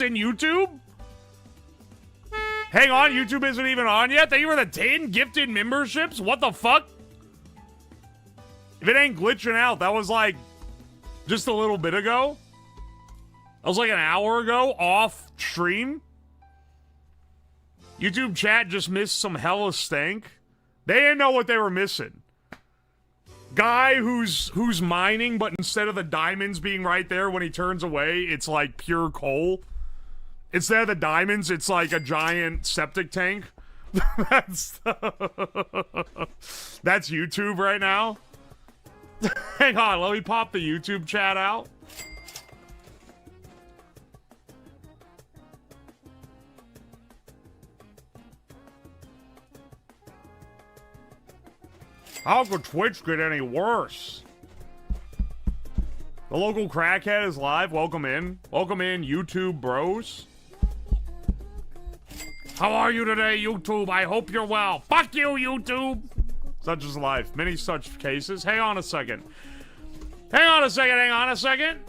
in YouTube? Hang on, YouTube isn't even on yet? Thank you for the 10 gifted memberships? What the fuck? If it ain't glitching out, that was like just a little bit ago. That was like an hour ago off stream. YouTube chat just missed some hella stank. They didn't know what they were missing. Guy who's mining, but instead of the diamonds being right there when he turns away, it's like pure coal. Instead of the diamonds, it's like a giant septic tank. That's YouTube right now. Hang on, let me pop the YouTube chat out. How could Twitch get any worse? The local crackhead is live. Welcome in. Welcome in, YouTube bros. How are you today, YouTube? I hope you're well. Fuck you, YouTube! Such is life. Many such cases. Hang on a second. Hang on a second, hang on a second.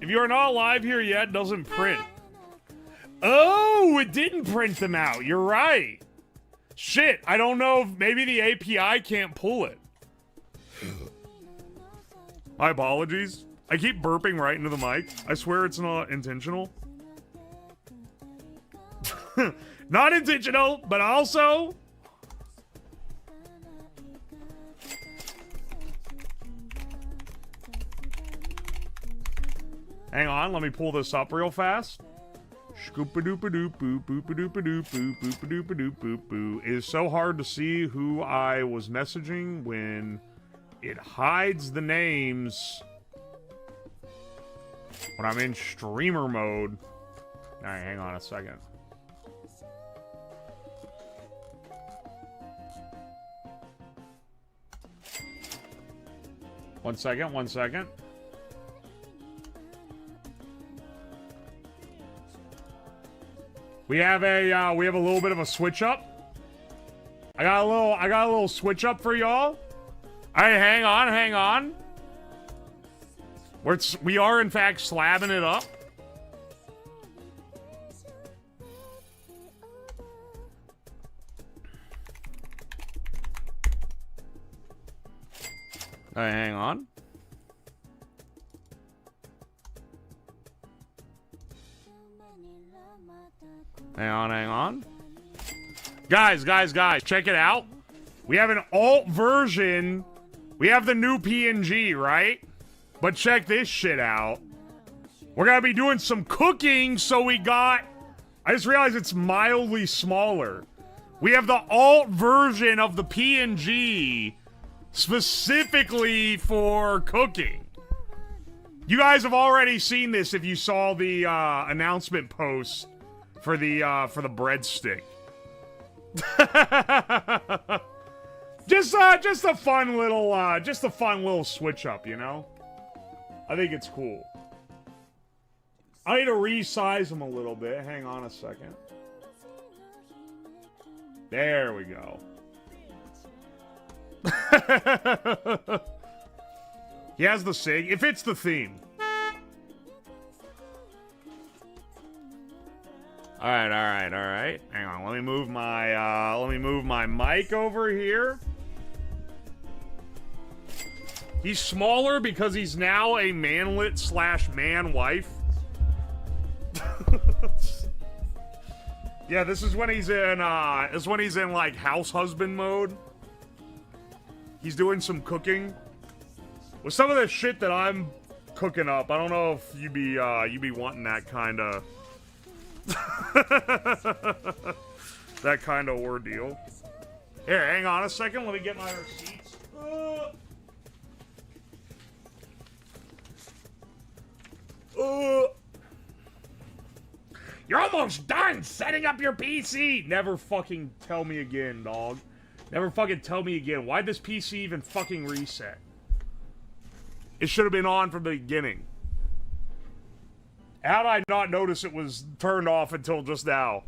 If you're not live here yet, it doesn't print. Oh, it didn't print them out. You're right. Shit, I don't know if maybe the API can't pull it. My apologies. I keep burping right into the mic. I swear it's not intentional. Not intentional, but also... Hang on, let me pull this up real fast. It is so hard to see who I was messaging when it hides the names when I'm in streamer mode. Alright, hang on a second. One second, one second. We have a little bit of a switch up. I got a little switch up for y'all. Alright, hang on. We are in fact slabbing it up. Alright, hang on. Hang on. Guys, check it out. We have an alt version. We have the new PNG, right? But check this shit out. We're gonna be doing some cooking, so we got... I just realized it's mildly smaller. We have the alt version of the PNG specifically for cooking. You guys have already seen this if you saw the announcement post for the breadstick. just a fun little switch up, you know? I think it's cool. I need to resize them a little bit. Hang on a second. There we go. He has the SIG. It fits the theme. Alright. Hang on, let me move my mic over here. He's smaller because he's now a manlet / man wife. Yeah, this is when he's in like house husband mode. He's doing some cooking. With some of the shit that I'm cooking up, I don't know if you be wanting that kind of that kind of ordeal. Here, hang on a second. Let me get my receipts. You're almost done setting up your PC. Never fucking tell me again, dog. Never fucking tell me again. Why'd this PC even fucking reset? It should have been on from the beginning. How did I not notice it was turned off until just now?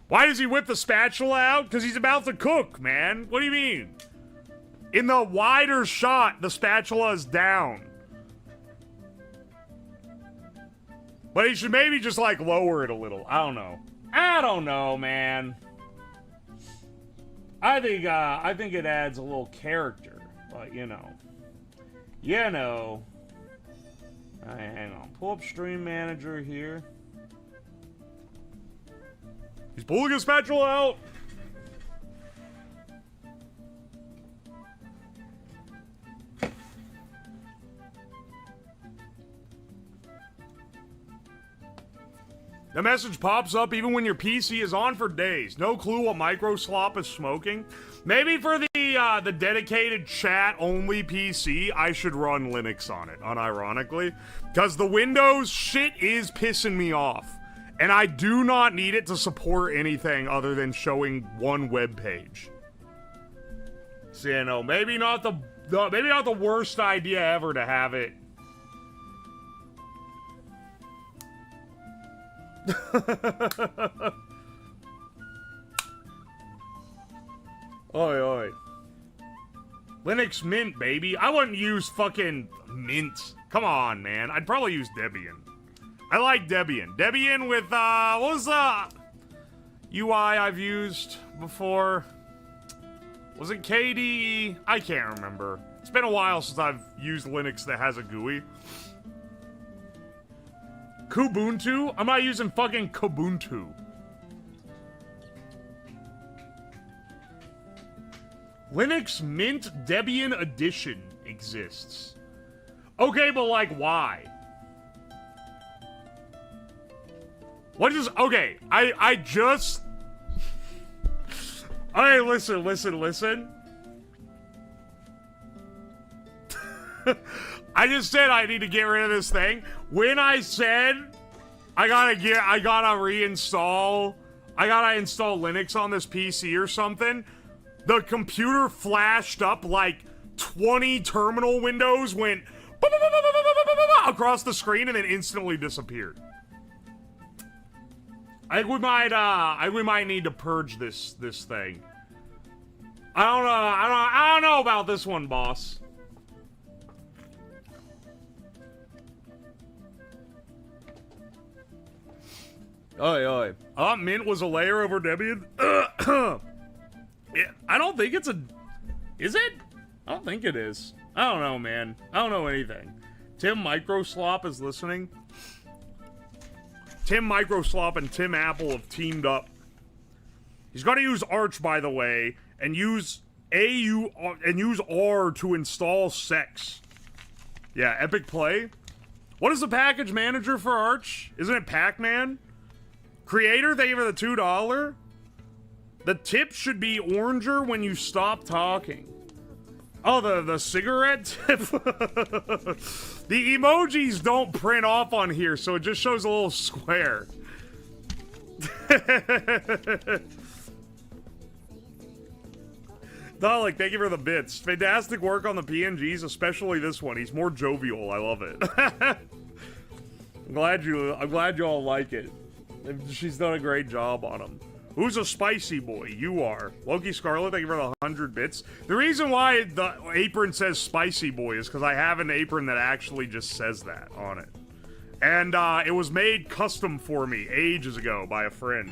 Why does he whip the spatula out? Because he's about to cook, man. What do you mean? In the wider shot, the spatula is down. But he should maybe just, like, lower it a little. I don't know. I don't know, man. I think it adds a little character. But, you know. You know. Alright, hang on. Pull up Stream Manager here. He's pulling his spatula out. The message pops up even when your PC is on for days. No clue what microslop is smoking. Maybe for the dedicated chat-only PC, I should run Linux on it, unironically. Because the Windows shit is pissing me off. And I do not need it to support anything other than showing one web page. So, you know, maybe not the worst idea ever to have it. Oi, oi. Linux Mint, baby. I wouldn't use fucking Mint. Come on, man. I'd probably use Debian. I like Debian. Debian with, what was the UI I've used before? Was it KDE? I can't remember. It's been a while since I've used Linux that has a GUI. Kubuntu? I'm not using fucking Kubuntu. Linux Mint Debian Edition exists. Okay, but like, why? What is... Okay, I just... Alright, listen. I just said I need to get rid of this thing. When I said I gotta install Linux on this PC or something, the computer flashed up like 20 terminal windows, went across the screen, and then instantly disappeared. I think we might need to purge this thing. I don't know about this one, boss. Oi, oi. Mint was a layer over Debian? Yeah, I don't think it's a... Is it? I don't think it is. I don't know, man. I don't know anything. Tim Microslop is listening. Tim Microslop and Tim Apple have teamed up. He's got to use Arch, by the way, and use R to install Sex. Yeah, Epic Play. What is the package manager for Arch? Isn't it Pac-Man? Creator, thank you for the $2. The tip should be oranger when you stop talking. Oh, the cigarette tip? The emojis don't print off on here, so it just shows a little square. Dalek, thank you for the bits. Fantastic work on the PNGs, especially this one. He's more jovial. I love it. I'm glad you all like it. She's done a great job on him. Who's a spicy boy? You are. Loki Scarlet, thank you for the 100 bits. The reason why the apron says spicy boy is because I have an apron that actually just says that on it. And it was made custom for me ages ago by a friend.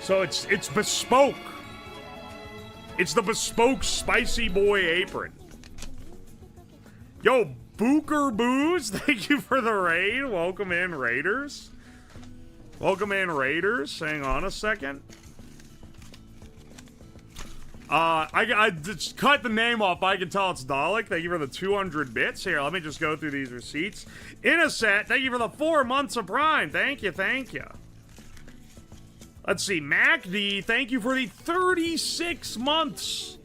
So it's bespoke. It's the bespoke spicy boy apron. Yo, Booker Booze, thank you for the raid. Welcome in, Raiders. Welcome in, Raiders. Hang on a second. I just cut the name off. I can tell it's Dalek. Thank you for the 200 bits. Here, let me just go through these receipts. Innoset, thank you for the 4 months of Prime. Thank you, thank you. Let's see. MacD, thank you for the 36 months.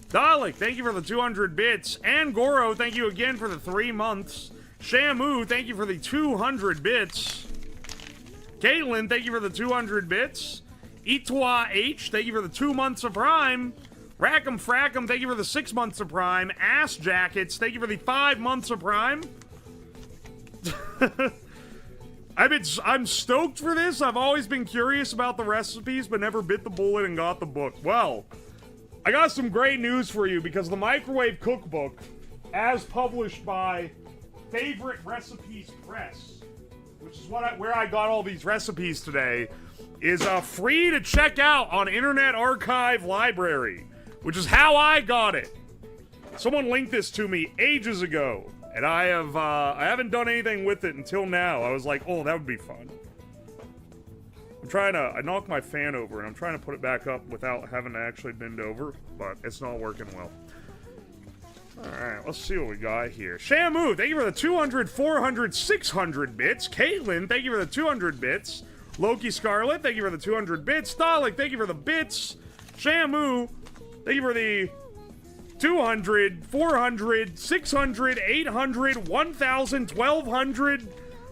Dalek, thank you for the 200 bits. And Goro, thank you again for the 3 months. Shamu, thank you for the 200 bits. Caitlin, thank you for the 200 bits. Itwa H, thank you for the 2 months of Prime. Rackham Frackham, thank you for the 6 months of Prime. Ass Jackets, thank you for the 5 months of Prime. I'm stoked for this. I've always been curious about the recipes, but never bit the bullet and got the book. Well, I got some great news for you because the Microwave Cookbook, as published by Favorite Recipes Press, which is where I got all these recipes today, is free to check out on Internet Archive Library, which is how I got it. Someone linked this to me ages ago, and I haven't done anything with it until now. I was like, oh, that would be fun. I knocked my fan over, and I'm trying to put it back up without having to actually bend over, but it's not working well. Alright, let's see what we got here. Shamu, thank you for the 200, 400, 600 bits. Caitlin, thank you for the 200 bits. Loki Scarlet, thank you for the 200 bits. Dalek, thank you for the bits. Shamu, thank you for the 200, 400, 600, 800, 1,000, 1,200,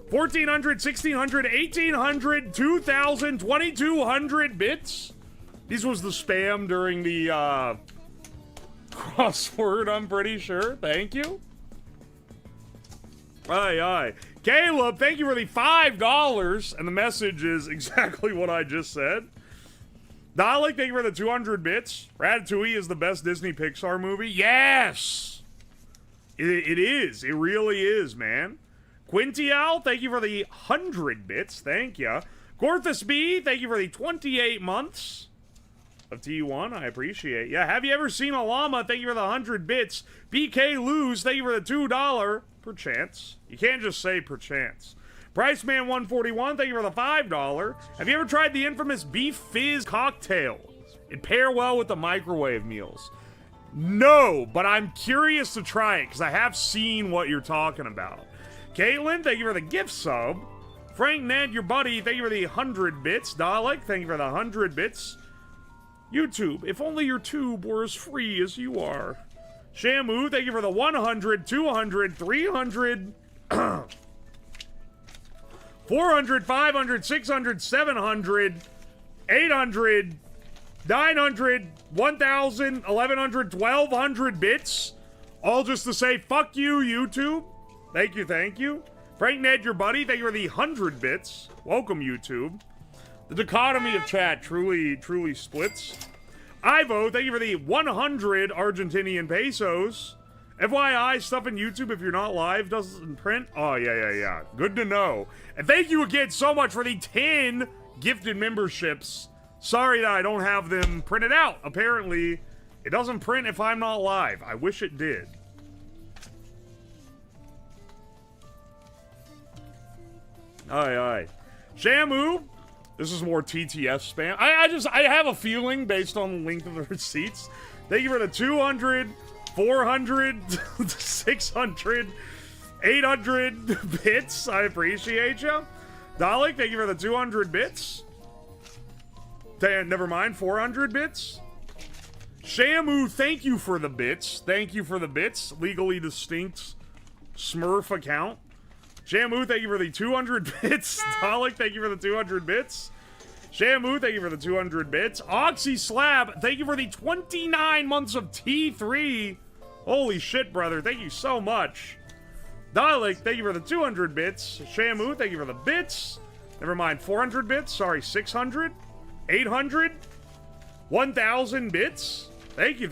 1,400, 1,600, 1,800, 2,000, 2,200 bits. These was the spam during the crossword, I'm pretty sure. Thank you. Aye, aye. Caleb, thank you for the $5. And the message is exactly what I just said. Dalek, thank you for the 200 bits. Ratatouille is the best Disney Pixar movie. Yes! It is. It really is, man. Quintial, thank you for the 100 bits. Thank you. Gorthus B, thank you for the 28 months of T1. I appreciate ya. Have you ever seen a llama? Thank you for the 100 bits. BK Lose, thank you for the $2. Perchance. You can't just say perchance. Priceman 141, thank you for the $5. Have you ever tried the infamous Beef Fizz cocktail? It pair well with the microwave meals. No, but I'm curious to try it because I have seen what you're talking about. Caitlin, thank you for the gift sub. Frank Ned, your buddy, thank you for the 100 bits. Dalek, thank you for the 100 bits. YouTube, if only your tube were as free as you are. Shamu, thank you for the 100, 200, 300, 400, 500, 600, 700, 800, 900, 1,000, 1,100, 1,200 bits. All just to say, fuck you, YouTube. Thank you, thank you. Frank Ned, your buddy, thank you for the 100 bits. Welcome, YouTube. The dichotomy of chat truly splits. Ivo, thank you for the 100 Argentinian pesos. FYI, stuff in YouTube, if you're not live, doesn't print. Oh, yeah. Good to know. And thank you again so much for the 10 gifted memberships. Sorry that I don't have them printed out. Apparently, it doesn't print if I'm not live. I wish it did. Aye. Shamu, this is more TTS spam. I have a feeling based on the length of the receipts. Thank you for the 200, 400, 600, 800 bits. I appreciate you. Dalek, thank you for the 200 bits. Never mind, 400 bits. Shamu, thank you for the bits. Thank you for the bits. Legally distinct Smurf account. Shamu, thank you for the 200 bits. Dalek, thank you for the 200 bits. Shamu, thank you for the 200 bits. Oxy Slab, thank you for the 29 months of T3. Holy shit, brother. Thank you so much. Dalek, thank you for the 200 bits. Shamu, thank you for the bits. Never mind, 400 bits. Sorry, 600. 800. 1,000 bits. Thank you.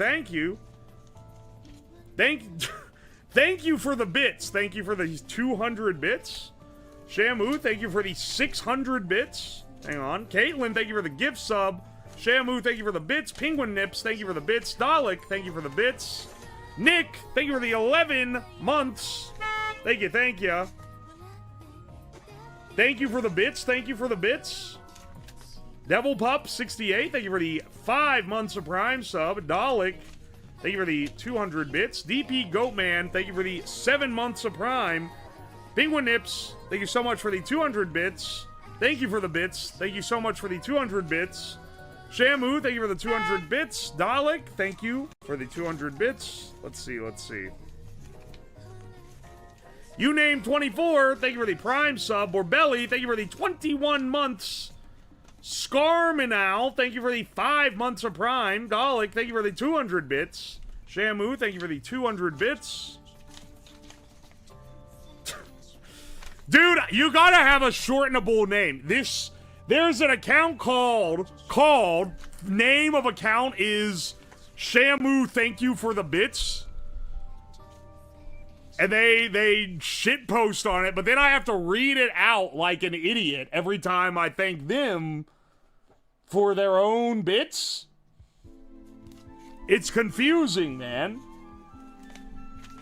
Thank you for the bits. Thank you for the 200 bits. Shamu, thank you for the 600 bits. Hang on. Caitlin, thank you for the gift sub. Shamu, thank you for the bits. Penguin Nips, thank you for the bits. Dalek, thank you for the bits. Nick, thank you for the 11 months. Thank you. Thank you for the bits. Thank you for the bits. Devil Pup, 68, thank you for the 5 months of Prime sub. Dalek, thank you for the 200 bits. DP Goatman, thank you for the 7 months of Prime. Penguin Nips, thank you so much for the 200 bits. Thank you for the bits. Thank you so much for the 200 bits. Shamu, thank you for the 200 bits. Dalek, thank you for the 200 bits. Let's see. You named 24, thank you for the Prime sub. Borbelli, thank you for the 21 months. Scarminow, thank you for the 5 months of Prime. Dalek, thank you for the 200 bits. Shamu, thank you for the 200 bits. Dude, you gotta have a shortenable name. There's an account called, name of account is Shamu, thank you for the bits. And they shitpost on it, but then I have to read it out like an idiot every time I thank them for their own bits. It's confusing, man.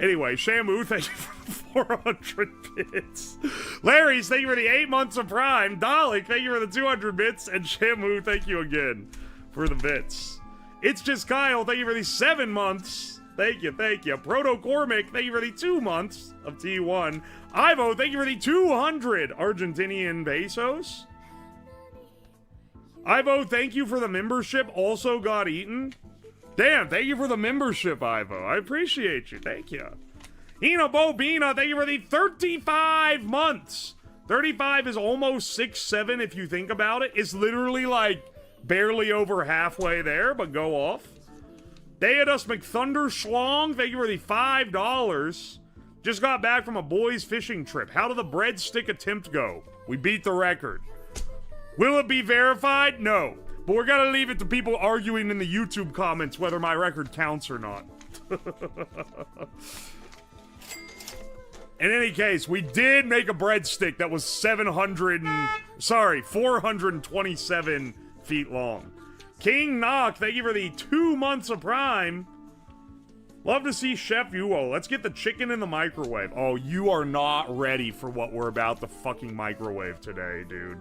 Anyway, Shamu, thank you for 400 bits. Larry's, thank you for the 8 months of Prime. Dalek, thank you for the 200 bits. And Shamu, thank you again for the bits. It's Just Kyle, thank you for the 7 months. Thank you, thank you. Proto Cormic, thank you for the 2 months of T1. Ivo, thank you for the 200 Argentinian pesos. Ivo, thank you for the membership. Also got eaten. Damn, thank you for the membership, Ivo. I appreciate you. Thank you. Ina Bobina, thank you for the 35 months. 35 is almost 6-7 if you think about it. It's literally like barely over halfway there, but go off. Deodus McThunder Schlong, thank you for the $5. Just got back from a boys' fishing trip. How did the breadstick attempt go? We beat the record. Will it be verified? No. But we're gonna leave it to people arguing in the YouTube comments whether my record counts or not. In any case, we did make a breadstick that was 427 feet long. King Knock, thank you for the 2 months of Prime. Love to see Chef Yuo. Let's get the chicken in the microwave. Oh, you are not ready for what we're about to fucking microwave today, dude.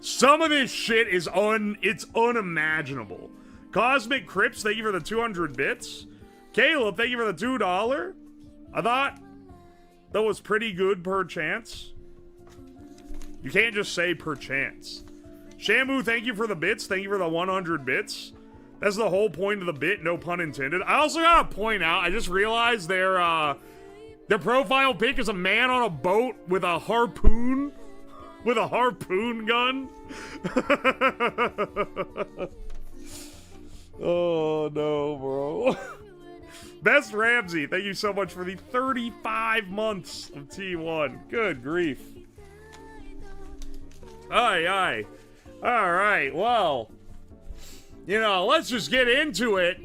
Some of this shit is it's unimaginable. Cosmic Crips, thank you for the 200 bits. Caleb, thank you for the $2. I thought that was pretty good per chance. You can't just say per chance. Shamu, thank you for the bits. Thank you for the 100 bits. That's the whole point of the bit, no pun intended. I also gotta point out, I just realized their profile pic is a man on a boat with a harpoon. With a harpoon gun. Oh, no, bro. Best Ramsey, thank you so much for the 35 months of T1. Good grief. Aye, aye. Alright, well, you know, let's just get into it.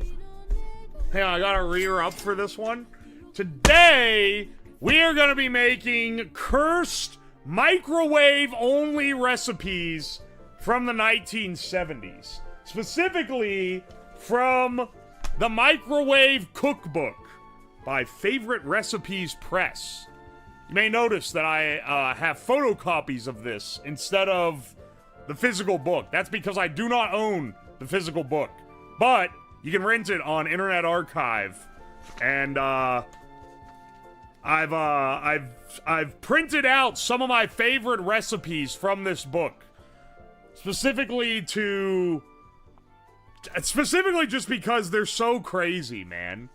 Hey, I gotta rear up for this one. Today, we are gonna be making cursed microwave-only recipes from the 1970s. Specifically, from the Microwave Cookbook by Favorite Recipes Press. You may notice that I have photocopies of this instead of the physical book. That's because I do not own the physical book. But you can rent it on Internet Archive. And I've printed out some of my favorite recipes from this book. Specifically just because they're so crazy, man.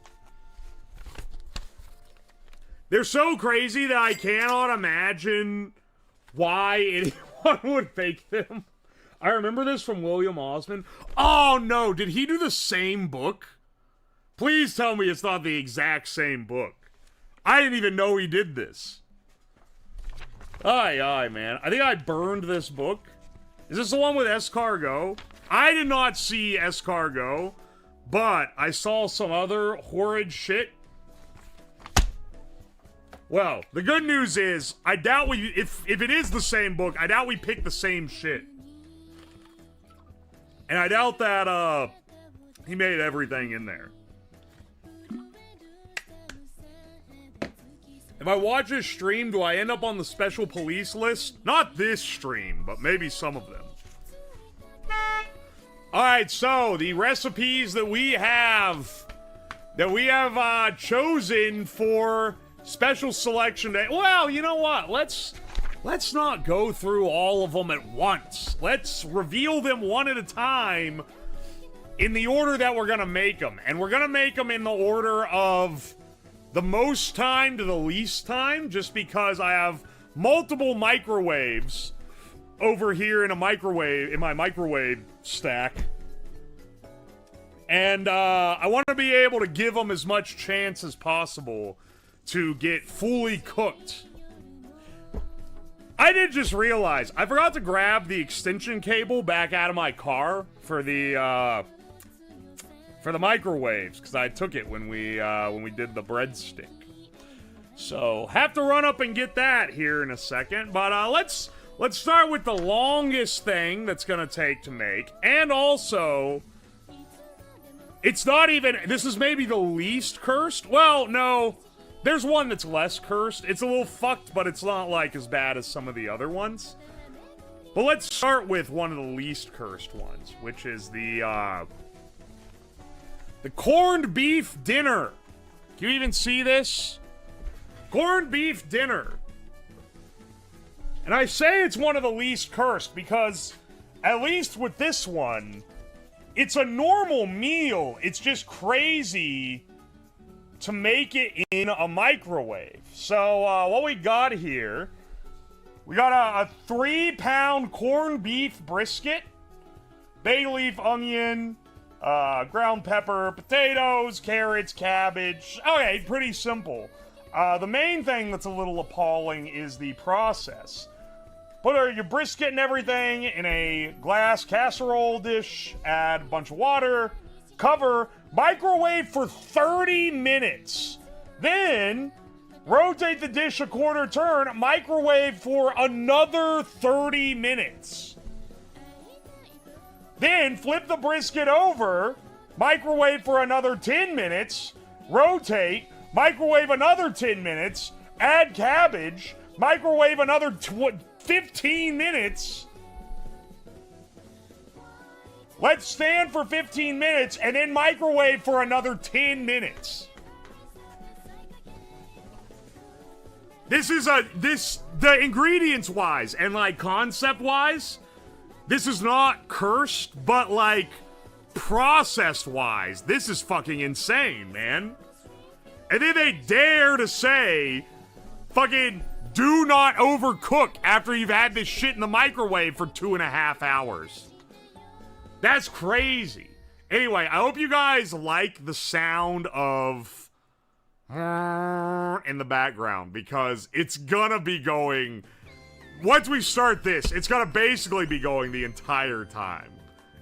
They're so crazy that I cannot imagine why anyone would make them. I remember this from William Osmond. Oh no, did he do the same book? Please tell me it's not the exact same book. I didn't even know he did this. Aye, man. I think I burned this book. Is this the one with escargot? I did not see escargot, but I saw some other horrid shit. Well, the good news is, I doubt if it is the same book, I doubt we picked the same shit. And I doubt that, he made everything in there. If I watch this stream, do I end up on the special police list? Not this stream, but maybe some of them. Alright, so, the recipes that we have chosen for special selection day. Well, you know what? Let's not go through all of them at once. Let's reveal them one at a time in the order that we're gonna make them. And we're gonna make them in the order of the most time to the least time, just because I have multiple microwaves over here in my microwave stack. And I want to be able to give them as much chance as possible to get fully cooked. I did just realize, I forgot to grab the extension cable back out of my car for the for the microwaves, because I took it when we did the breadstick. So, have to run up and get that here in a second. But let's start with the longest thing that's gonna take to make. And also, it's not even, this is maybe the least cursed. Well, no, there's one that's less cursed. It's a little fucked, but it's not like as bad as some of the other ones. But let's start with one of the least cursed ones, which is the corned beef dinner. Can you even see this? Corned beef dinner. And I say it's one of the least cursed because, at least with this one, it's a normal meal. It's just crazy to make it in a microwave. So, what we got here, we got a 3-pound corned beef brisket, bay leaf, onion, ground pepper, potatoes, carrots, cabbage. Okay, pretty simple. The main thing that's a little appalling is the process. Put your brisket and everything in a glass casserole dish, add a bunch of water, cover, microwave for 30 minutes. Then, rotate the dish a quarter turn, microwave for another 30 minutes. Then, flip the brisket over, microwave for another 10 minutes, rotate, microwave another 10 minutes, add cabbage, microwave another 15 minutes. Let's stand for 15 minutes and then microwave for another 10 minutes. The ingredients wise and like concept wise, this is not cursed, but like process wise, this is fucking insane, man. And then they dare to say, fucking, do not overcook after you've had this shit in the microwave for 2.5 hours. That's crazy. Anyway, I hope you guys like the sound of in the background, because it's gonna be going, once we start this, it's gonna basically be going the entire time.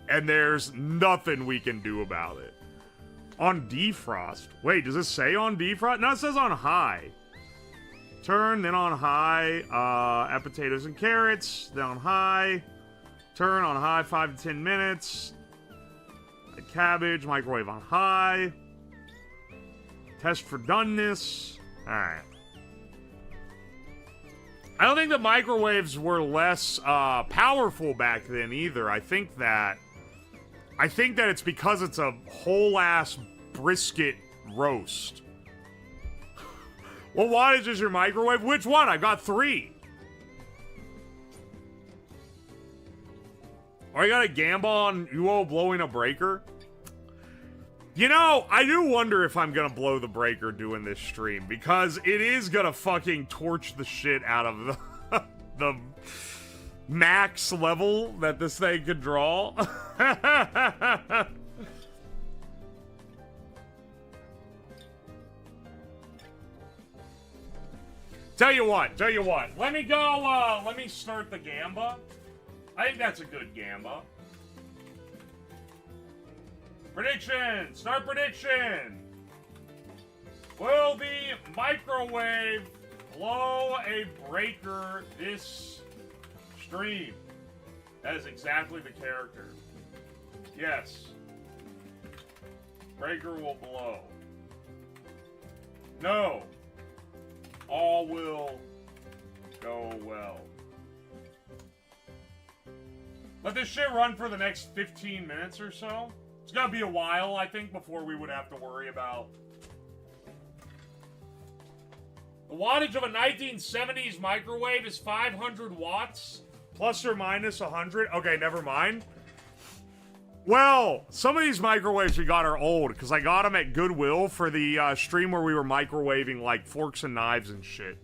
And there's nothing we can do about it. On defrost. Wait, does it say on defrost? No, it says on high. Turn, then on high. Add potatoes and carrots. Then on high. Turn on high 5 to 10 minutes. Add cabbage. Microwave on high. Test for doneness. Alright. I don't think the microwaves were less powerful back then either. I think that it's because it's a whole-ass brisket roast. What wattage is your microwave? Which one? I got 3. Or I got a gamble on UO blowing a breaker? You know, I do wonder if I'm gonna blow the breaker doing this stream, because it is gonna fucking torch the shit out of the max level that this thing could draw. Tell you what. Let me go, let me start the gamba. I think that's a good gamba. Prediction! Start prediction! Will the microwave blow a breaker this stream? That is exactly the character. Yes. Breaker will blow. No. All will go well. Let this shit run for the next 15 minutes or so. It's gonna be a while, I think, before we would have to worry about. The wattage of a 1970s microwave is 500 watts, plus or minus 100. Okay, never mind. Well, some of these microwaves we got are old, because I got them at Goodwill for the stream where we were microwaving, like, forks and knives and shit.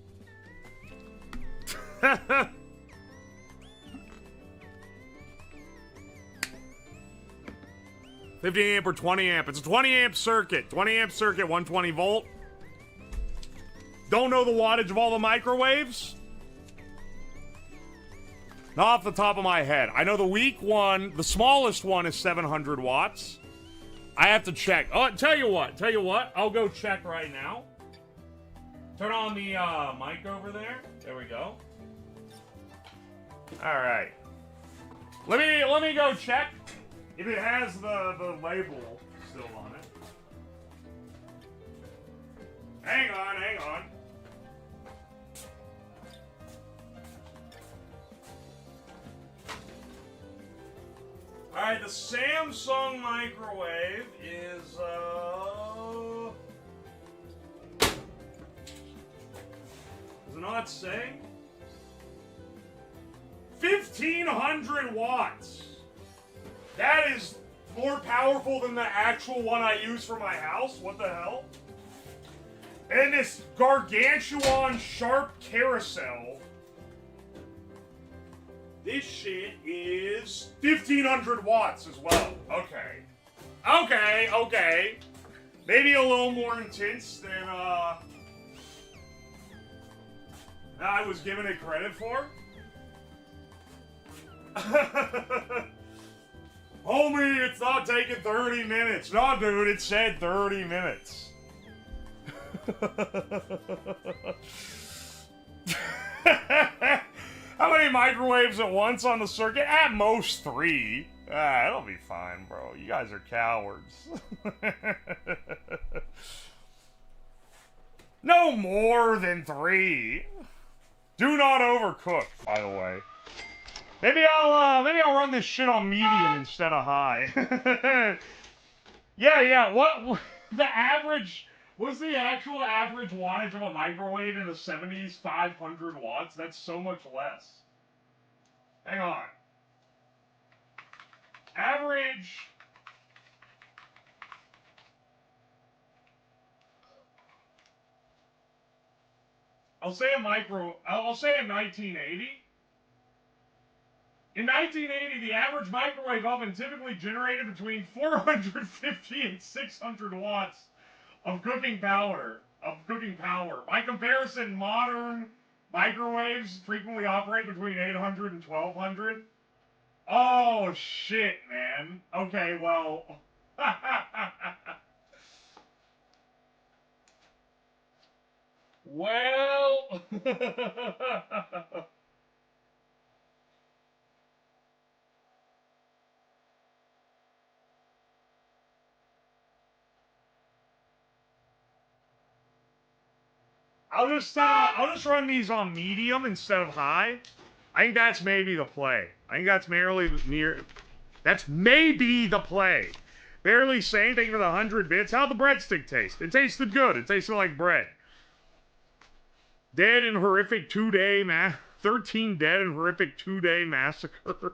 50 amp or 20 amp. It's a 20 amp circuit. 20 amp circuit, 120 volt. Don't know the wattage of all the microwaves? Not off the top of my head. I know the weak one, the smallest one is 700 watts. I have to check. Oh, tell you what. I'll go check right now. Turn on the mic over there. There we go. All right. Let me go check if it has the label still on it. Hang on. All right, the Samsung microwave is does it not say? 1,500 watts. That is more powerful than the actual one I use for my house. What the hell? And this gargantuan sharp carousel. This shit is 1,500 watts as well. Okay. Maybe a little more intense than I was giving it credit for. Homie, it's not taking 30 minutes. No, dude, it said 30 minutes. How many microwaves at once on the circuit? At most 3. It'll be fine, bro. You guys are cowards. No more than 3. Do not overcook, by the way. Maybe I'll run this shit on medium instead of high. Yeah. What the average? What's the actual average wattage of a microwave in the 70s? 500 watts. That's so much less. Hang on. Average. I'll say a 1980. In 1980, the average microwave oven typically generated between 450 and 600 watts of cooking power. By comparison, modern microwaves frequently operate between 800 and 1200. Oh shit, man. Okay, well. Well. I'll just run these on medium instead of high. I think that's maybe the play. I think that's that's maybe the play. Barely saying anything for the 100 bits. How'd the breadstick taste? It tasted good. It tasted like bread. Dead and horrific 13 dead and horrific 2-day massacre.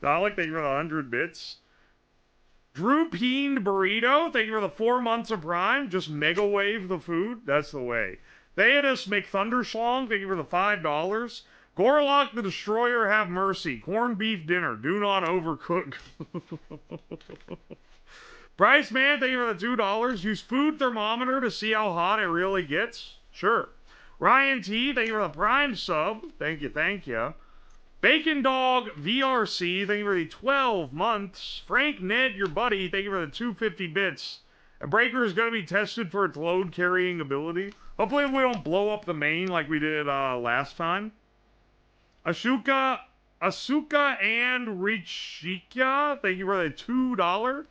Dalek, thank you for the 100 bits. Drew Peen Burrito, thank you for the 4 months of Prime. Just mega wave the food. That's the way. Theodus McThunderschlong, thank you for the $5. Gorlock the Destroyer, have mercy. Corned beef dinner, do not overcook. Bryce Man, thank you for the $2. Use food thermometer to see how hot it really gets. Sure. Ryan T, thank you for the Prime sub. Thank you. Bacon Dog VRC, thank you for the 12 months. Frank Ned, your buddy, thank you for the 250 bits. A breaker is going to be tested for its load carrying ability. Hopefully we don't blow up the main like we did last time. Asuka and Richika, thank you for the $2.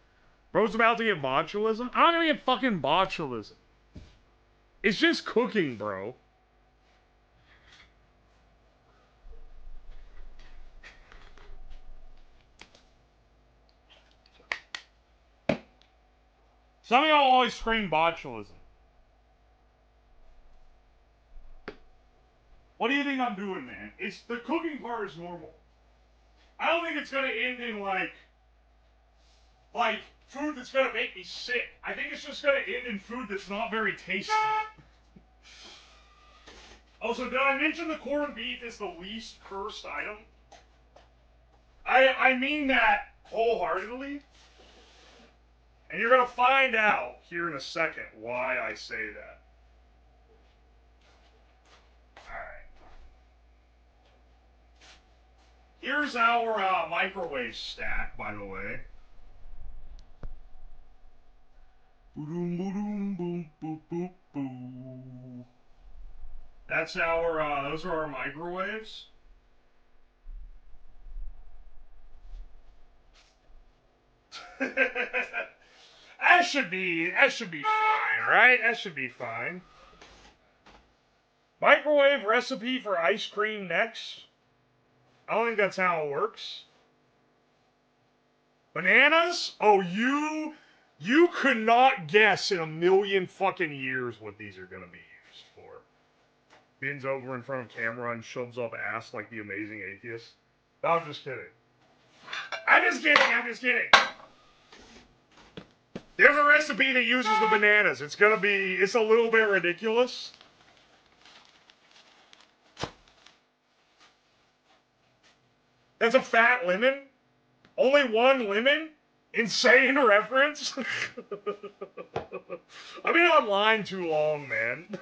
Bro's about to get botulism. I'm not gonna get fucking botulism. It's just cooking, bro. Some of y'all always scream botulism. What do you think I'm doing, man? It's the cooking part is normal. I don't think it's gonna end in like food that's gonna make me sick. I think it's just gonna end in food that's not very tasty. Also, did I mention the corned beef is the least cursed item? I mean that wholeheartedly. And you're gonna find out here in a second why I say that. Alright. Here's our microwave stack, by the way. That's our, those are our microwaves. That should be fine, right? That should be fine. Microwave recipe for ice cream next. I don't think that's how it works. Bananas? Oh, you could not guess in a million fucking years what these are gonna be used for. Bends over in front of camera and shoves up ass like the amazing atheist. No, I'm just kidding. I'm just kidding. There's a recipe that uses the bananas. It's a little bit ridiculous. That's a fat lemon? Only one lemon? Insane reference? I've been online too long, man.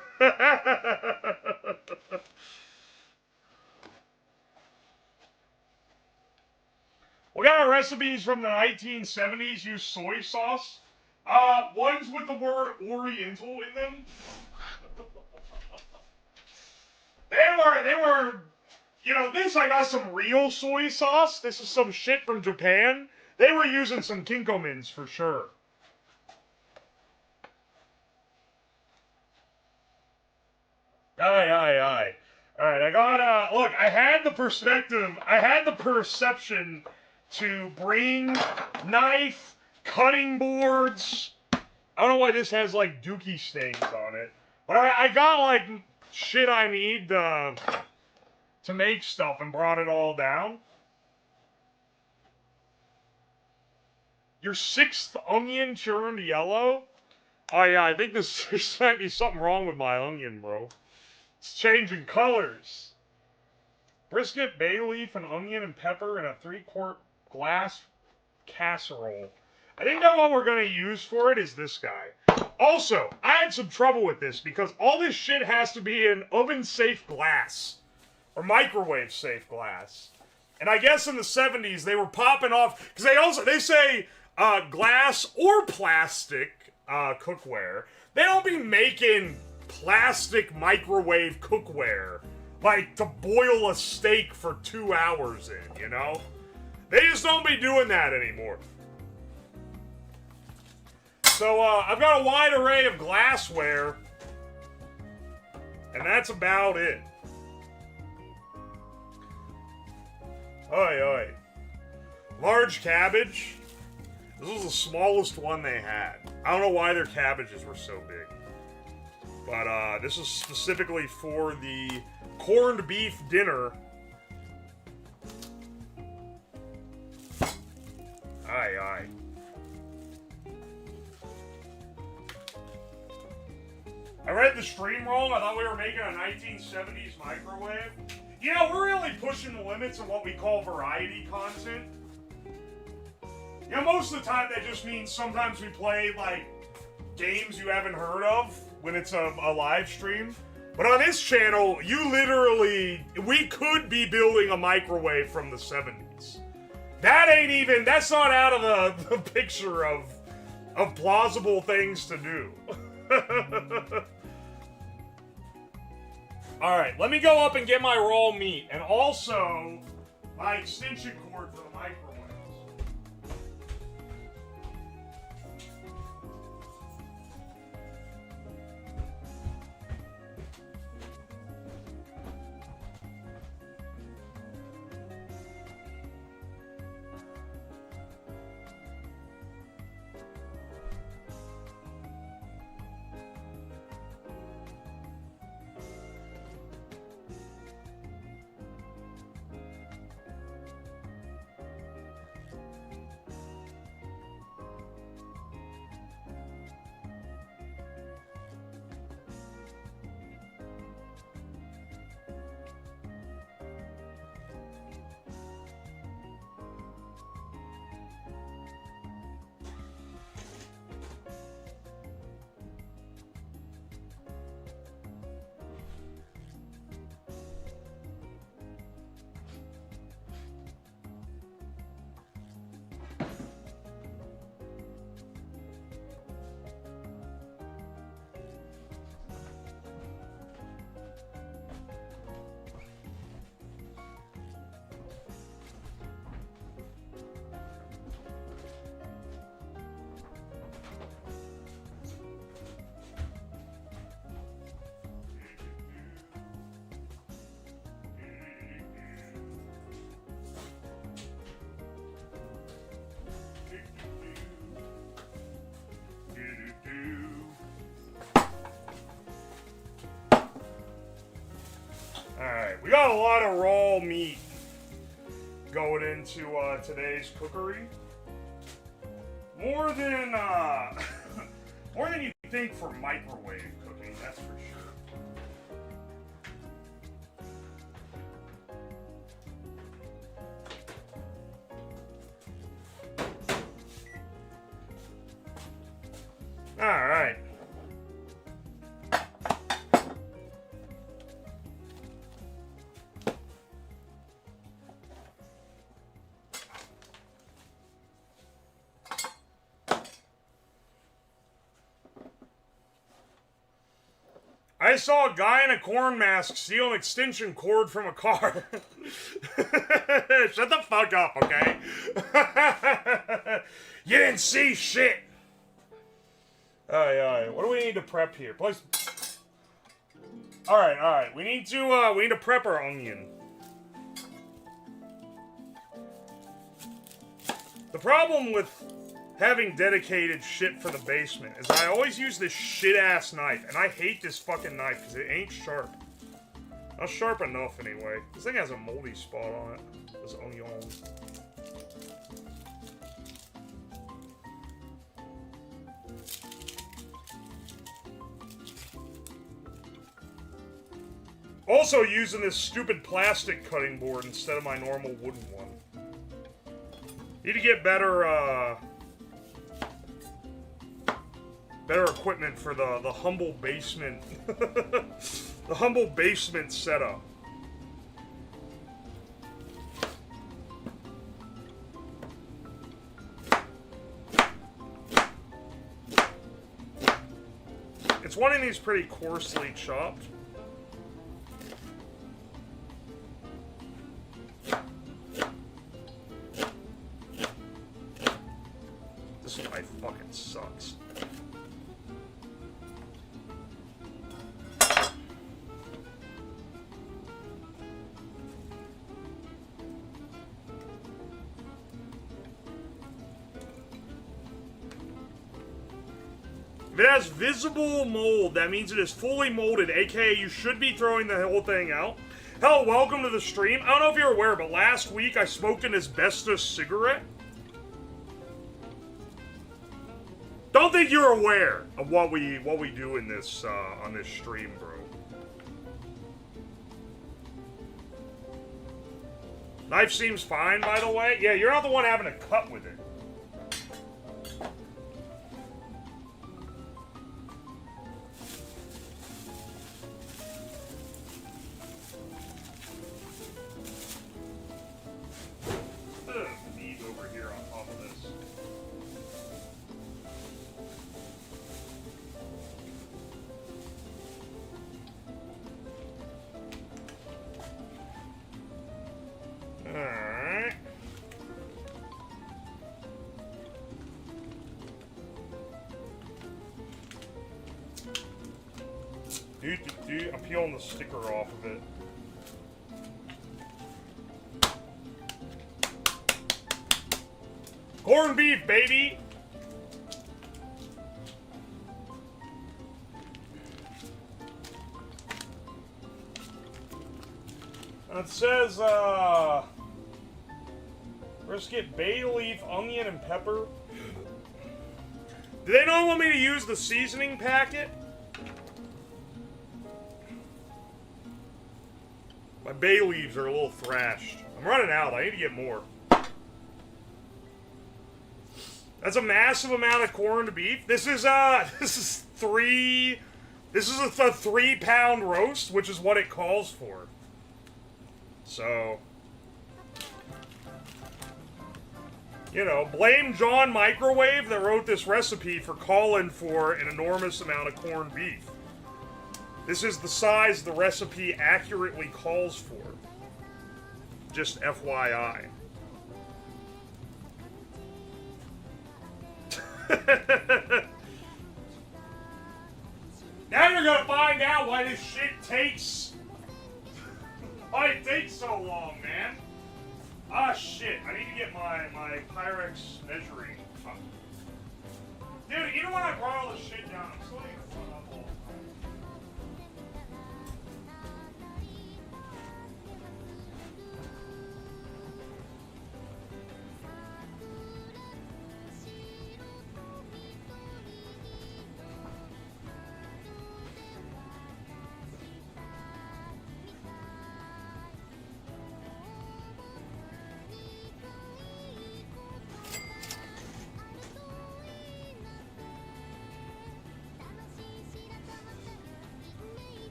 What kind of recipes from the 1970s use soy sauce? Ones with the word Oriental in them. They were, this I got some real soy sauce. This is some shit from Japan. They were using some Kinkomans for sure. Aye. Alright, I got, look, I had the perception to bring knife, cutting boards. I don't know why this has, like, dookie stains on it. But I got, like, shit I need to make stuff and brought it all down. Your sixth onion turned yellow? Oh yeah, I think there might be something wrong with my onion, bro. It's changing colors. Brisket, bay leaf, and onion and pepper in a 3-quart glass casserole. I think that what we're going to use for it is this guy. Also, I had some trouble with this because all this shit has to be in oven-safe glass. Or microwave-safe glass. And I guess in the 70s they were popping off, because they say glass or plastic cookware. They don't be making plastic microwave cookware like to boil a steak for 2 hours in, you know? They just don't be doing that anymore. So I've got a wide array of glassware, and that's about it. Oi. Large cabbage. This was the smallest one they had. I don't know why their cabbages were so big. But this is specifically for the corned beef dinner. Aye. I read the stream wrong. I thought we were making a 1970s microwave. You know, we're really pushing the limits of what we call variety content. You know, most of the time that just means sometimes we play, like, games you haven't heard of when it's a live stream. But on this channel, we could be building a microwave from the 70s. That's not out of the picture of plausible things to do. Alright, let me go up and get my raw meat, and also my extension cord for the microwave. Alright, we got a lot of raw meat going into today's cookery. More than more than you think for microwave cooking, that's for sure. All right. I saw a guy in a corn mask steal an extension cord from a car. Shut the fuck up, okay? You didn't see shit. Alright. What do we need to prep here? Please. Alright. We need to prep our onion. The problem with having dedicated shit for the basement is I always use this shit-ass knife, and I hate this fucking knife because it ain't sharp. Not sharp enough, anyway. This thing has a moldy spot on it. This onion. Also using this stupid plastic cutting board instead of my normal wooden one. Need to get better, better equipment for the humble basement, the humble basement setup. It's one of these pretty coarsely chopped. This knife fucking sucks. If it has visible mold, that means it is fully molded, aka you should be throwing the whole thing out. Hello, welcome to the stream. I don't know if you're aware, but last week I smoked an asbestos cigarette. Don't think you're aware of what we do in this on this stream, bro. Knife seems fine, by the way. Yeah, you're not the one having a cut with it. Meat over here on top of this. Alright. I'm peeling the sticker off of it. Corned beef, baby! It says, brisket, bay leaf, onion, and pepper. Do they not want me to use the seasoning packet? My bay leaves are a little thrashed. I'm running out. I need to get more. That's a massive amount of corned beef. This is a 3-pound roast, which is what it calls for. So, you know, blame John Microwave that wrote this recipe for calling for an enormous amount of corned beef. This is the size the recipe accurately calls for. Just FYI. Now you're gonna find out why this shit takes... why it takes so long, man. Ah, shit. I need to get my Pyrex measuring. Dude, even when I brought all this shit down, I'm still gonna run up all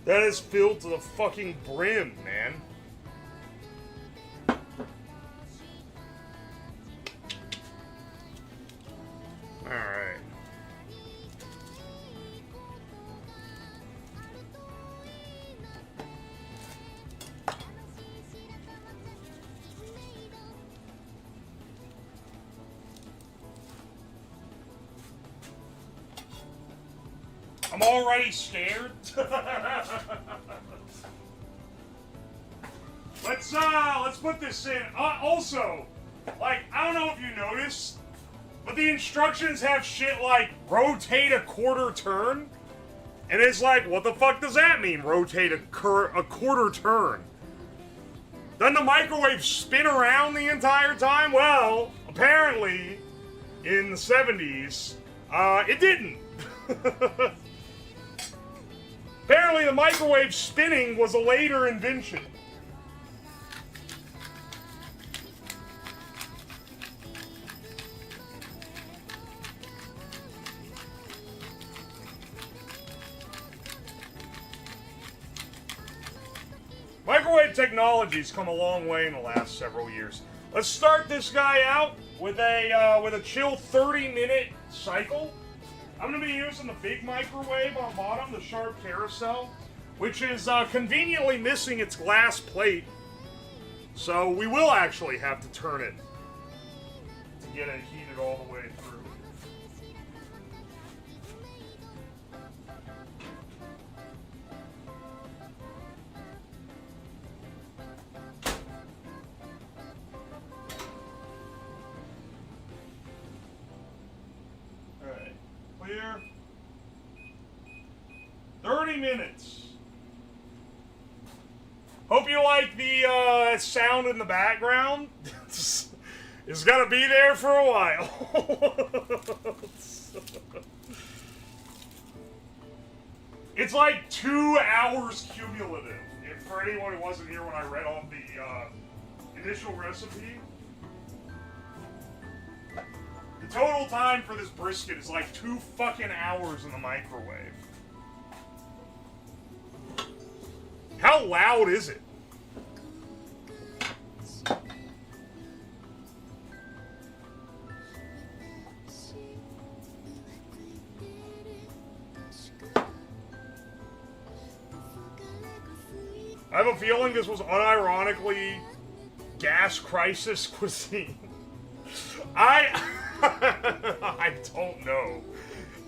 That is filled to the fucking brim, man. Alright. I'm already scared. Let's put this in. Also, like, I don't know if you noticed, but the instructions have shit like rotate a quarter turn. And it's like, what the fuck does that mean, rotate a quarter turn? Doesn't the microwave spin around the entire time? Well, apparently, in the 70s, it didn't. Apparently the microwave spinning was a later invention. Microwave technology's come a long way in the last several years. Let's start this guy out with a chill 30-minute cycle. I'm going to be using the big microwave on bottom, the Sharp Carousel, which is conveniently missing its glass plate. So we will actually have to turn it to get it heated all the way through. Clear. 30 minutes. Hope you like the sound in the background. It's gonna be there for a while. It's like 2 hours cumulative. If for anyone who wasn't here when I read off the initial recipe. The total time for this brisket is like 2 fucking hours in the microwave. How loud is it? I have a feeling this was unironically gas crisis cuisine. I don't know.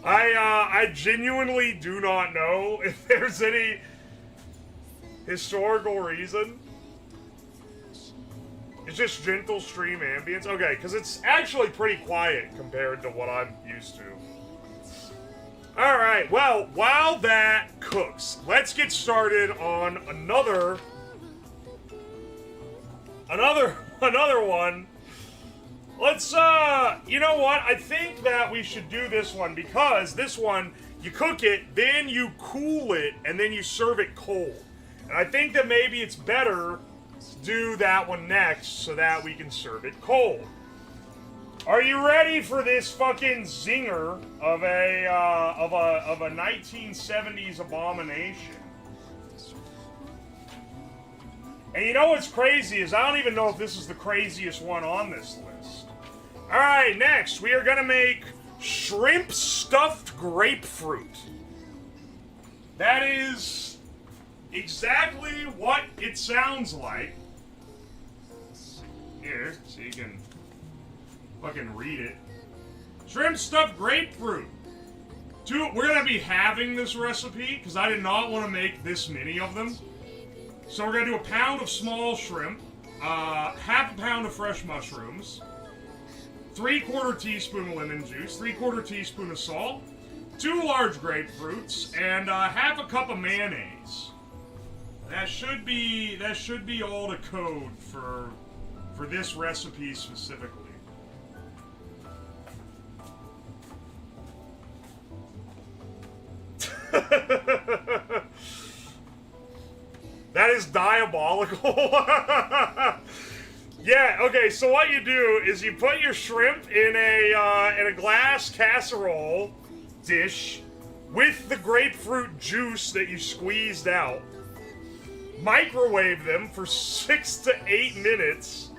I genuinely do not know if there's any historical reason. It's just gentle stream ambience. Okay, because it's actually pretty quiet compared to what I'm used to. Alright, well, while that cooks, let's get started on another one. Let's, you know what? I think that we should do this one because this one, you cook it, then you cool it, and then you serve it cold. And I think that maybe it's better to do that one next so that we can serve it cold. Are you ready for this fucking zinger of a 1970s abomination? And you know what's crazy is I don't even know if this is the craziest one on this list. Alright, next, we are gonna make shrimp stuffed grapefruit. That is exactly what it sounds like. Here, so you can fucking read it. Shrimp stuffed grapefruit. We're gonna be having this recipe, because I did not want to make this many of them. So we're gonna do a pound of small shrimp, half a pound of fresh mushrooms, 3/4 teaspoon of lemon juice, 3/4 teaspoon of salt, 2 large grapefruits, and half a cup of mayonnaise. That should be all the code for this recipe specifically. That is diabolical. Yeah, okay, so what you do is you put your shrimp in a glass casserole dish with the grapefruit juice that you squeezed out. Microwave them for 6 to 8 minutes.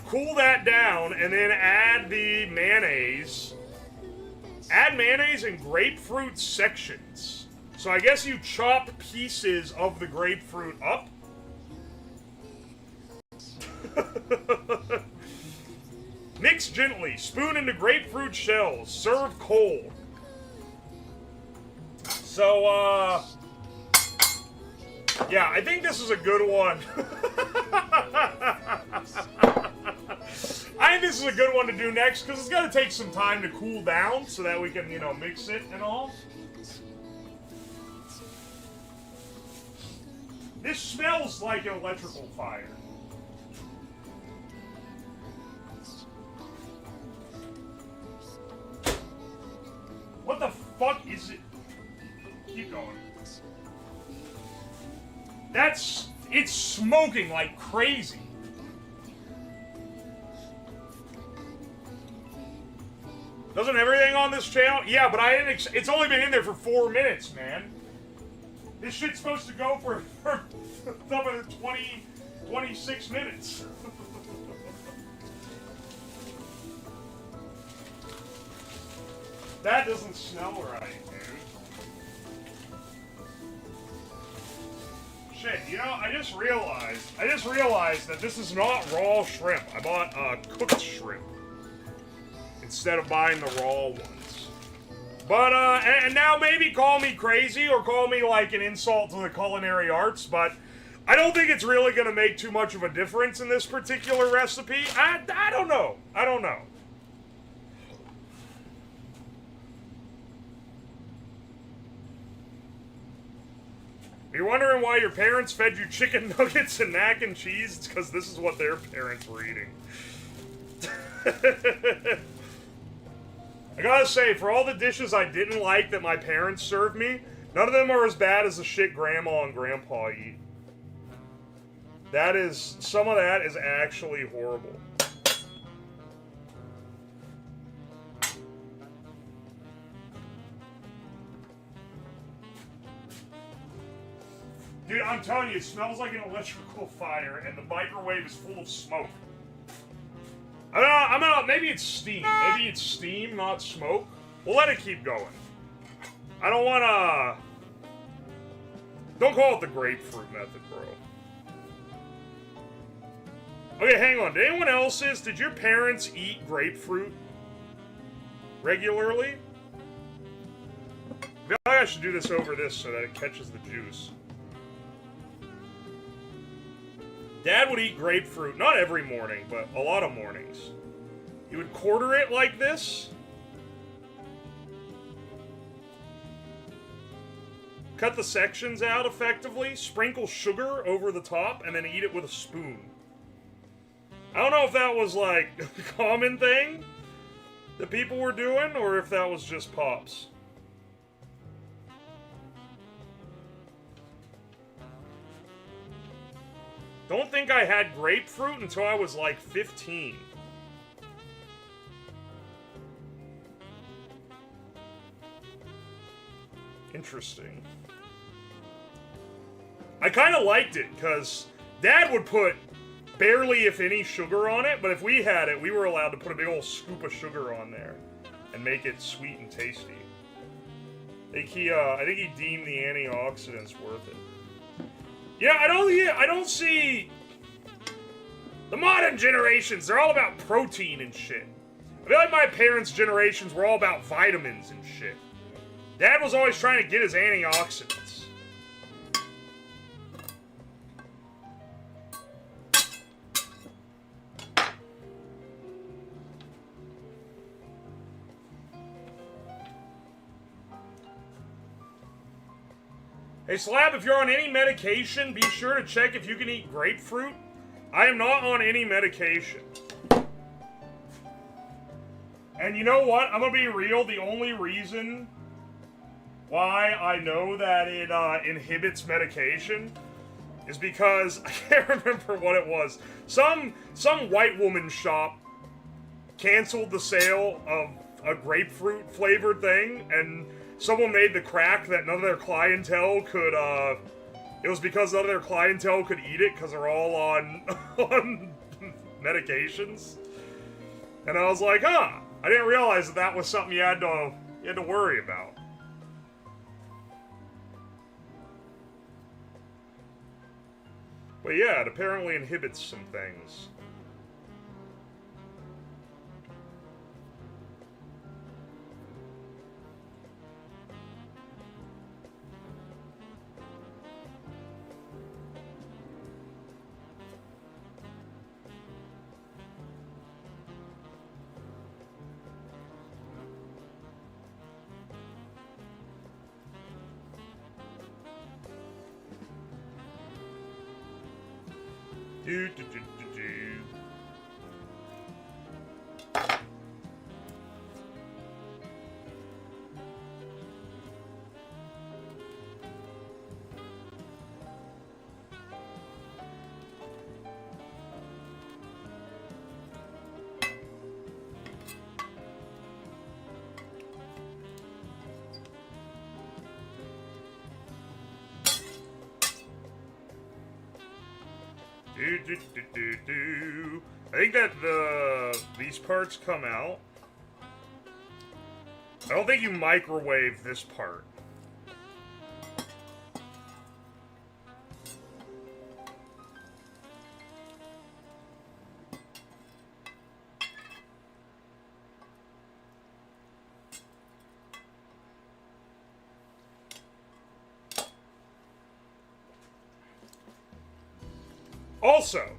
Cool that down, and then add the mayonnaise. Add mayonnaise in grapefruit sections. So I guess you chop pieces of the grapefruit up. Mix gently. Spoon into grapefruit shells. Serve cold. So, yeah, I think this is a good one. I think this is a good one to do next, because it's going to take some time to cool down so that we can, you know, mix it and all. This smells like an electrical fire. What the fuck is it? Keep going. It's smoking like crazy. Doesn't everything on this channel? Yeah, but I didn't. It's only been in there for 4 minutes, man. This shit's supposed to go for something 26 minutes. That doesn't smell right, dude. Shit, you know, I just realized that this is not raw shrimp. I bought cooked shrimp instead of buying the raw ones. But, and now maybe call me crazy or call me like an insult to the culinary arts, but I don't think it's really going to make too much of a difference in this particular recipe. I don't know. I don't know. You're wondering why your parents fed you chicken nuggets and mac and cheese? It's because this is what their parents were eating. I gotta say, for all the dishes I didn't like that my parents served me, none of them are as bad as the shit Grandma and Grandpa eat. Some of that is actually horrible. Dude, I'm telling you, it smells like an electrical fire, and the microwave is full of smoke. Maybe it's steam. Maybe it's steam, not smoke. We'll let it keep going. I don't wanna... Don't call it the grapefruit method, bro. Okay, hang on. Did anyone else's? Did your parents eat grapefruit regularly? I feel like I should do this over this so that it catches the juice. Dad would eat grapefruit, not every morning, but a lot of mornings. He would quarter it like this. Cut the sections out effectively, sprinkle sugar over the top, and then eat it with a spoon. I don't know if that was like a common thing that people were doing, or if that was just Pops. Don't think I had grapefruit until I was like 15. Interesting. I kind of liked it, because Dad would put barely, if any, sugar on it, but if we had it, we were allowed to put a big old scoop of sugar on there and make it sweet and tasty. I think he deemed the antioxidants worth it. Yeah, I don't see... The modern generations, they're all about protein and shit. I feel like my parents' generations were all about vitamins and shit. Dad was always trying to get his antioxidants. Hey Slab, if you're on any medication, be sure to check if you can eat grapefruit. I am not on any medication. And you know what? I'm gonna be real, the only reason why I know that it inhibits medication is because, I can't remember what it was. Some white woman shop canceled the sale of a grapefruit flavored thing, and someone made the crack that none of their clientele could, it was because none of their clientele could eat it because they're all on, on medications. And I was like, huh, I didn't realize that that was something you had to worry about. But yeah, it apparently inhibits some things. Do, do, do, do, do. I think that these parts come out. I don't think you microwave this part. Also,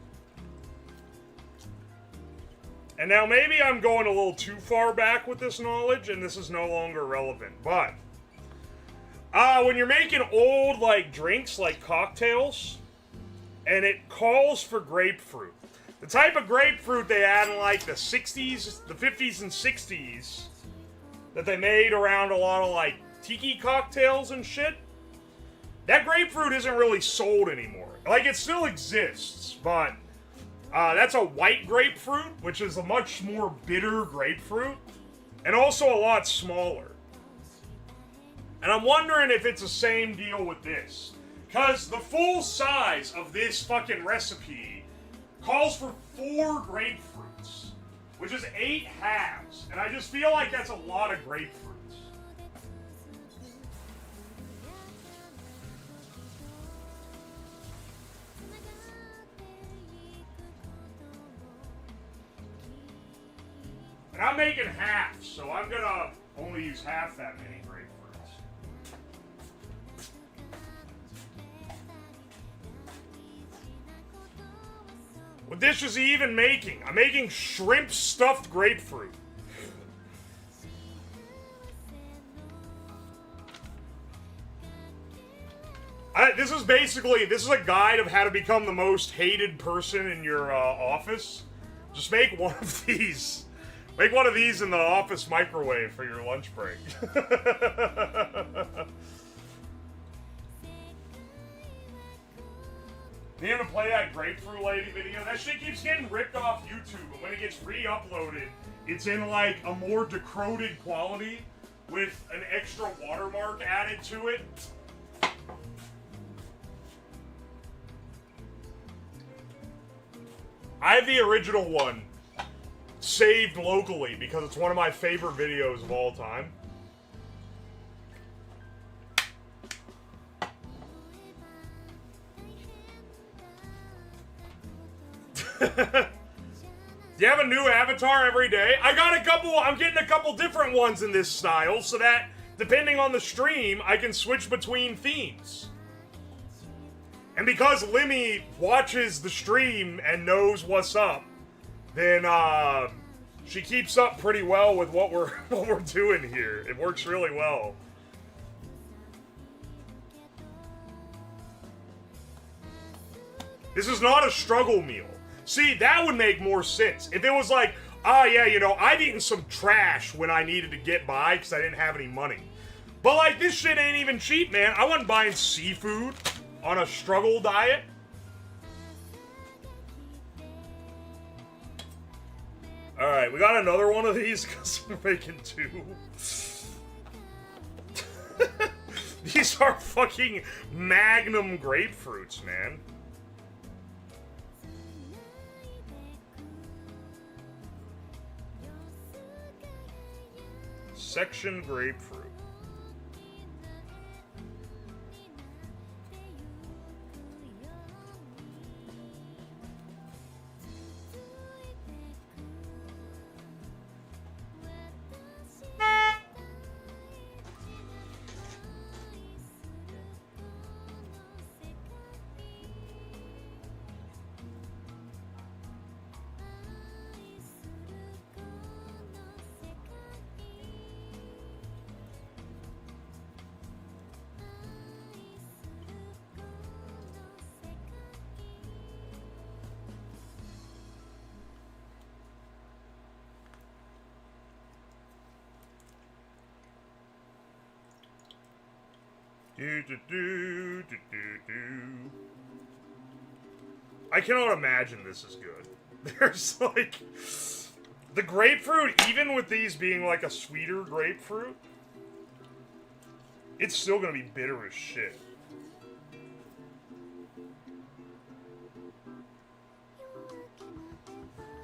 and now maybe I'm going a little too far back with this knowledge and this is no longer relevant, but when you're making old like drinks like cocktails and it calls for grapefruit, the type of grapefruit they had in like the 60s, the 50s and 60s that they made around a lot of like tiki cocktails and shit, that grapefruit isn't really sold anymore. Like, it still exists, but that's a white grapefruit, which is a much more bitter grapefruit, and also a lot smaller. And I'm wondering if it's the same deal with this. Because the full size of this fucking recipe calls for 4 grapefruits, which is 8 halves. And I just feel like that's a lot of grapefruits. And I'm making half, so I'm gonna only use half that many grapefruits. What dish is he even making? I'm making shrimp stuffed grapefruit. This is a guide of how to become the most hated person in your office. Just make one of these. Make one of these in the office microwave for your lunch break. Need him to play that grapefruit lady video? That shit keeps getting ripped off YouTube, but when it gets re-uploaded, it's in like a more decoded quality with an extra watermark added to it. I have the original one saved locally because it's one of my favorite videos of all time. Do you have a new avatar every day? I'm getting a couple different ones in this style so that depending on the stream, I can switch between themes. And because Limmy watches the stream and knows what's up, then she keeps up pretty well with what we're doing here. It works really well. This is not a struggle meal. See, that would make more sense. If it was like, yeah, you know, I've eaten some trash when I needed to get by because I didn't have any money. But like, this shit ain't even cheap, man. I wasn't buying seafood on a struggle diet. Alright, we got another one of these because we're making 2. These are fucking magnum grapefruits, man. Section grapefruit. I cannot imagine this is good. There's like... The grapefruit, even with these being like a sweeter grapefruit, it's still gonna be bitter as shit.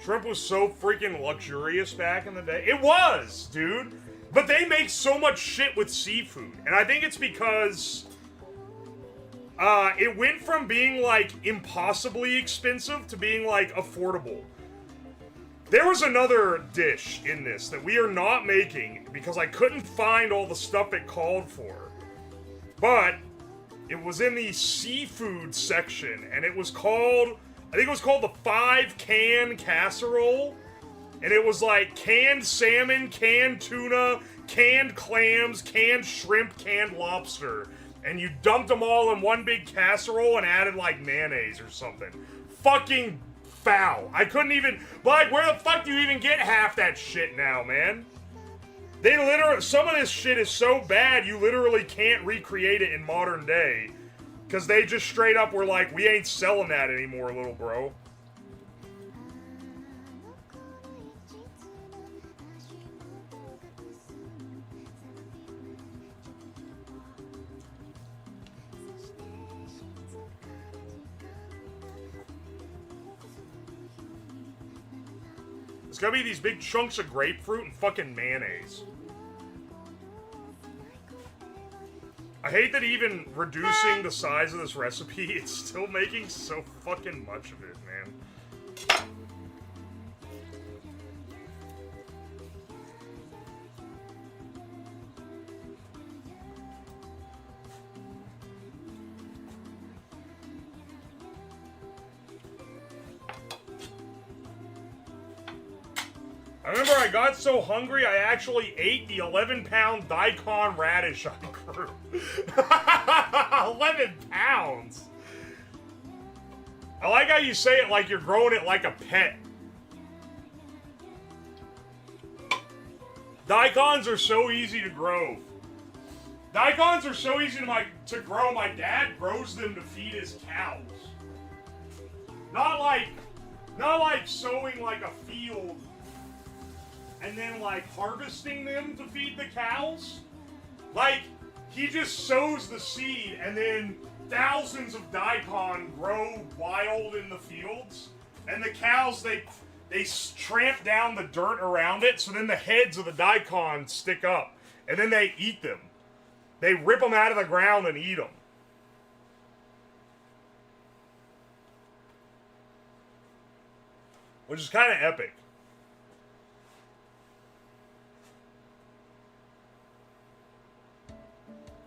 Shrimp was so freaking luxurious back in the day. It was, dude! But they make so much shit with seafood. And I think it's because it went from being like impossibly expensive to being like affordable. There was another dish in this that we are not making because I couldn't find all the stuff it called for. But it was in the seafood section and it was called, I think it was called the 5-can casserole. And it was like canned salmon, canned tuna, canned clams, canned shrimp, canned lobster. And you dumped them all in one big casserole and added like mayonnaise or something. Fucking foul. I couldn't even, like, where the fuck do you even get half that shit now, man? They literally, some of this shit is so bad you literally can't recreate it in modern day. Because they just straight up were like, we ain't selling that anymore, little bro. It's gonna be these big chunks of grapefruit and fucking mayonnaise. I hate that even reducing the size of this recipe, it's still making so fucking much of it, man. I remember I got so hungry I actually ate the 11-pound daikon radish I grew. 11 pounds! I like how you say it like you're growing it like a pet. Daikons are so easy to grow. Daikons are so easy to grow. My dad grows them to feed his cows. Not like sowing like a field and then like harvesting them to feed the cows. Like, he just sows the seed and then thousands of daikon grow wild in the fields, and the cows, they tramp down the dirt around it, so then the heads of the daikon stick up, and then they eat them. They rip them out of the ground and eat them. Which is kind of epic.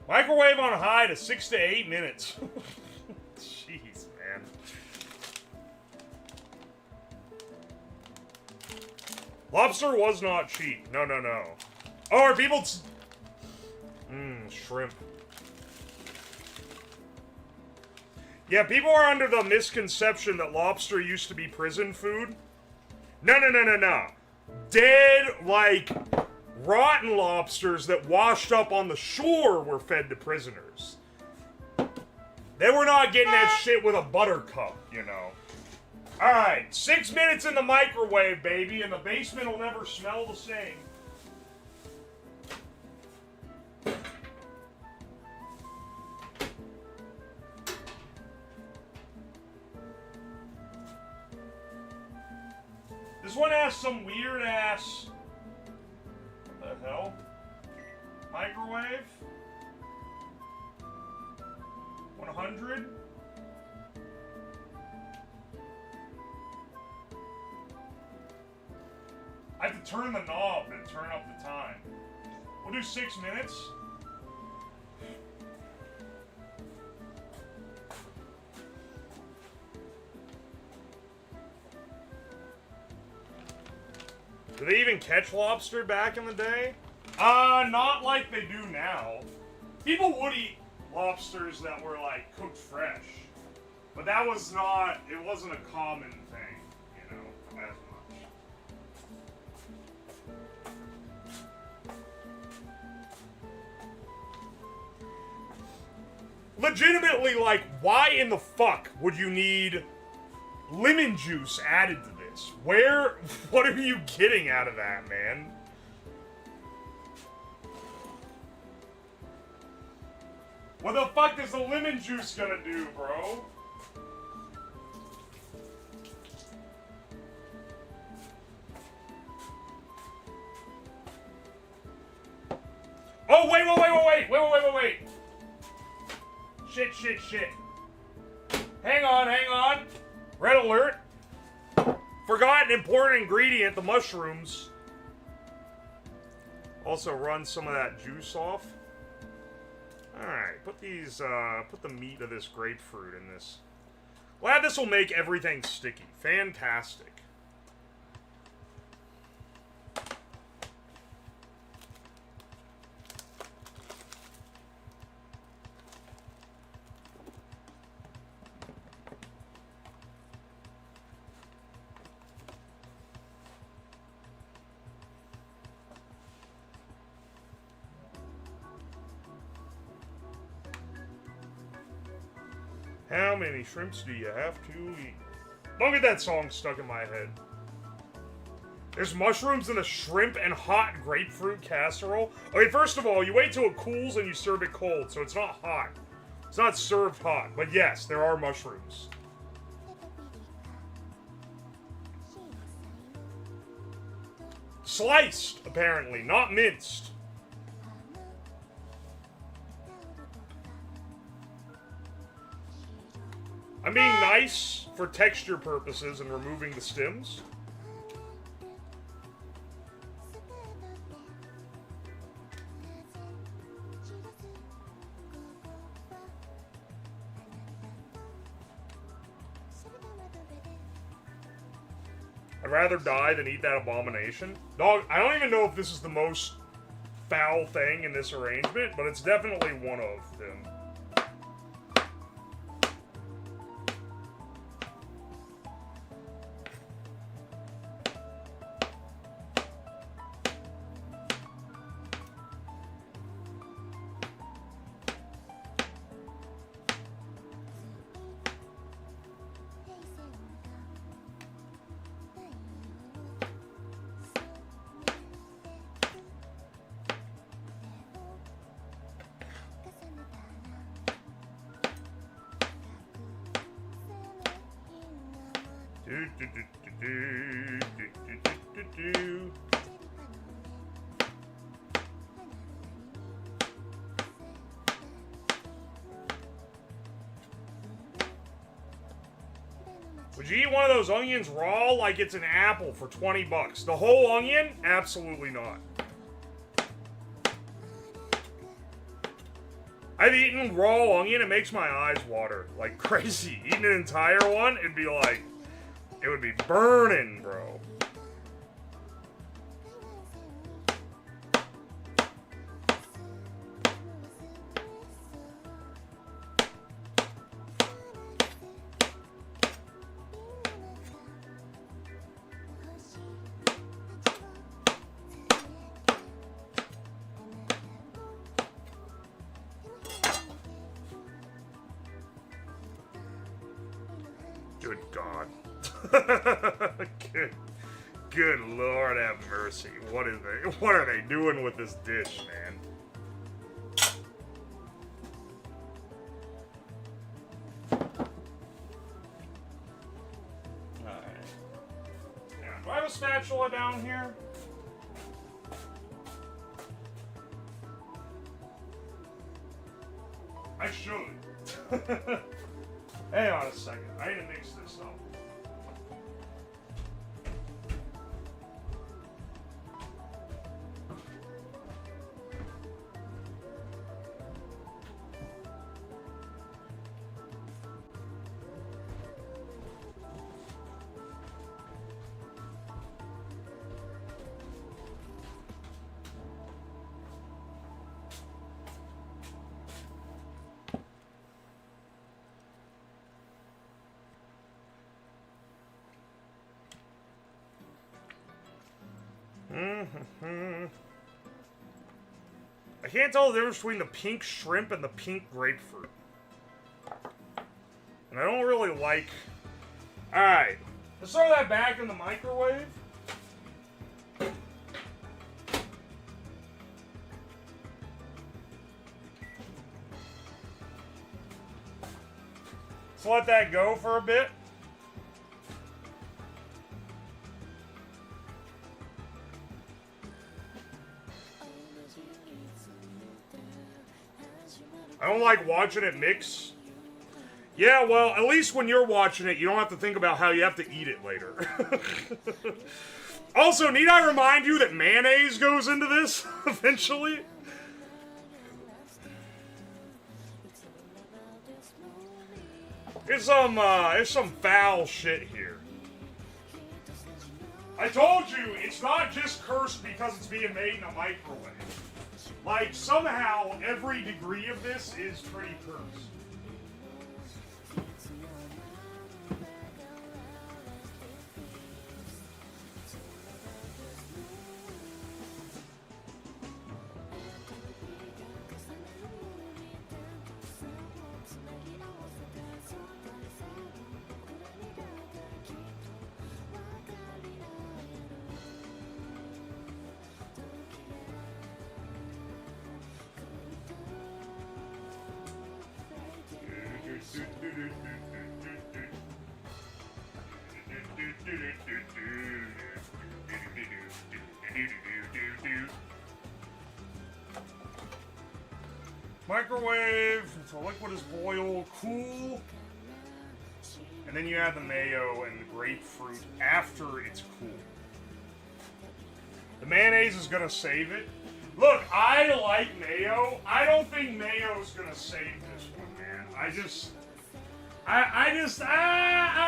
Microwave on high to 6 to 8 minutes. Jeez, man. Lobster was not cheap. No, no, no. Oh, are people... shrimp. Yeah, people are under the misconception that lobster used to be prison food. No, no, no, no, no. Dead, like... rotten lobsters that washed up on the shore were fed to prisoners. They were not getting that shit with a buttercup, you know. Alright, 6 minutes in the microwave, baby, and the basement will never smell the same. This one has some weird ass. What the hell? Microwave? 100? I have to turn the knob and turn up the time. We'll do 6 minutes. Did they even catch lobster back in the day? Not like they do now. People would eat lobsters that were like cooked fresh. But that was not, it wasn't a common thing, you know, as much. Legitimately, like, why in the fuck would you need lemon juice added to this? What are you getting out of that, man? What the fuck is the lemon juice gonna do, bro? Oh, wait. Shit. Hang on. Red alert. Forgot an important ingredient, the mushrooms. Also run some of that juice off. Alright, put the meat of this grapefruit in this. Glad this will make everything sticky. Fantastic. How many shrimps do you have to eat? Don't get that song stuck in my head. There's mushrooms in a shrimp and hot grapefruit casserole. Okay, first of all, you wait till it cools and you serve it cold, so it's not hot. It's not served hot, but yes, there are mushrooms. Sliced, apparently, not minced. I'm being nice for texture purposes and removing the stems. I'd rather die than eat that abomination. Dog, I don't even know if this is the most foul thing in this arrangement, but it's definitely one of them. Would you eat one of those onions raw like it's an apple for 20 bucks? The whole onion? Absolutely not. I've eaten raw onion, it makes my eyes water like crazy. Eating an entire one, it'd be like, it would be burning, bro. Good God. Good Lord have mercy. What are they doing with this dish, man? Alright. Yeah, do I have a spatula down here? I should. Hang on a second. I need to mix this up. I can't tell the difference between the pink shrimp and the pink grapefruit. And I don't really like... Alright, let's throw that back in the microwave. Let's let that go for a bit. I don't like watching it mix. Yeah, well, at least when you're watching it, you don't have to think about how you have to eat it later. Also, need I remind you that mayonnaise goes into this eventually? It's some foul shit here. I told you, it's not just cursed because it's being made in a microwave. Like, somehow, every degree of this is pretty cursed. Microwave until liquid is boiled, cool, and then you add the mayo and the grapefruit after it's cool. The mayonnaise is gonna save it. Look, I like mayo. I don't think mayo's gonna save this one, man. I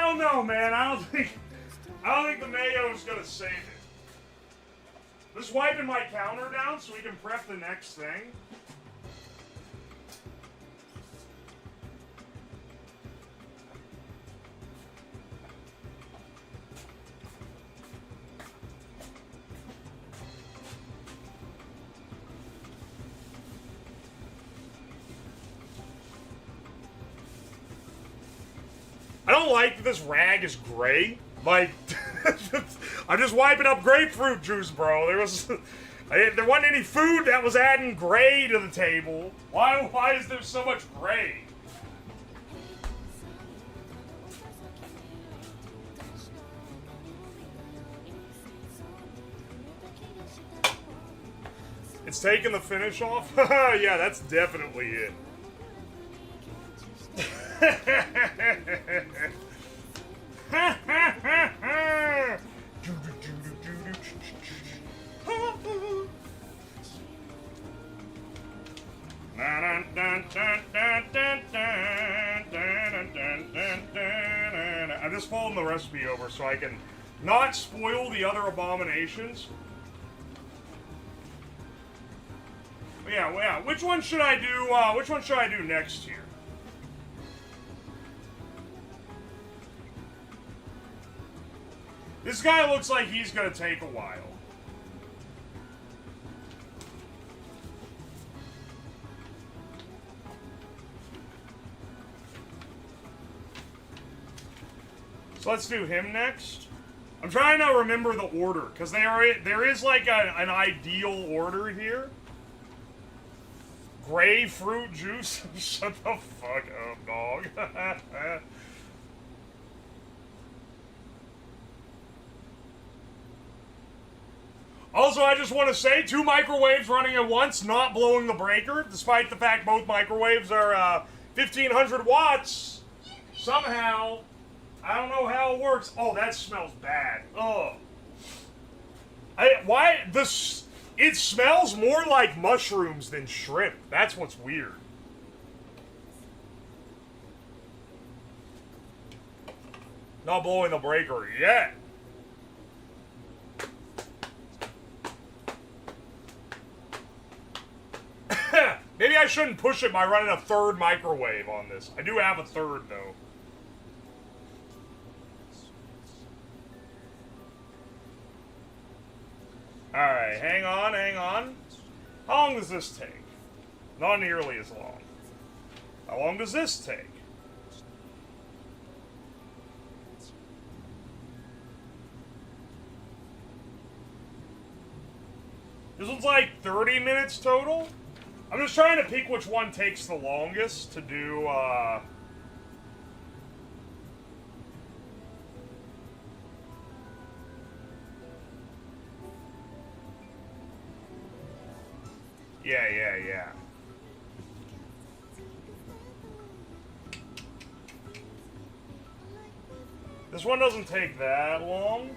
don't know, man. I don't think the mayo's gonna save it. Just wiping my counter down so we can prep the next thing. I don't like that this rag is gray. Like, I'm just wiping up grapefruit juice, bro. There wasn't any food that was adding gray to the table. Why is there so much gray? It's taking the finish off? Yeah, that's definitely it. I'm just folding the recipe over so I can not spoil the other abominations. Yeah. Which one should I do? Which one should I do next here? This guy looks like he's gonna take a while. So let's do him next. I'm trying to remember the order, because there is like an ideal order here. Grapefruit juice? Shut the fuck up, dog. Also, I just want to say, 2 microwaves running at once, not blowing the breaker, despite the fact both microwaves are 1,500 watts. Somehow, I don't know how it works. Oh, that smells bad. Ugh. It smells more like mushrooms than shrimp. That's what's weird. Not blowing the breaker yet. Maybe I shouldn't push it by running a 3rd microwave on this. I do have a 3rd, though. Alright, hang on, hang on. How long does this take? Not nearly as long. How long does this take? This one's like 30 minutes total? I'm just trying to pick which one takes the longest to do, Yeah. This one doesn't take that long.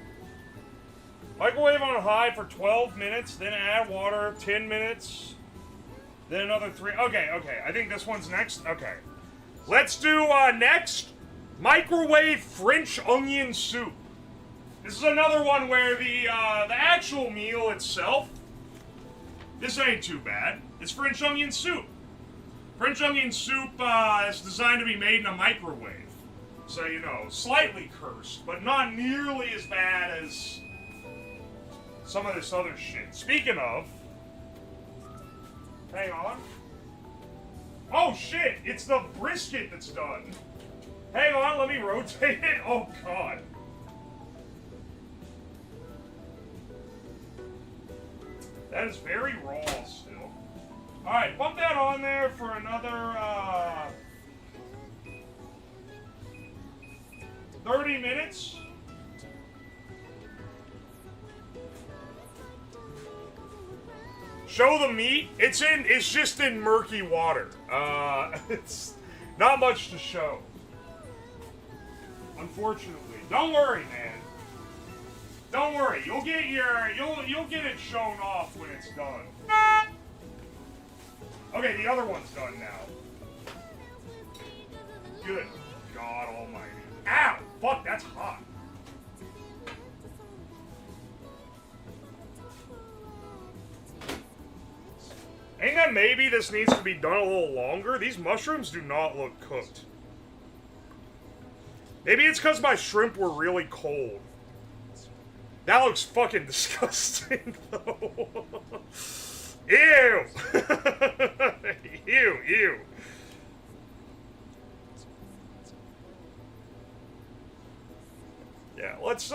Microwave on high for 12 minutes, then add water, 10 minutes, then another 3. Okay. I think this one's next. Okay. Let's do, next, microwave French onion soup. This is another one where the actual meal itself, this ain't too bad. It's French onion soup. French onion soup is designed to be made in a microwave. So, you know, slightly cursed, but not nearly as bad as some of this other shit. Speaking of, hang on. Oh shit, it's the brisket that's done. Hang on, let me rotate it. Oh god. That is very raw still. Alright, pump that on there for another 30 minutes. Show the meat. It's just in murky water. It's not much to show. Unfortunately. Don't worry, man. Don't worry. You'll get it shown off when it's done. Okay, the other one's done now. Good God almighty. Ow! Fuck, that's hot. Ain't that maybe this needs to be done a little longer? These mushrooms do not look cooked. Maybe it's because my shrimp were really cold. That looks fucking disgusting, though. Ew! Ew. Yeah, let's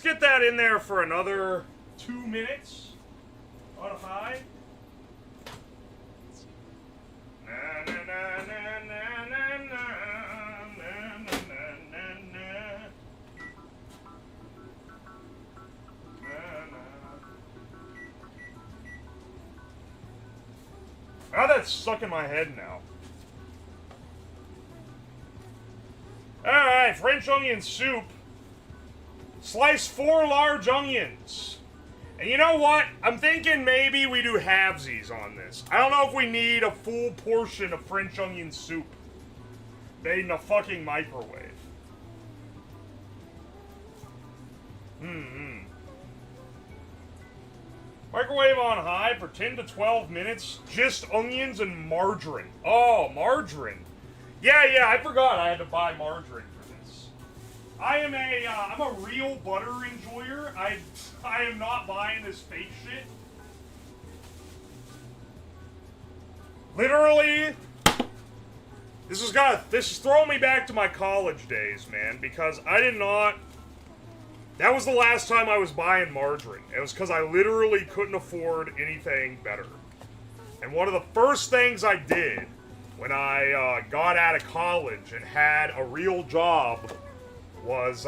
get that in there for another 2 minutes. On high. Ah, that's stuck in my head now. Alright, French onion soup. Slice 4 large onions. And you know what? I'm thinking maybe we do halvesies on this. I don't know if we need a full portion of French onion soup made in a fucking microwave. Microwave on high for 10 to 12 minutes. Just onions and margarine. Oh, margarine. Yeah, I forgot I had to buy margarine for this. I'm a real butter enjoyer. I am not buying this fake shit. Literally, this is throwing me back to my college days, man, because that was the last time I was buying margarine. It was because I literally couldn't afford anything better. And one of the first things I did when I got out of college and had a real job was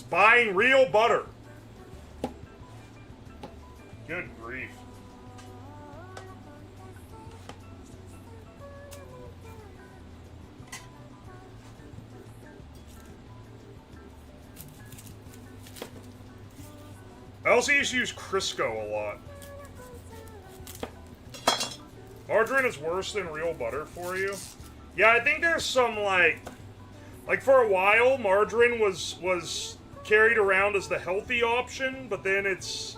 buying real butter. grief. I also used to use Crisco a lot. Margarine is worse than real butter for you? Yeah, I think there's some, like for a while, margarine was carried around as the healthy option, but then it's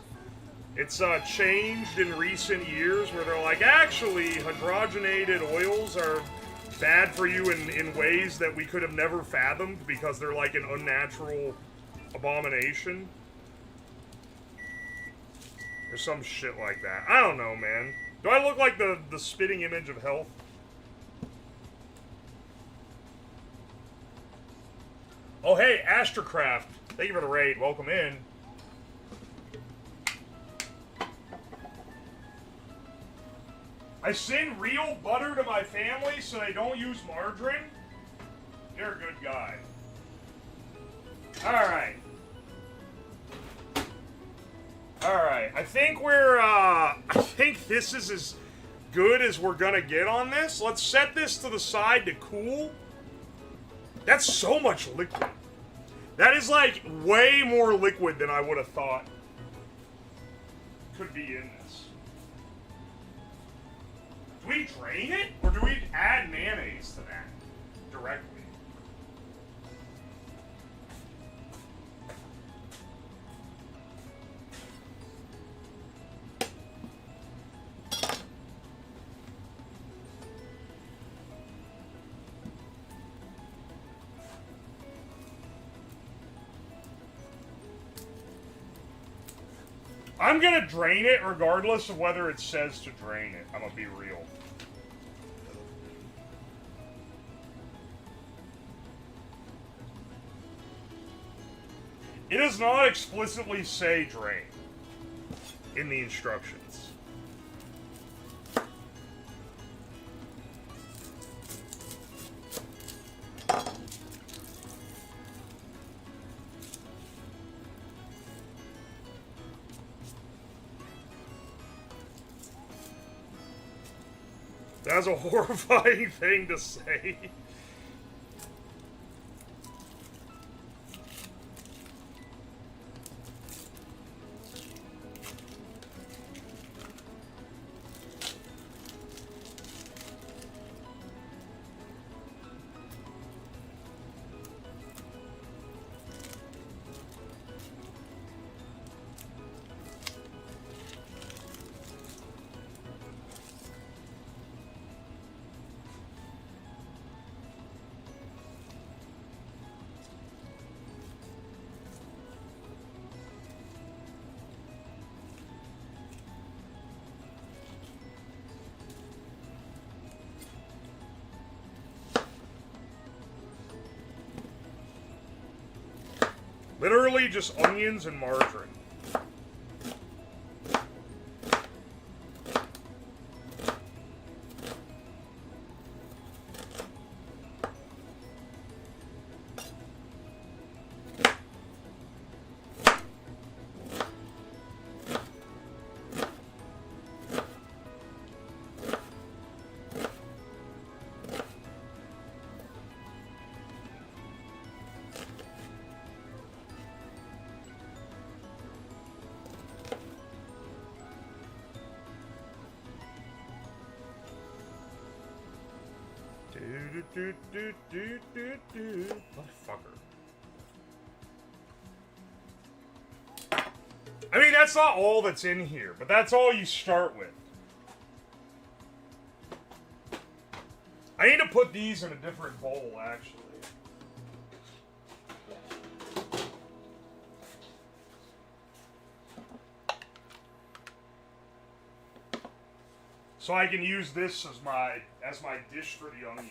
changed in recent years where they're like, actually, hydrogenated oils are bad for you in ways that we could have never fathomed because they're like an unnatural abomination. Or some shit like that. I don't know, man. Do I look like the spitting image of health? Oh, hey, Astrocraft. Thank you for the raid. Welcome in. I send real butter to my family so they don't use margarine? You're a good guy. Alright. Alright, I think I think this is as good as we're gonna get on this. Let's set this to the side to cool. That's so much liquid. That is like way more liquid than I would have thought could be in this. Do we drain it? Or do we add mayonnaise to that directly? I'm gonna drain it regardless of whether it says to drain it. I'm gonna be real. It does not explicitly say drain in the instructions. That's a horrifying thing to say. Literally just onions and margarine. Motherfucker. I mean, that's not all that's in here, but that's all you start with. I need to put these in a different bowl, actually. So I can use this as my dish for the onions.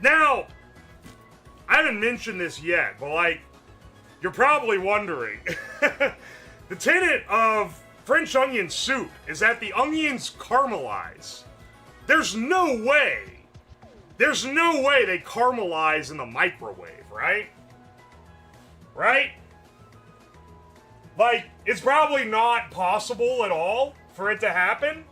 Now, I haven't mentioned this yet, but like, you're probably wondering. The tenet of French onion soup is that the onions caramelize. There's no way they caramelize in the microwave, right? Right? Like, it's probably not possible at all for it to happen.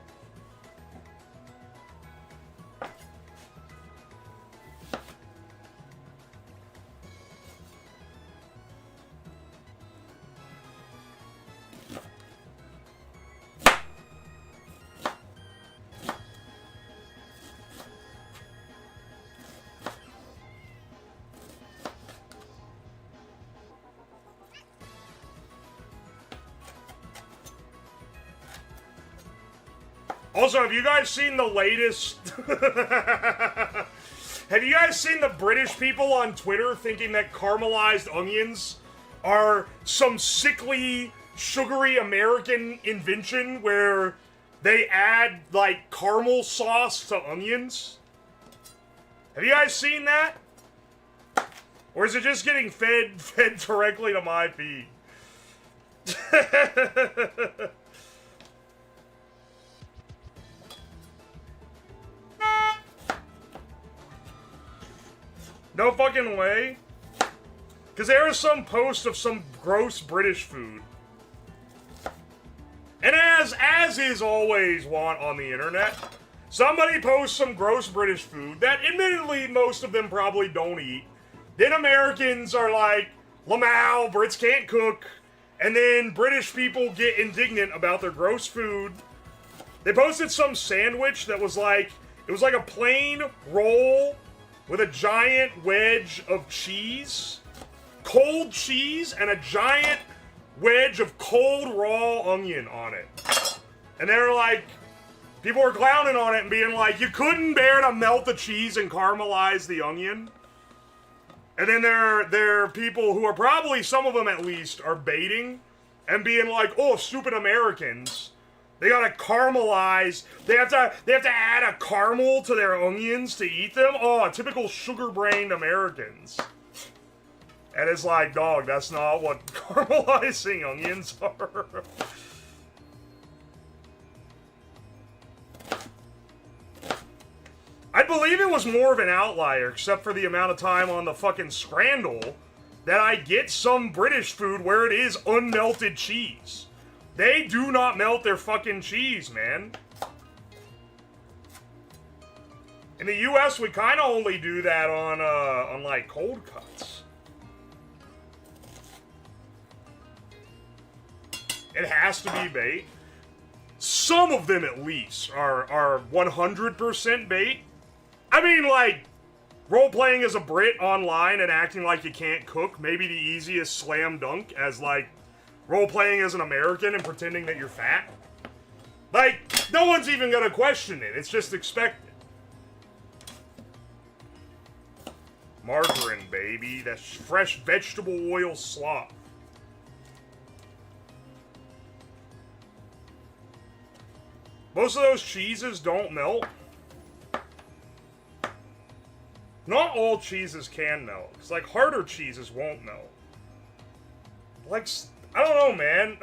Also, have you guys seen the latest... Have you guys seen the British people on Twitter thinking that caramelized onions are some sickly, sugary American invention where they add, like, caramel sauce to onions? Have you guys seen that? Or is it just getting fed directly to my feed? No fucking way. Because there was some post of some gross British food. And as is always wont on the internet, somebody posts some gross British food that admittedly most of them probably don't eat. Then Americans are like, Lamau, Brits can't cook. And then British people get indignant about their gross food. They posted some sandwich that was like, it was like a plain roll with a giant wedge of cheese, cold cheese, and a giant wedge of cold raw onion on it. And they were like, people were clowning on it and being like, you couldn't bear to melt the cheese and caramelize the onion? And then there are people who are probably, some of them at least, are baiting and being like, oh, stupid Americans. They gotta caramelize. They have to add a caramel to their onions to eat them. Oh, typical sugar-brained Americans. And it's like, dog, that's not what caramelizing onions are. I believe it was more of an outlier, except for the amount of time on the fucking Scrandle that I get some British food where it is unmelted cheese. They do not melt their fucking cheese, man. In the US, we kind of only do that on like cold cuts. It has to be bait. Some of them, at least, are 100% bait. I mean, like, role-playing as a Brit online and acting like you can't cook, maybe the easiest slam dunk as, like, role-playing as an American and pretending that you're fat. Like, no one's even gonna question it. It's just expected. Margarine, baby. That's fresh vegetable oil slop. Most of those cheeses don't melt. Not all cheeses can melt. Because, like, harder cheeses won't melt. Like, I don't know, man.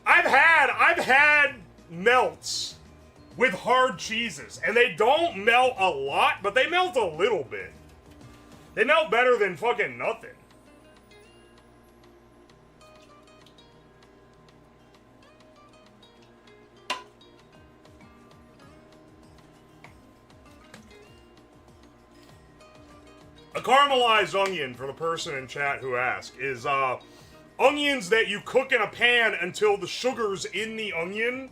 I've had melts with hard cheeses, and they don't melt a lot, but they melt a little bit. They melt better than fucking nothing. A caramelized onion, for the person in chat who asked, is onions that you cook in a pan until the sugars in the onion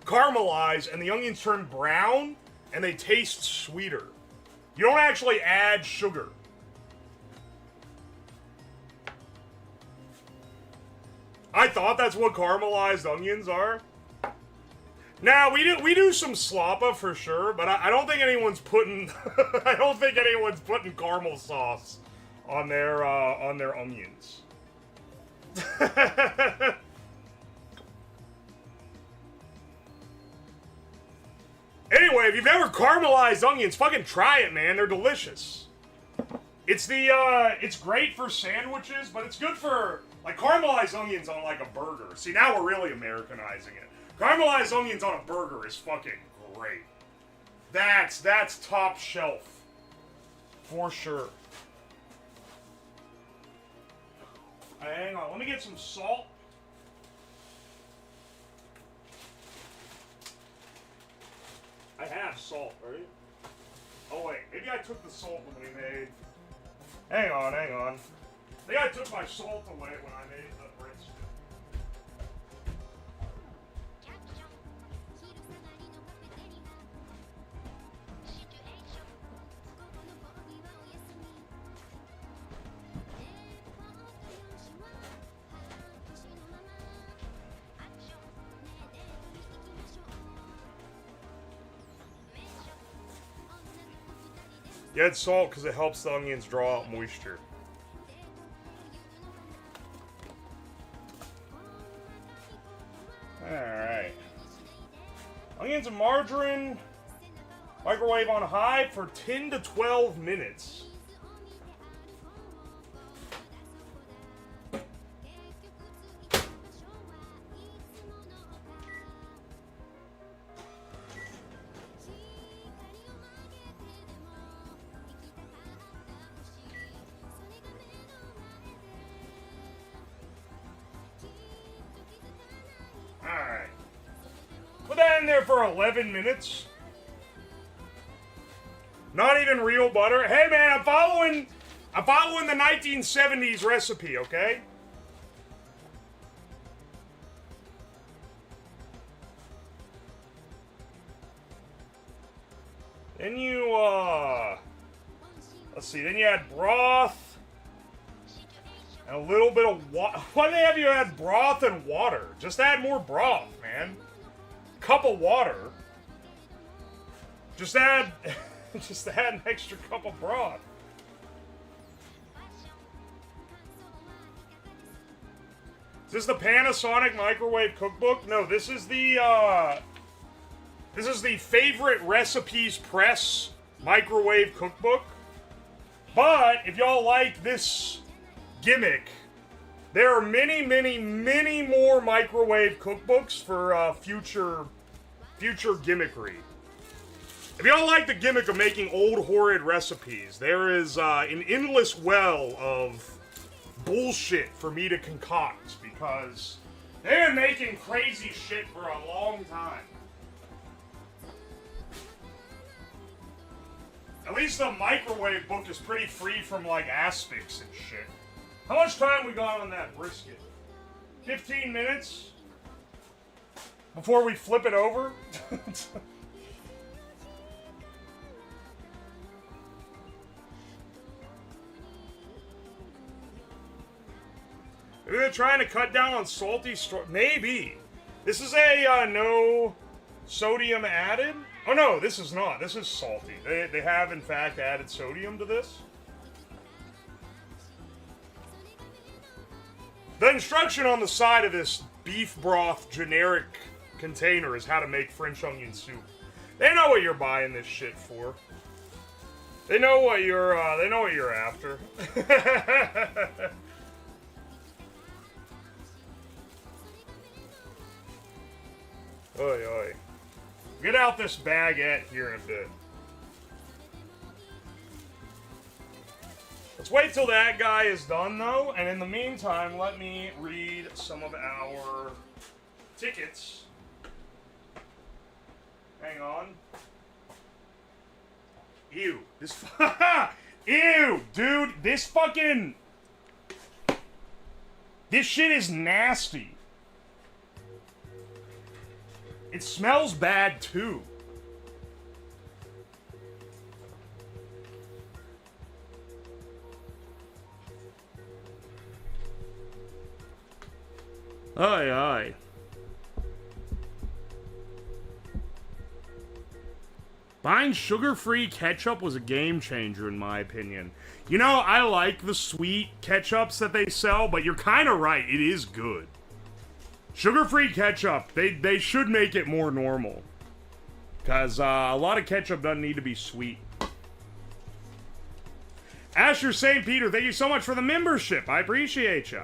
caramelize and the onions turn brown and they taste sweeter. You don't actually add sugar. I thought that's what caramelized onions are. Now, we do some sloppa for sure, but I don't think anyone's putting I don't think anyone's putting caramel sauce on their onions. Anyway, if you've ever caramelized onions, fucking try it, man. They're delicious. It's it's great for sandwiches, but it's good for, like, caramelized onions on, like, a burger. See, now we're really Americanizing it. Caramelized onions on a burger is fucking great. That's top shelf. For sure. Hang on, let me get some salt. I have salt, right? Oh wait, maybe I took the salt when we made... Hang on. I think I took my salt away when I made the brisket. You add salt because it helps the onions draw out moisture. Alright. Onions and margarine. Microwave on high for 10 to 12 minutes. Alright. Put that in there for 11 minutes. Not even real butter. Hey man, I'm following the 1970s recipe, okay? Then you let's see, then you add broth. And a little bit of water. Why do they have you add broth and water? Just add more broth, man. Cup of water. Just add an extra cup of broth. Is this the Panasonic microwave cookbook? No, this is the Favorite Recipes Press microwave cookbook. But if y'all like this gimmick, there are many more microwave cookbooks for future gimmickry. If you don't like the gimmick of making old horrid recipes, there is an endless well of bullshit for me to concoct, because they've been making crazy shit for a long time. At least the microwave book is pretty free from, like, aspics and shit. How much time we got on that brisket? 15 minutes? Before we flip it over? Maybe they're trying to cut down on salty maybe. This is a no sodium added? Oh no, this is not. This is salty. They have in fact added sodium to this. The instruction on the side of this beef broth generic container is how to make French onion soup. They know what you're buying this shit for. They know what you're after. Oi, oi. Get out this baguette here in a bit. Let's wait till that guy is done, though, and in the meantime, let me read some of our tickets. Hang on. Ew. This... Ew, dude. This fucking... This shit is nasty. It smells bad, too. Aye, aye. Buying sugar-free ketchup was a game changer, in my opinion. You know, I like the sweet ketchups that they sell, but you're kind of right. It is good. Sugar-free ketchup, they should make it more normal. Because a lot of ketchup doesn't need to be sweet. Asher St. Peter, thank you so much for the membership. I appreciate you.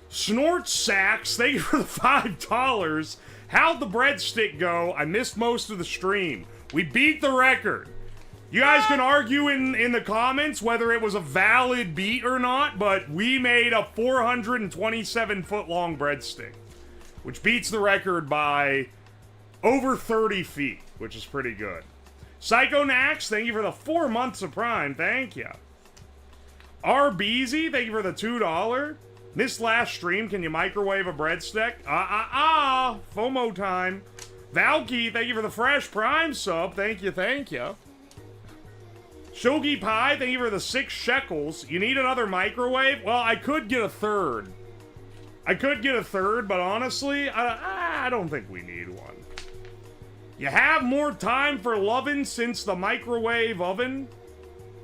Snort Sacks, thank you for the $5. How'd the breadstick go? I missed most of the stream. We beat the record. You guys can argue in the comments whether it was a valid beat or not, but we made a 427-foot-long breadstick, which beats the record by over 30 feet, which is pretty good. Psycho Nax, thank you for the 4 months of Prime. Thank you. RBZ, thank you for the $2. Missed last stream. Can you microwave a breadstick? FOMO time. Valky, thank you for the fresh Prime sub. Thank you, thank you. Shogi Pie, thank you for the 6 shekels. You need another microwave? Well, I could get a third. But honestly, I don't think we need one. You have more time for lovin' since the microwave oven?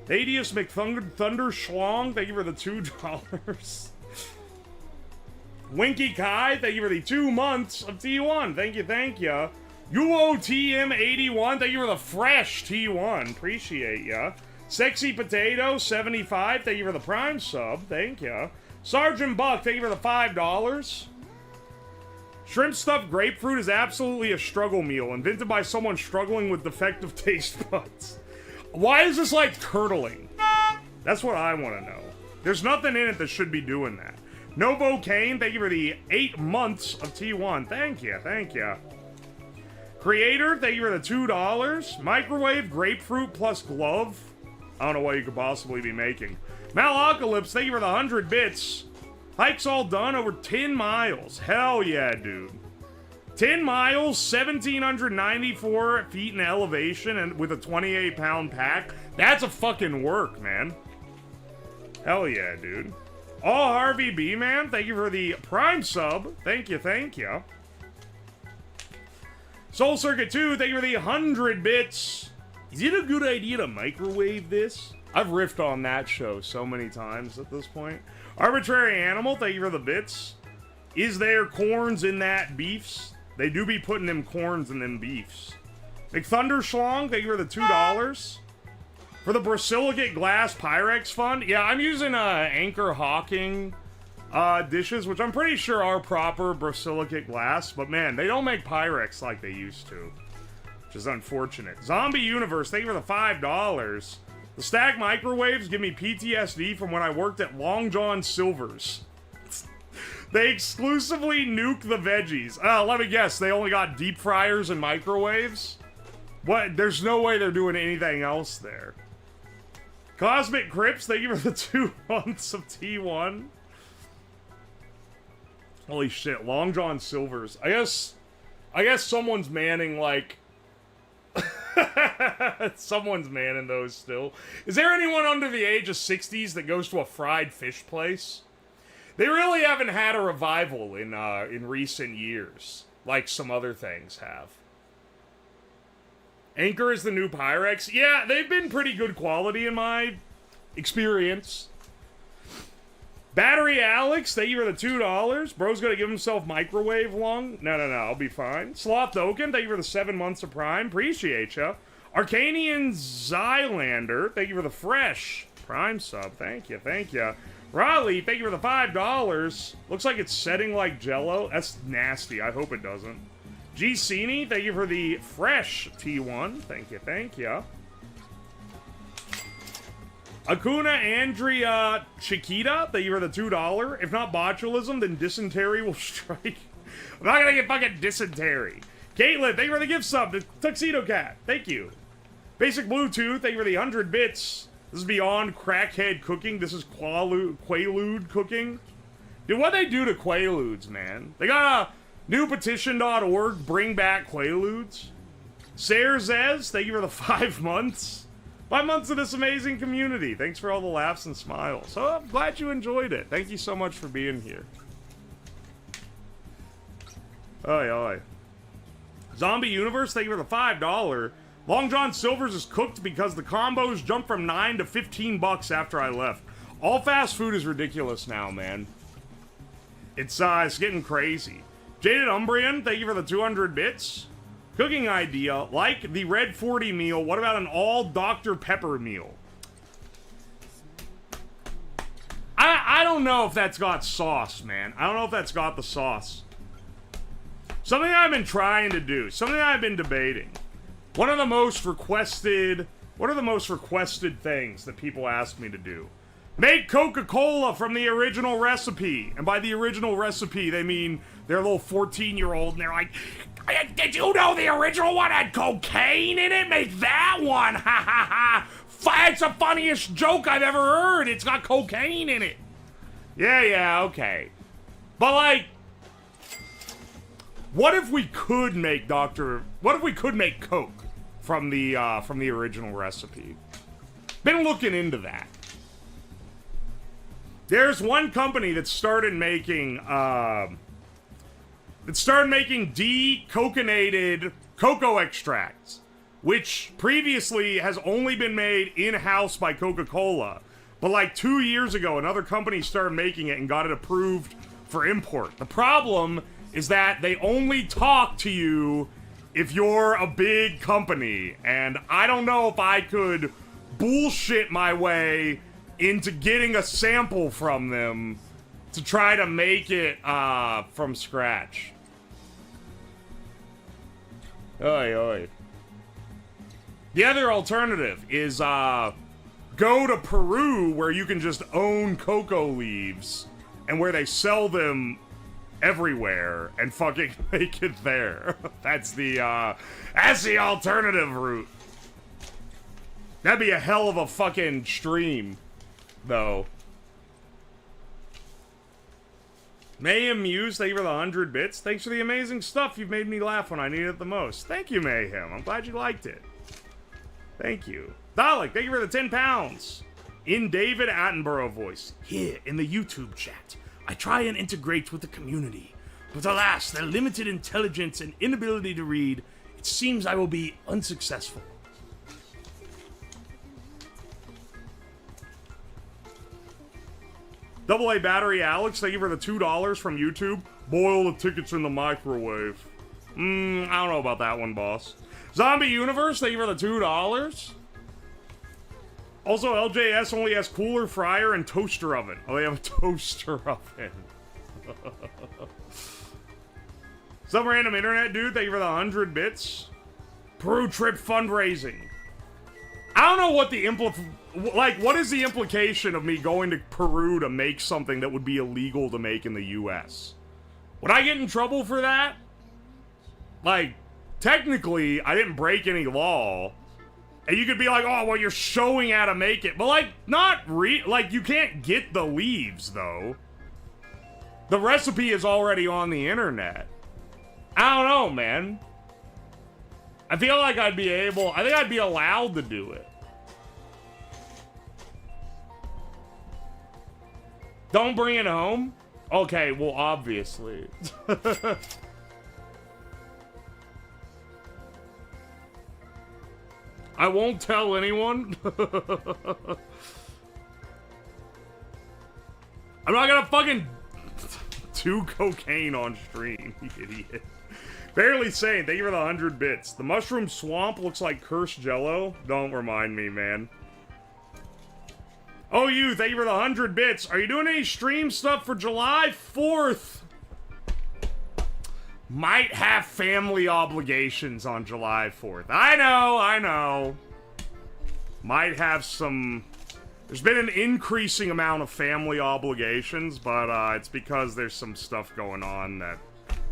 Thaddeus McThunder Schlong, thank you for the $2. Winky Kai, thank you for the 2 months of T1. Thank you, thank you. UOTM81, thank you for the fresh T1. Appreciate ya. Sexy Potato 75, thank you for the Prime sub. Thank you. Sergeant Buck, thank you for the $5. Shrimp stuffed grapefruit is absolutely a struggle meal, invented by someone struggling with defective taste buds. Why is this like curdling? That's what I want to know. There's nothing in it that should be doing that. Novo Kane, thank you for the 8 months of T1. Thank you, thank you. Creator, thank you for the $2. Microwave grapefruit plus glove. I don't know what you could possibly be making. Malapocalypse, thank you for the 100 bits. Hike's all done over 10 miles. Hell yeah, dude. 10 miles, 1,794 feet in elevation, and with a 28-pound pack. That's a fucking work, man. Hell yeah, dude. Oh, Harvey B, man, thank you for the Prime sub. Thank you, thank you. Soul Circuit 2, thank you for the 100 bits. Is it a good idea to microwave this? I've riffed on that show so many times at this point. Arbitrary Animal, thank you for the bits. Is there corns in that beefs? They do be putting them corns in them beefs. McThunder Schlong, thank you for the $2. For the Borsilicate Glass Pyrex Fund, yeah, I'm using Anchor Hawking dishes, which I'm pretty sure are proper Borsilicate glass, but man, they don't make Pyrex like they used to, which is unfortunate. Zombie Universe, thank you for the $5. The stack microwaves give me PTSD from when I worked at Long John Silver's. They exclusively nuke the veggies. Let me guess, they only got deep fryers and microwaves? What? There's no way they're doing anything else there. Cosmic Crips, thank you for the 2 months of T1. Holy shit, Long John Silver's. I guess someone's manning, like... someone's manning those still. Is there anyone under the age of 60s that goes to a fried fish place? They really haven't had a revival in recent years, like some other things have. Anchor is the new Pyrex. Yeah, they've been pretty good quality in my experience. Battery Alex, thank you for the $2. Bro's gonna give himself microwave lung. No, I'll be fine. Sloth Oaken, thank you for the 7 months of Prime. Appreciate ya. Arcanian Zylander, thank you for the fresh Prime sub. Thank you, thank you. Raleigh, thank you for the $5. Looks like it's setting like Jello. That's nasty. I hope it doesn't. G. Cini, thank you for the fresh T1. Thank you, thank you. Acuna Andrea Chiquita, thank you for the $2. If not botulism, then dysentery will strike. I'm not gonna get fucking dysentery. Caitlin, thank you for the gift sub. The Tuxedo Cat, thank you. Basic Bluetooth, thank you for the 100 bits. This is beyond crackhead cooking. This is Quaalude cooking. Dude, what they do to Quaaludes, man? They got a new petition.org, bring back Quaaludes. Sarzez, thank you for the 5 months. 5 months of this amazing community. Thanks for all the laughs and smiles. So I'm glad you enjoyed it. Thank you so much for being here. Oi, oi. Zombie Universe, thank you for the $5. Long John Silver's is cooked because the combos jumped from $9 to $15 after I left. All fast food is ridiculous now, man. It's getting crazy. Jaded Umbrian, thank you for the 200 bits. Cooking idea, like the Red 40 meal, what about an all Dr. Pepper meal? I don't know if that's got sauce, man. I don't know if that's got the sauce. Something I've been trying to do, something I've been debating. What are the most requested things that people ask me to do? Make Coca-Cola from the original recipe. And by the original recipe, they mean they're a little 14-year-old and they're like, did you know the original one had cocaine in it? Make that one! Ha ha ha! It's the funniest joke I've ever heard! It's got cocaine in it! Yeah, okay. But like, what if we could make Coke from the original recipe? Been looking into that. There's one company that started making decoconated cocoa extracts, which previously has only been made in-house by Coca-Cola. But like 2 years ago, another company started making it and got it approved for import. The problem is that they only talk to you if you're a big company, and I don't know if I could bullshit my way into getting a sample from them to try to make it from scratch. Oy, oy. The other alternative is go to Peru, where you can just own cocoa leaves and where they sell them everywhere and fucking make it there. That's the alternative route. That'd be a hell of a fucking stream, though. Mayhem Muse, thank you for the 100 bits. Thanks for the amazing stuff. You've made me laugh when I needed it the most. Thank you, Mayhem. I'm glad you liked it. Thank you. Dalek, thank you for the 10 pounds. In David Attenborough voice. Here, in the YouTube chat, I try and integrate with the community. But alas, their limited intelligence and inability to read, it seems I will be unsuccessful. AA Battery Alex, thank you for the $2 from YouTube. Boil the tickets in the microwave. I don't know about that one, boss. Zombie Universe, thank you for the $2. Also, LJS only has cooler, fryer, and toaster oven. Oh, they have a toaster oven. Some random internet dude, thank you for the 100 bits. Peru trip fundraising. I don't know what the what is the implication of me going to Peru to make something that would be illegal to make in the US? Would I get in trouble for that? Like, technically, I didn't break any law. And you could be like, oh, well, you're showing how to make it. But, like, like, you can't get the leaves, though. The recipe is already on the internet. I don't know, man. I feel like I think I'd be allowed to do it. Don't bring it home? Okay, well, obviously. I won't tell anyone. I'm not gonna fucking do cocaine on stream, you idiot. Barely Sane, thank you for the 100 bits. The mushroom swamp looks like cursed jello. Don't remind me, man. Oh, thank you for the 100 bits. Are you doing any stream stuff for July 4th? Might have family obligations on July 4th. I know. Might have some... There's been an increasing amount of family obligations, but it's because there's some stuff going on that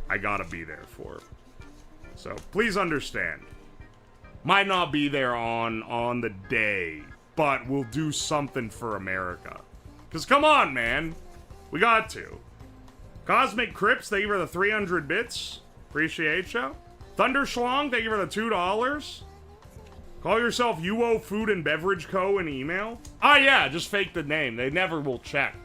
I gotta be there for. So, please understand. Might not be there on the day, but we'll do something for America. Because come on, man. We got to. Cosmic Crips, thank you for the 300 bits. Appreciate ya. Thunder Schlong, thank you for the $2. Call yourself UO Food and Beverage Co. in email. Oh yeah, just fake the name. They never will check.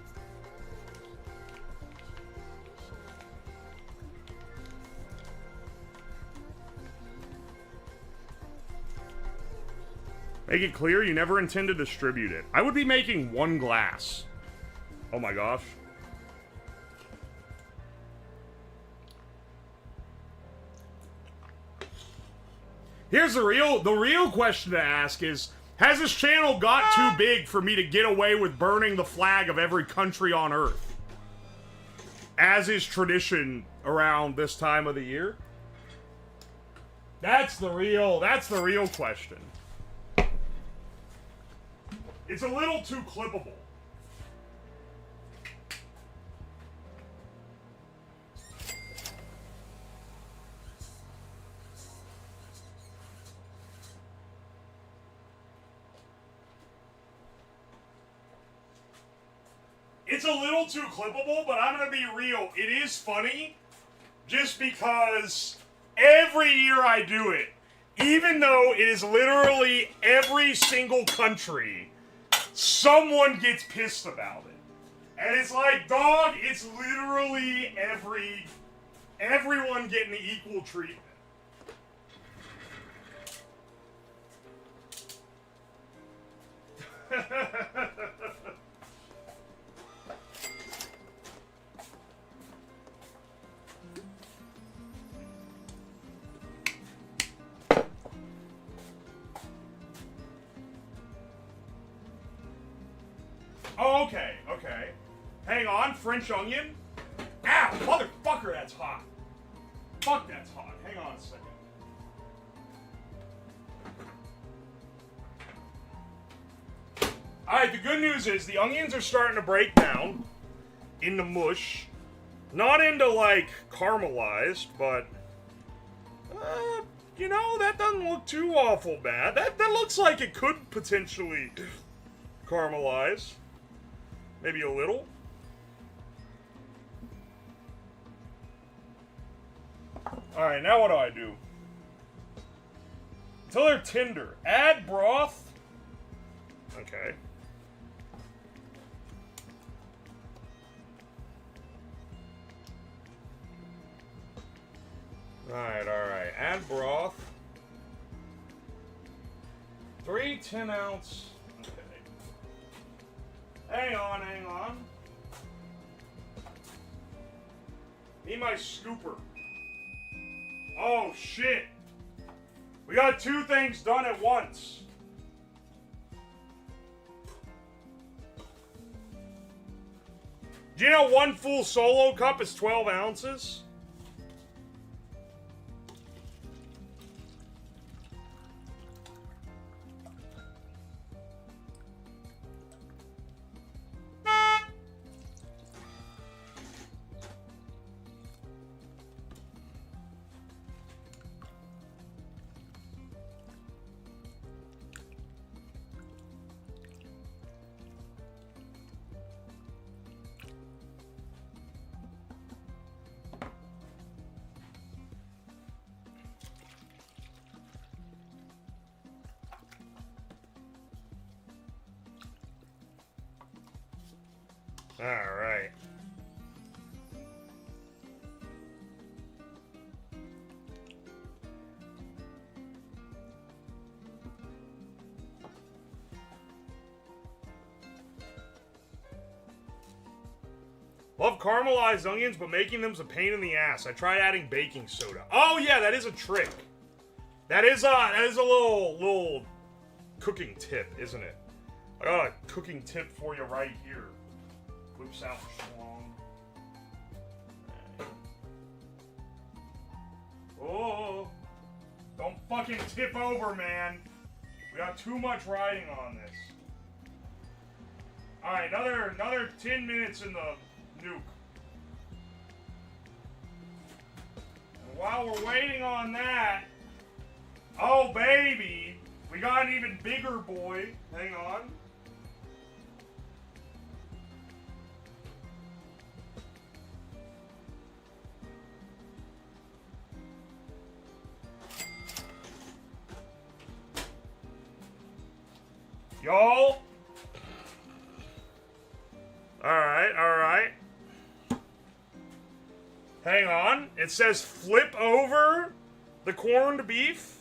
Make it clear you never intend to distribute it. I would be making one glass. Oh my gosh. Here's the real question to ask is, has this channel got too big for me to get away with burning the flag of every country on Earth? As is tradition around this time of the year? That's the real question. It's a little too clippable. It's a little too clippable, but I'm gonna be real. It is funny, just because every year I do it, even though it is literally every single country, someone gets pissed about it. And it's like, dog, it's literally everyone getting equal treatment. Oh, okay. Hang on, French onion? Ow, motherfucker, that's hot. Fuck, that's hot. Hang on a second. Alright, the good news is the onions are starting to break down into mush. Not into, like, caramelized, but... you know, that doesn't look too awful bad. That looks like it could potentially caramelize. Maybe a little. Alright, now what do I do? Until they're tender. Add broth. Okay. Alright. Add broth. 3 10-ounce. Okay. Hang on. Need my scooper. Oh, shit. We got 2 things done at once. Do you know 1 full solo cup is 12 ounces? Alright. Love caramelized onions, but making them's a pain in the ass. I tried adding baking soda. Oh yeah, that is a trick. That is a little cooking tip, isn't it? I got a cooking tip for you right here. Whips out schlong. Oh, don't fucking tip over, man. We got too much riding on this. All right, another 10 minutes in the nuke. And while we're waiting on that, oh baby, we got an even bigger boy. Hang on. Y'all. Alright. Hang on. It says flip over the corned beef.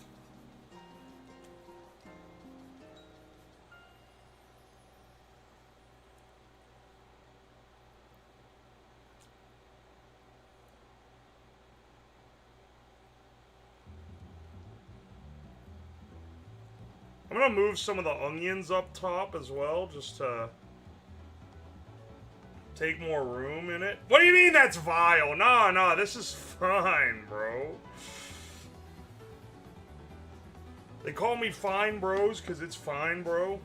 I'm gonna move some of the onions up top as well, just to take more room in it. What do you mean that's vile? No, this is fine, bro. They call me Fine Bros because it's fine, bro.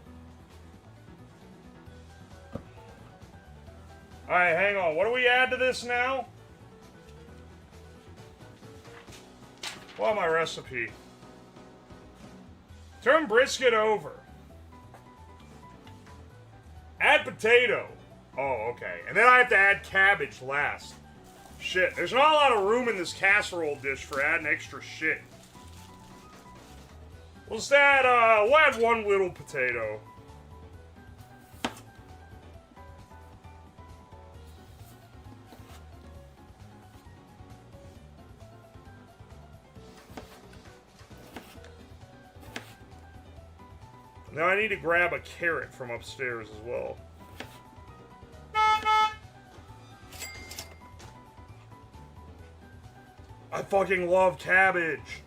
Alright, hang on. What do we add to this now? What my recipe? Turn brisket over. Add potato. Oh, okay. And then I have to add cabbage last. Shit, there's not a lot of room in this casserole dish for adding extra shit. We'll add one little potato. Now I need to grab a carrot from upstairs as well. I fucking love cabbage.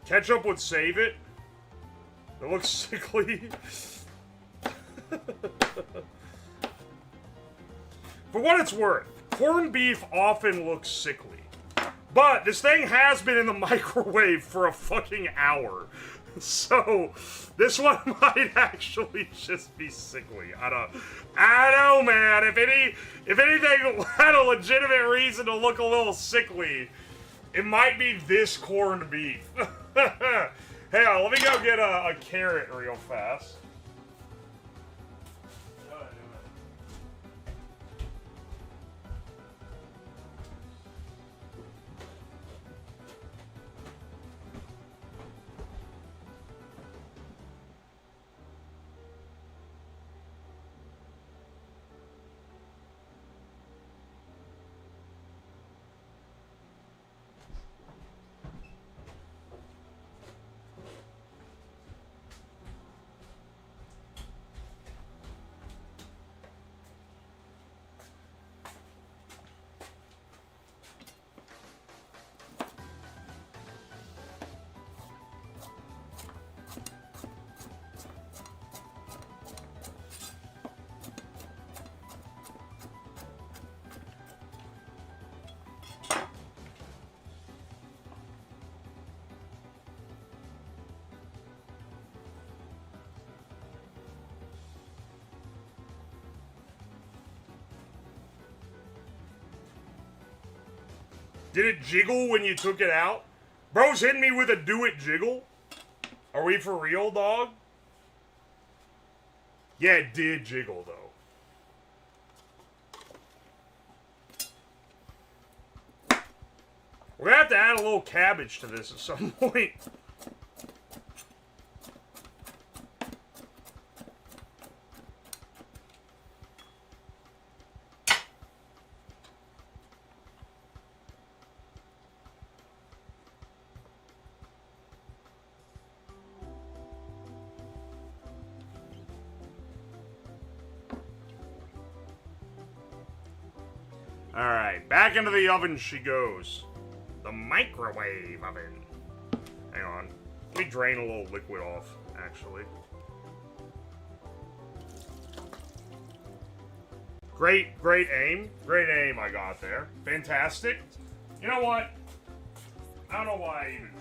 Ketchup would save it. It looks sickly. For what it's worth, corned beef often looks sickly. But this thing has been in the microwave for a fucking hour. So, this one might actually just be sickly. I don't know, man. If anything had a legitimate reason to look a little sickly, it might be this corned beef. Hang on, let me go get a carrot real fast. Did it jiggle when you took it out? Bro's hitting me with a do it jiggle. Are we for real, dog? Yeah, it did jiggle, though. We're gonna have to add a little cabbage to this at some point. Alright, back into the oven she goes. The microwave oven. Hang on. Let me drain a little liquid off, actually. Great aim. Great aim I got there. Fantastic. You know what? I don't know why I even tried.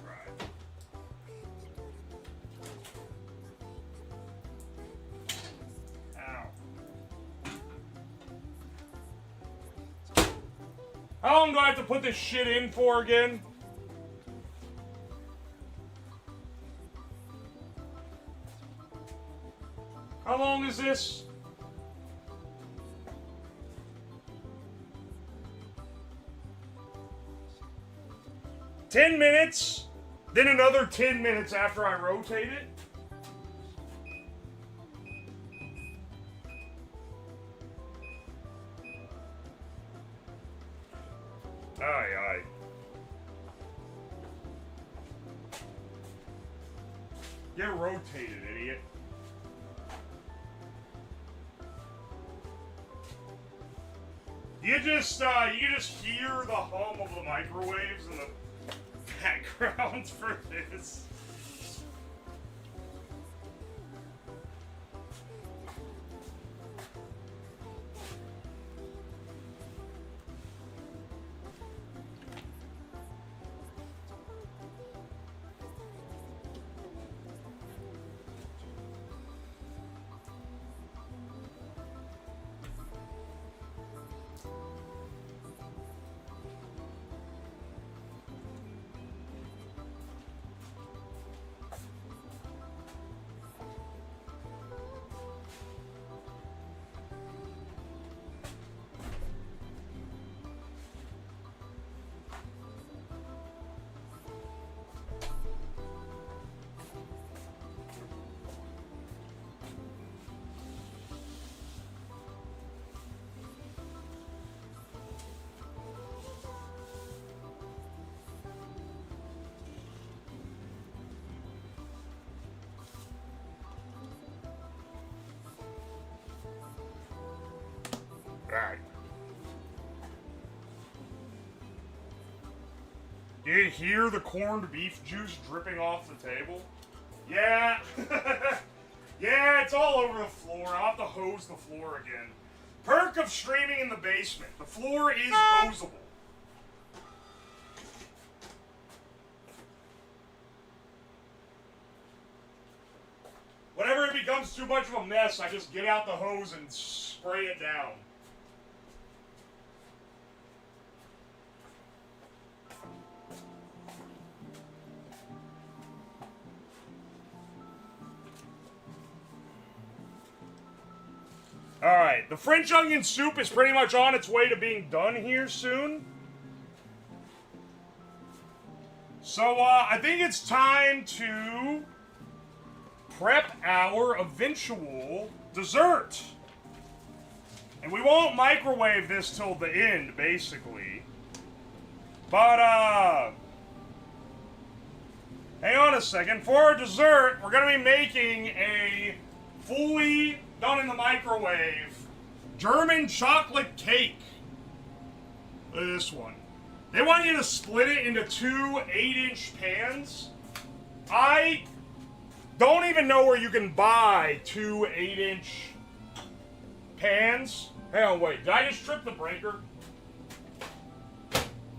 How long do I have to put this shit in for again? How long is this? $10 minutes, then another 10 minutes after I rotate it. Aye. Get rotated, idiot. You just hear the hum of the microwaves in the background for this. Alright. Do you hear the corned beef juice dripping off the table? Yeah. Yeah, it's all over the floor. I'll have to hose the floor again. Perk of streaming in the basement. The floor is hosable. Whenever it becomes too much of a mess, I just get out the hose and spray it down. Alright, the French onion soup is pretty much on its way to being done here soon. So, I think it's time to prep our eventual dessert. And we won't microwave this till the end, basically. But, hang on a second. For our dessert, we're gonna be making a fully done in the microwave German chocolate cake. Look at this one. They want you to split it into two 8-inch pans. I don't even know where you can buy two 8-inch pans. Hang on, wait. Did I just trip the breaker?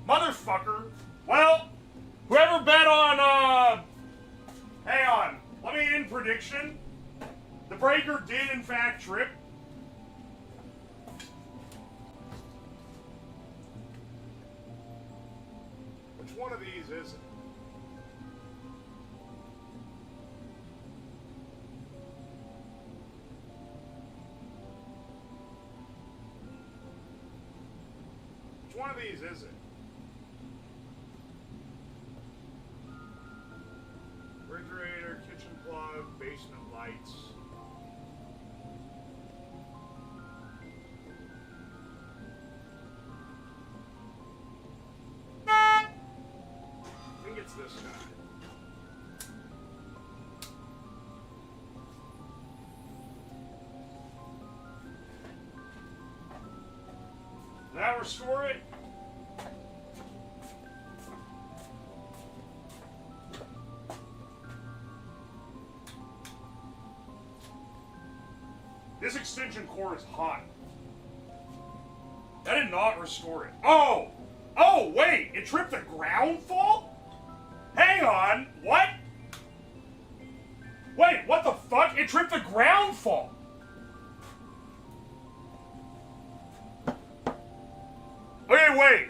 Motherfucker. Well, whoever bet on, hang on. Let me in prediction. The breaker did, in fact, trip. Which one of these is it? Which one of these is it? Refrigerator, kitchen plug, basement lights. I think it's this guy. Now restore it. This extension cord is hot. That did not restore it. Oh! Oh, wait! It tripped the ground fault? Hang on! What? Wait, what the fuck? It tripped the ground fault! Okay, wait.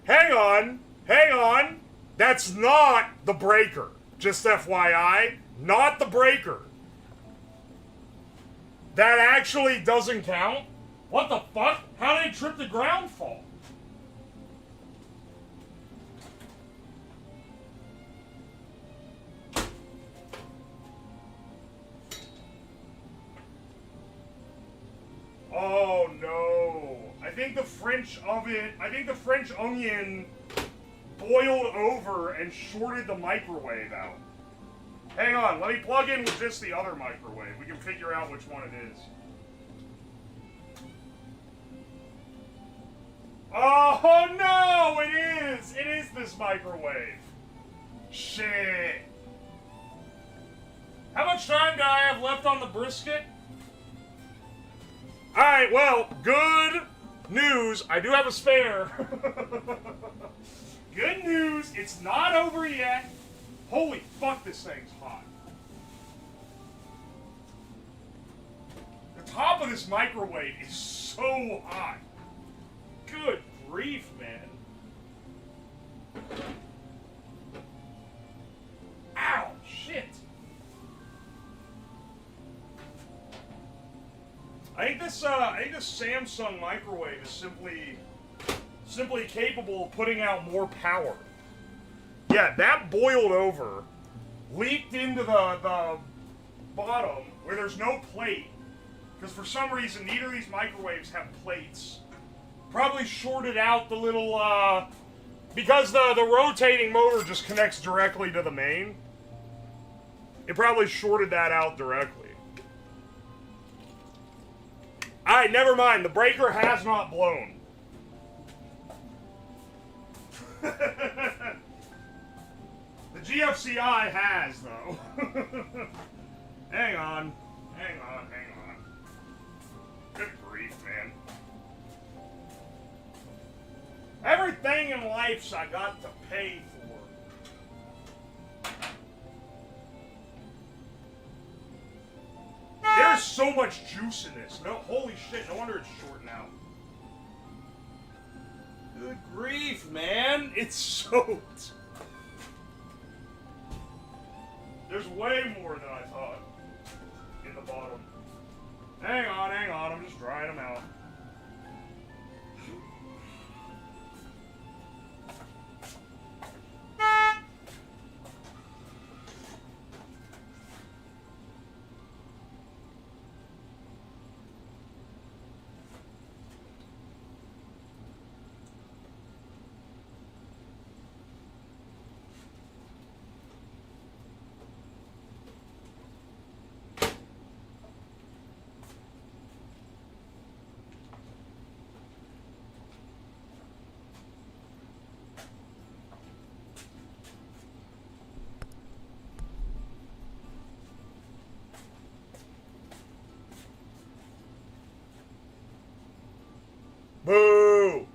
Hang on. Hang on. That's not the breaker. Just FYI. Not the breaker. That actually doesn't count? What the fuck? How did it trip the ground fault? Oh no. I think the French onion boiled over and shorted the microwave out. Hang on, let me plug in with just the other microwave. We can figure out which one it is. Oh no, it is! It is this microwave. Shit. How much time do I have left on the brisket? Alright, well, good news. I do have a spare. Good news, it's not over yet. Holy fuck, this thing's hot. The top of this microwave is so hot. Good grief, man. Ow, shit. I think this Samsung microwave is simply capable of putting out more power. Yeah, that boiled over, leaked into the bottom where there's no plate, because for some reason neither of these microwaves have plates. Probably shorted out the little, because the rotating motor just connects directly to the main. It probably shorted that out directly. Alright, never mind. The breaker has not blown. The GFCI has, though. Hang on. Good grief, man. Everything in life's I got to pay for. There's so much juice in this. No, holy shit, no wonder it's short now. Good grief, man. It's soaked. There's way more than I thought in the bottom. Hang on. I'm just drying them out. Boo!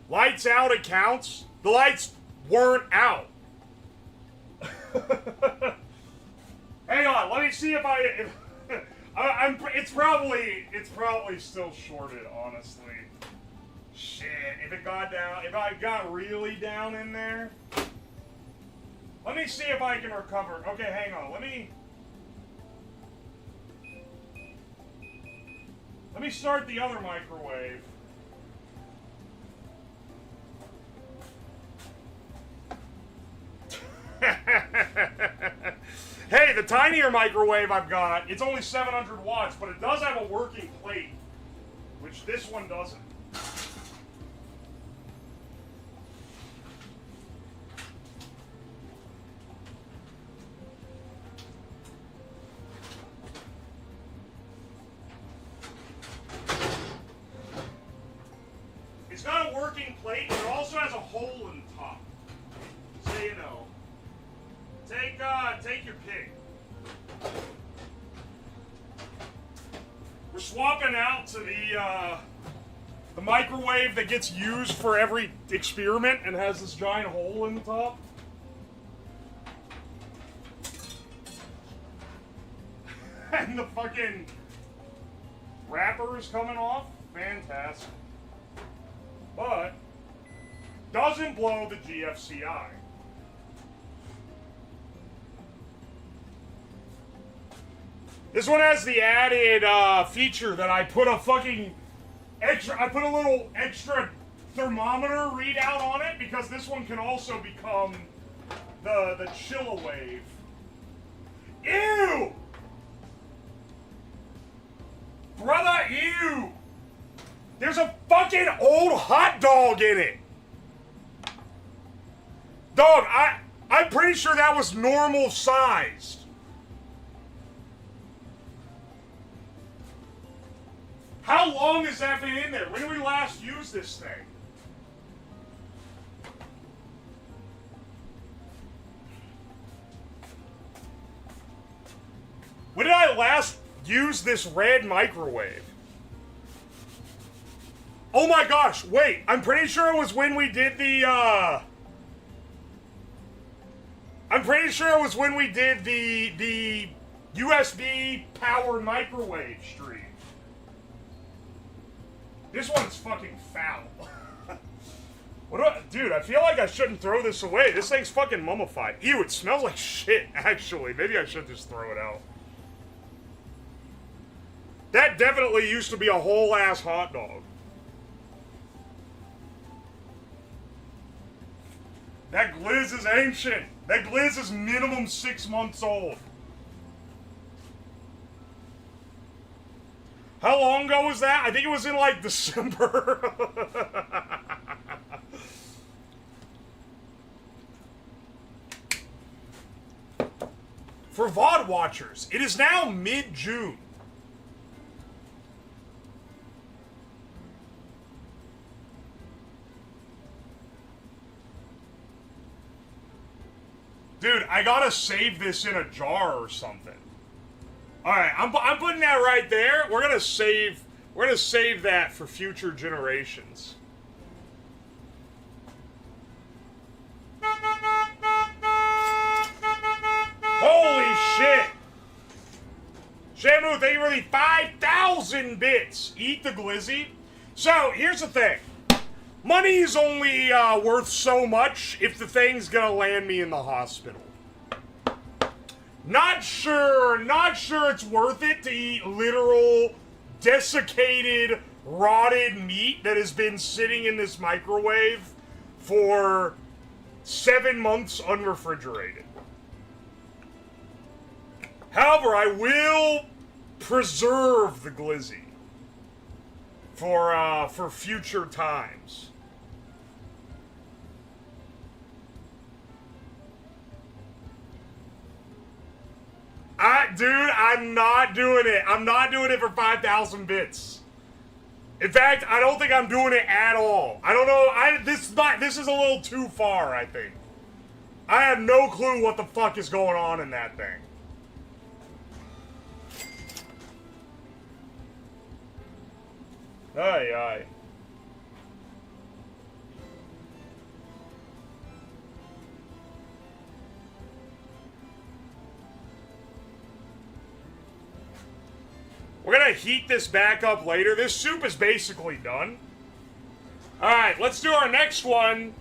Lights out, it counts. The lights weren't out. Hang on, let me see if it's probably still shorted, honestly. Shit, if I got really down in there. Let me see if I can recover. Okay, hang on, let me start the other microwave. Hey, the tinier microwave I've got, it's only 700 watts, but it does have a working plate, which this one doesn't. It's got a working plate, but it also has a hole in the top. So you know. Take your pick. We're swapping out to the microwave that gets used for every experiment and has this giant hole in the top. And the fucking wrapper is coming off. Fantastic. But doesn't blow the GFCI. This one has the added feature that I put a little extra thermometer readout on it, because this one can also become the chill-a-wave. Ew! Brother, ew! There's a fucking old hot dog in it! Dog, I'm pretty sure that was normal sized. How long has that been in there? When did we last use this thing? last used this red microwave? Oh my gosh, wait, I'm pretty sure it was when we did the, I'm pretty sure it was when we did the USB powered microwave stream. This one's fucking foul. Dude, I feel like I shouldn't throw this away. This thing's fucking mummified. Ew, it smells like shit, actually. Maybe I should just throw it out. That definitely used to be a whole-ass hot dog. That glizz is ancient. That glizz is minimum 6 months old. How long ago was that? I think it was in, like, December. For VOD watchers, it is now mid-June. Dude, I gotta save this in a jar or something. Alright, I'm putting that right there. We're gonna save that for future generations. Holy shit! Shamu, thank you for the 5,000 bits. Eat the glizzy. So, here's the thing. Money is only worth so much if the thing's gonna land me in the hospital. Not sure it's worth it to eat literal, desiccated, rotted meat that has been sitting in this microwave for 7 months unrefrigerated. However, I will preserve the glizzy for future times. Dude, I'm not doing it. I'm not doing it for 5,000 bits. In fact, I don't think I'm doing it at all. I don't know. This is a little too far, I think. I have no clue what the fuck is going on in that thing. Aye, aye. We're gonna heat this back up later. This soup is basically done. Alright, let's do our next one.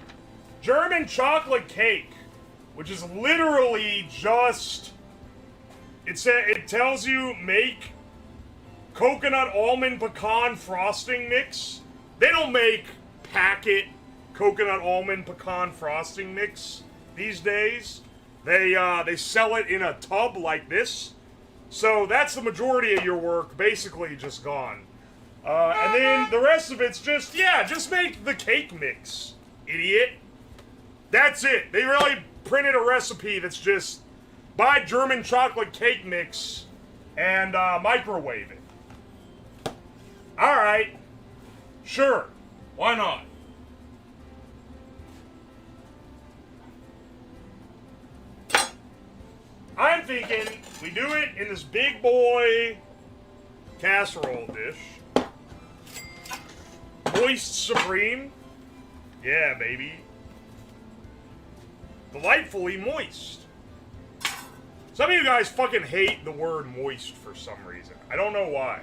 German chocolate cake. Which is literally just... It tells you make coconut almond pecan frosting mix. They don't make packet coconut almond pecan frosting mix these days. They sell it in a tub like this. So that's the majority of your work basically just gone. And then the rest of it's just, yeah, just make the cake mix, idiot. That's it. They really printed a recipe that's just buy German chocolate cake mix and microwave it. Alright. Sure. Why not? I'm thinking we do it in this big boy casserole dish. Moist Supreme. Yeah, baby. Delightfully moist. Some of you guys fucking hate the word moist for some reason. I don't know why.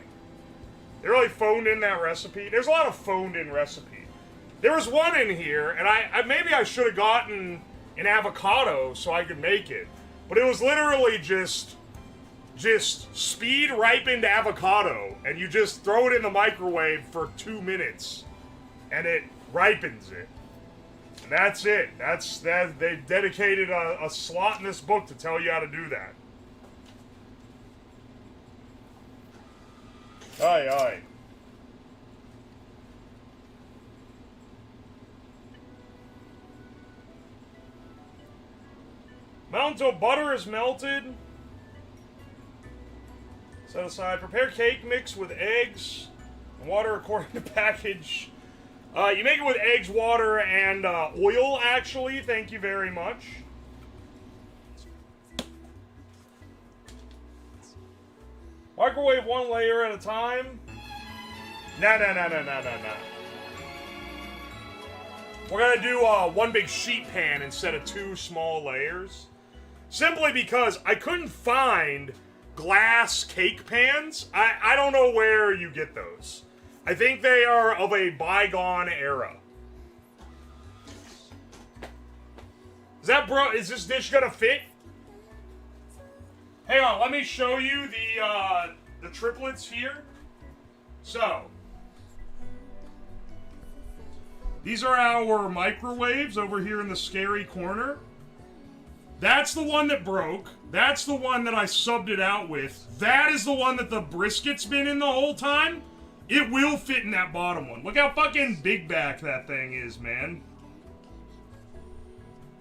They really phoned in that recipe. There's a lot of phoned in recipe. There was one in here, and maybe I should have gotten an avocado so I could make it. But it was literally just speed ripened avocado, and you just throw it in the microwave for 2 minutes, and it ripens it. And that's it. They've dedicated a slot in this book to tell you how to do that. Aye, aye. Amount of butter is melted. Set aside. Prepare cake mix with eggs and water according to package. You make it with eggs, water, and oil, actually. Thank you very much. Microwave one layer at a time? Nah. We're gonna do one big sheet pan instead of 2 small layers. Simply because I couldn't find glass cake pans. I don't know where you get those. I think they are of a bygone era. Is this dish gonna fit? Hang on, let me show you the triplets here. So, these are our microwaves over here in the scary corner. That's the one that broke. That's the one that I subbed it out with. That is the one that the brisket's been in the whole time. It will fit in that bottom one. Look how fucking big back that thing is, man.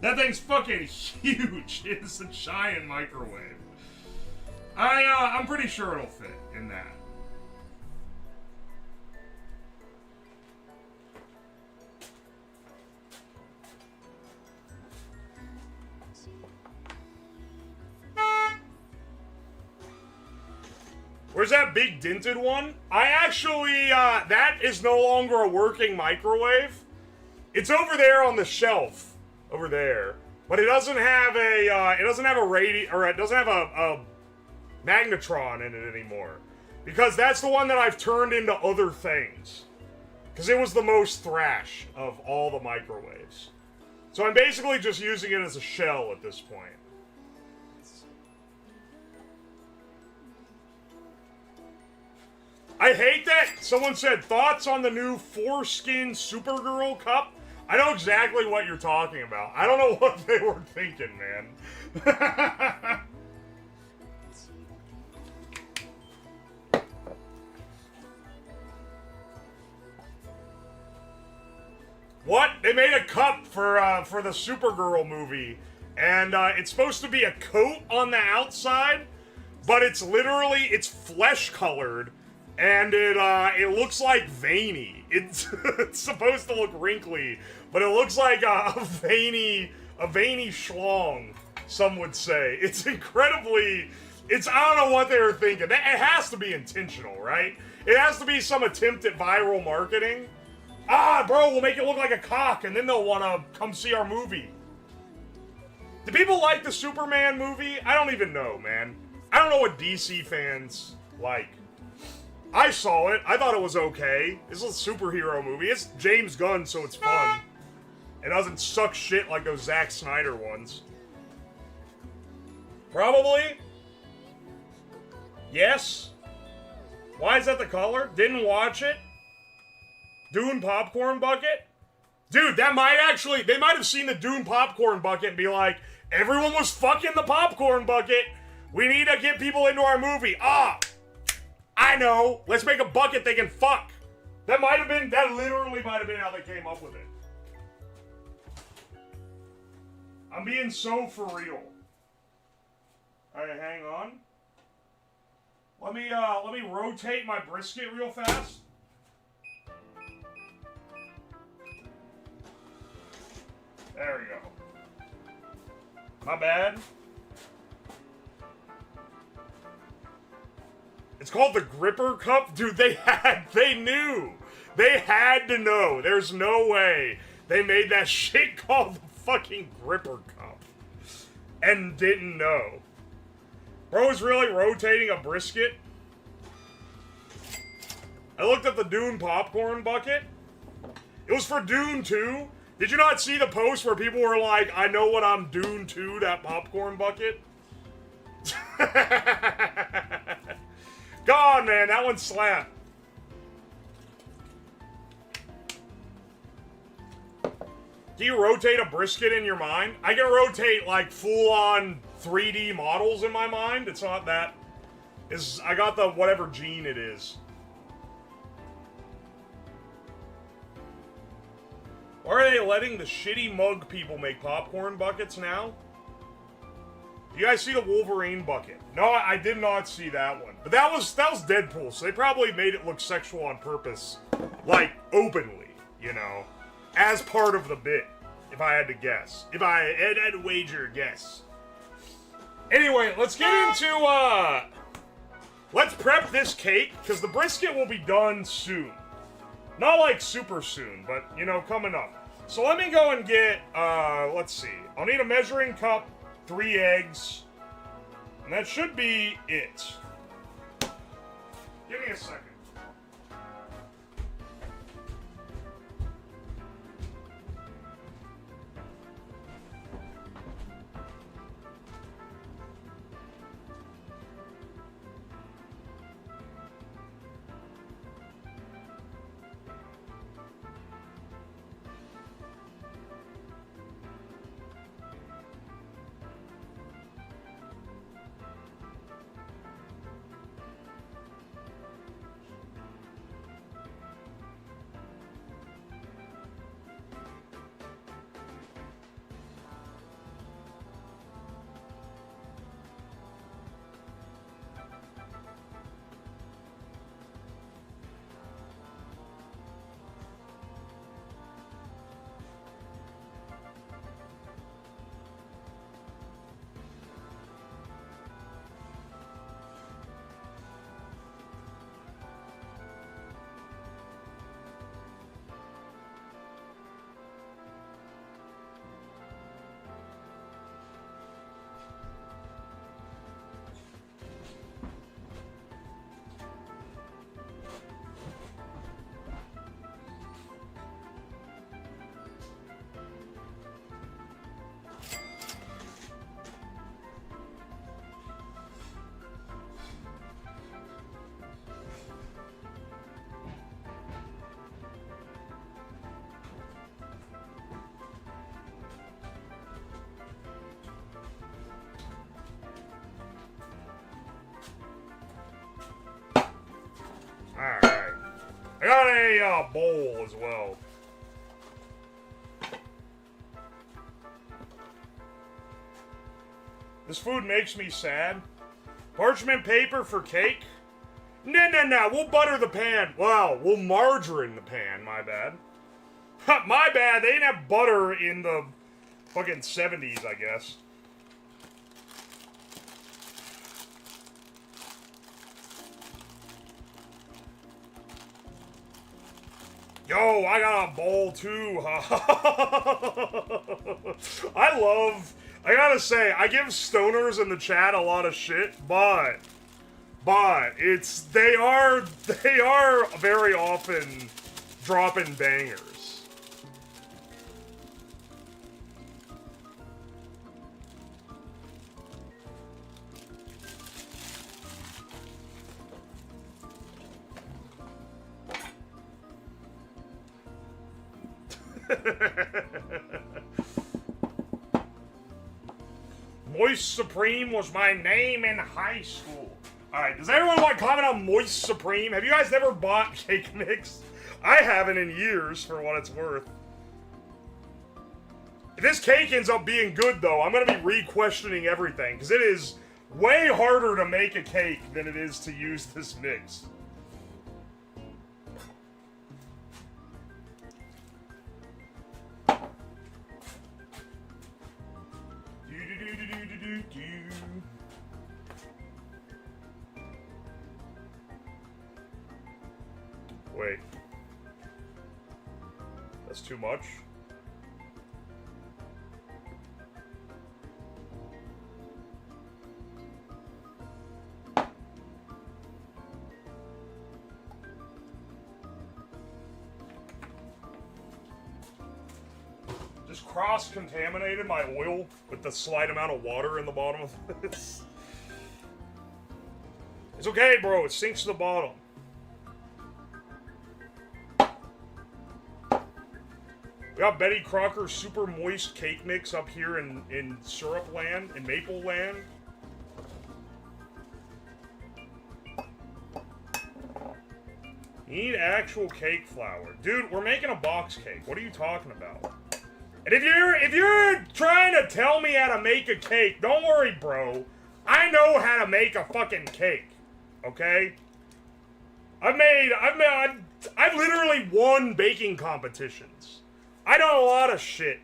That thing's fucking huge. It's a giant microwave. I'm pretty sure it'll fit in that. Where's that big dented one? I actually, that is no longer a working microwave. It's over there on the shelf. Over there. But it doesn't have a, it doesn't have a magnetron in it anymore. Because that's the one that I've turned into other things. Because it was the most thrash of all the microwaves. So I'm basically just using it as a shell at this point. I hate that someone said, thoughts on the new foreskin Supergirl cup? I know exactly what you're talking about. I don't know what they were thinking, man. What? They made a cup for the Supergirl movie, and it's supposed to be a coat on the outside, but it's literally, it's flesh colored. And it looks like veiny. It's supposed to look wrinkly, but it looks like a veiny schlong, some would say. It's incredibly, I don't know what they were thinking. It has to be intentional, right? It has to be some attempt at viral marketing. Ah, bro, we'll make it look like a cock, and then they'll want to come see our movie. Do people like the Superman movie? I don't even know, man. I don't know what DC fans like. I saw it. I thought it was okay. It's a superhero movie. It's James Gunn, so it's fun. It doesn't suck shit like those Zack Snyder ones. Probably. Yes. Why is that the color? Didn't watch it. Dune popcorn bucket? Dude, that might actually... They might have seen the Dune popcorn bucket and be like, everyone was fucking the popcorn bucket. We need to get people into our movie. Ah! I know. Let's make a bucket they can fuck. That literally might have been how they came up with it. I'm being so for real. Alright, hang on. Let me rotate my brisket real fast. There we go. My bad. It's called the Gripper Cup? Dude, they knew. They had to know. There's no way they made that shit called the fucking Gripper Cup and didn't know. Bro is really rotating a brisket. I looked at the Dune popcorn bucket. It was for Dune 2. Did you not see the post where people were like, I know what I'm Dune 2, that popcorn bucket? God, man, that one slapped. Do you rotate a brisket in your mind? I can rotate, like, full-on 3D models in my mind. It's not that... I got the whatever gene it is. Why are they letting the shitty mug people make popcorn buckets now? Do you guys see the Wolverine bucket? No, I did not see that one. But that was Deadpool, so they probably made it look sexual on purpose. Like, openly, you know? As part of the bit, if I had to guess. If I had to wager a guess. Anyway, let's get into, let's prep this cake, because the brisket will be done soon. Not like super soon, but, you know, coming up. So let me go and get, let's see. I'll need a measuring cup, 3 eggs, and that should be it. Give me a second. Alright. I got a bowl as well. This food makes me sad. Parchment paper for cake? No. We'll butter the pan. Wow, we'll margarine the pan. My bad. My bad. They didn't have butter in the fucking 70s, I guess. Yo, I got a bowl too. I gotta say, I give stoners in the chat a lot of shit, but they are very often dropping bangers. Moist Supreme was my name in high school. Alright, does everyone want to comment on Moist Supreme? Have you guys never bought cake mix? I haven't in years, for what it's worth. If this cake ends up being good, though, I'm going to be re-questioning everything, because it is way harder to make a cake than it is to use this mix. Wait. That's too much? Just cross-contaminated my oil with the slight amount of water in the bottom of this. It's okay, bro. It sinks to the bottom. We got Betty Crocker's super moist cake mix up here in syrup land, in maple land. You need actual cake flour. Dude, we're making a box cake. What are you talking about? And if you're trying to tell me how to make a cake, don't worry, bro. I know how to make a fucking cake. Okay? I've literally won baking competitions. I know a lot of shit.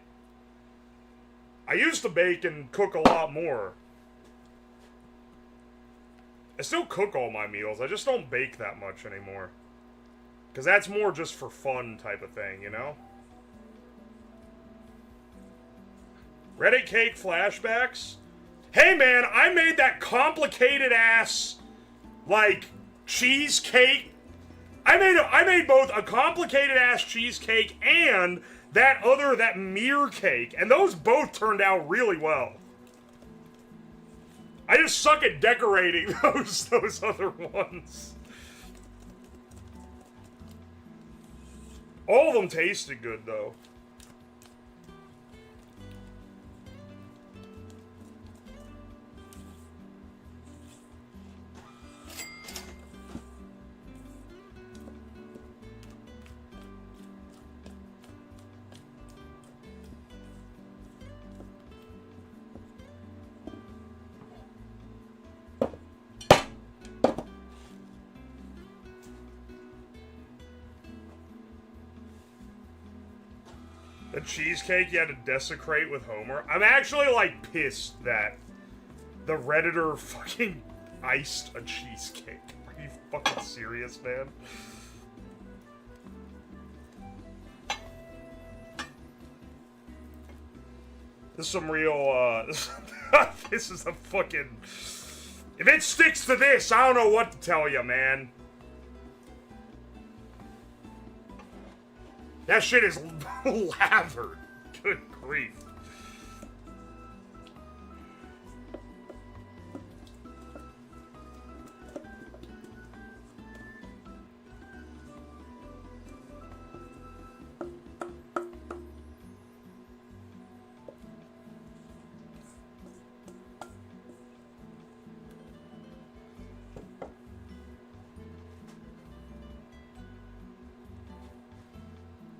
I used to bake and cook a lot more. I still cook all my meals. I just don't bake that much anymore. Because that's more just for fun type of thing, you know? Reddit cake flashbacks? Hey man, I made that complicated ass, like, cheesecake. I made both a complicated ass cheesecake and that mirror cake, and those both turned out really well. I just suck at decorating those other ones. All of them tasted good though. The cheesecake you had to desecrate with Homer. I'm actually, like, pissed that the Redditor fucking iced a cheesecake. Are you fucking serious, man? This is some real, this is a fucking... If it sticks to this, I don't know what to tell you, man. That shit is lathered. Good grief.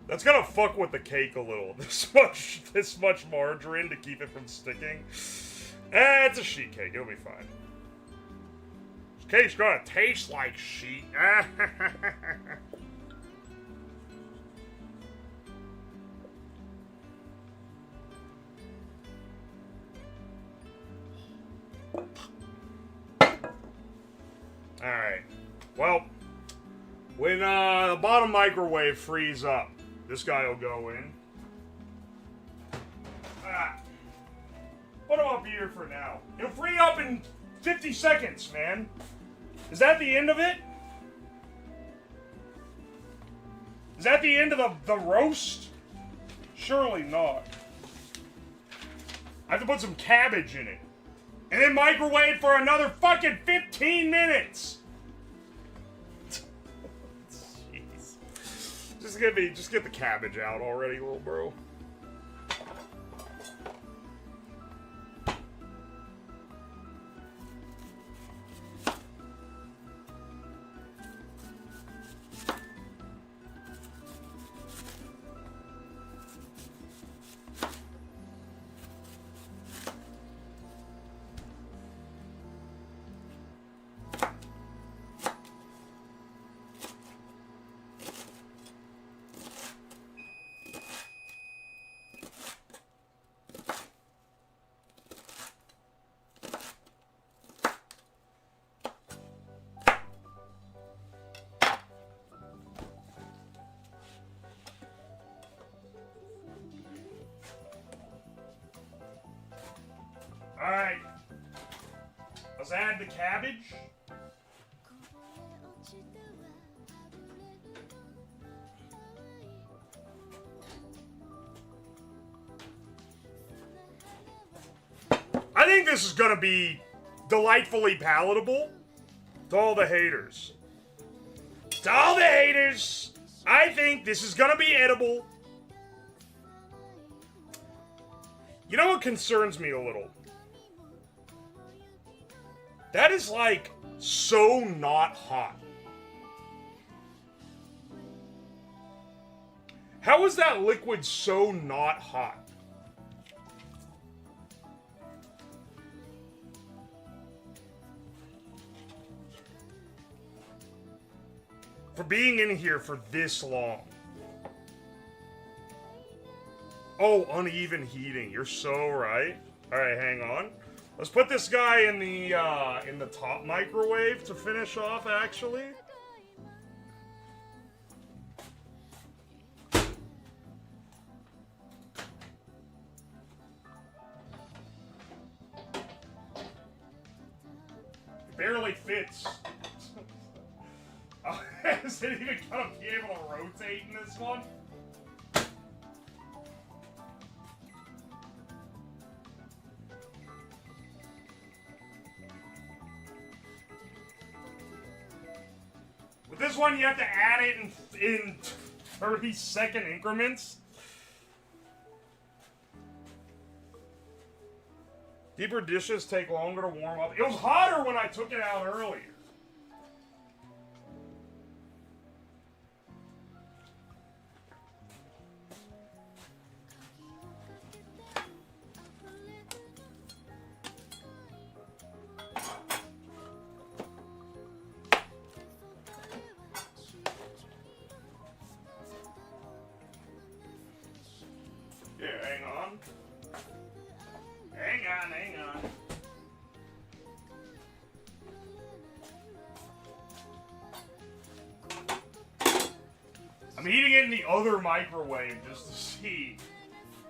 That's gonna fuck with the cake a little. This much margarine to keep it from sticking. It's a sheet cake. It'll be fine. This cake's gonna taste like sheet. Alright. Well, when the bottom microwave frees up, this guy will go in. Put him up here for now. It'll free up in 50 seconds, man. Is that the end of it? Is that the end of the roast? Surely not. I have to put some cabbage in it. And then microwave for another fucking 15 minutes. Just get the cabbage out already, little bro. Alright. Let's add the cabbage. I think this is gonna be delightfully palatable to all the haters. To all the haters, I think this is gonna be edible. You know what concerns me a little? That is, like, so not hot. How is that liquid so not hot? For being in here for this long. Oh, uneven heating. You're so right. Alright, hang on. Let's put this guy in the top microwave to finish off, actually. It barely fits. Is it even gonna be able to rotate in this one? With this one, you have to add it in 30-second increments. Deeper dishes take longer to warm up. It was hotter when I took it out earlier. Hang on. I'm heating it in the other microwave just to see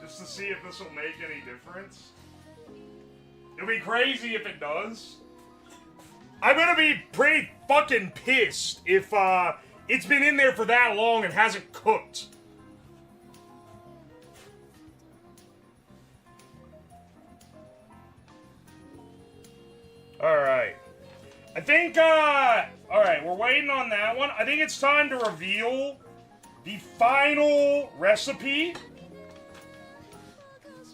if this will make any difference. It'll be crazy if it does. I'm gonna be pretty fucking pissed if it's been in there for that long and hasn't cooked. Alright. I think, alright, we're waiting on that one. I think it's time to reveal the final recipe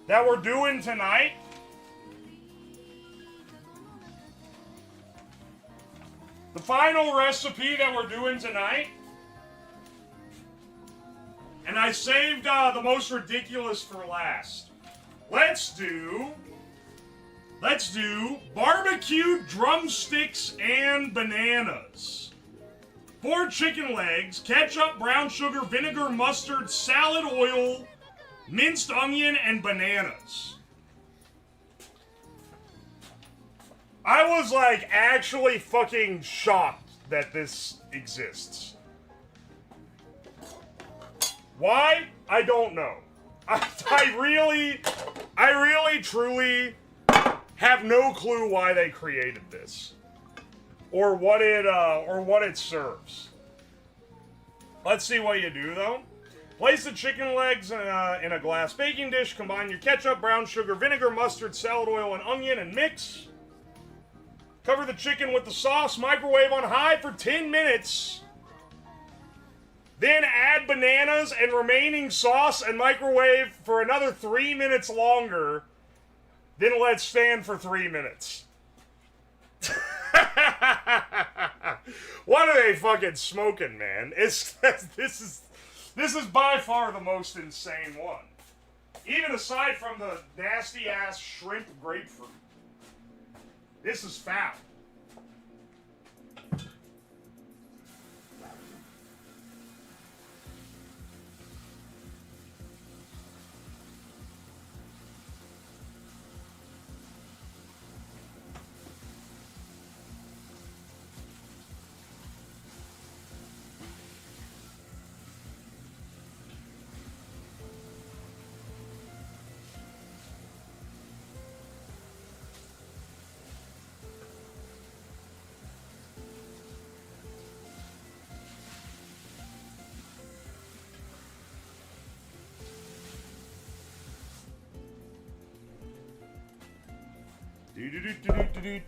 that we're doing tonight. The final recipe that we're doing tonight. And I saved the most ridiculous for last. Let's do barbecued drumsticks and bananas. 4 chicken legs, ketchup, brown sugar, vinegar, mustard, salad oil, minced onion, and bananas. I was like actually fucking shocked that this exists. Why? I don't know. I really truly have no clue why they created this, or what it serves. Let's see what you do though. Place the chicken legs in a glass baking dish. Combine your ketchup, brown sugar, vinegar, mustard, salad oil, and onion, and mix. Cover the chicken with the sauce. Microwave on high for 10 minutes. Then add bananas and remaining sauce and microwave for another 3 minutes longer. Then let stand for 3 minutes. What are they fucking smoking, man? This is by far the most insane one. Even aside from the nasty ass shrimp grapefruit. This is foul.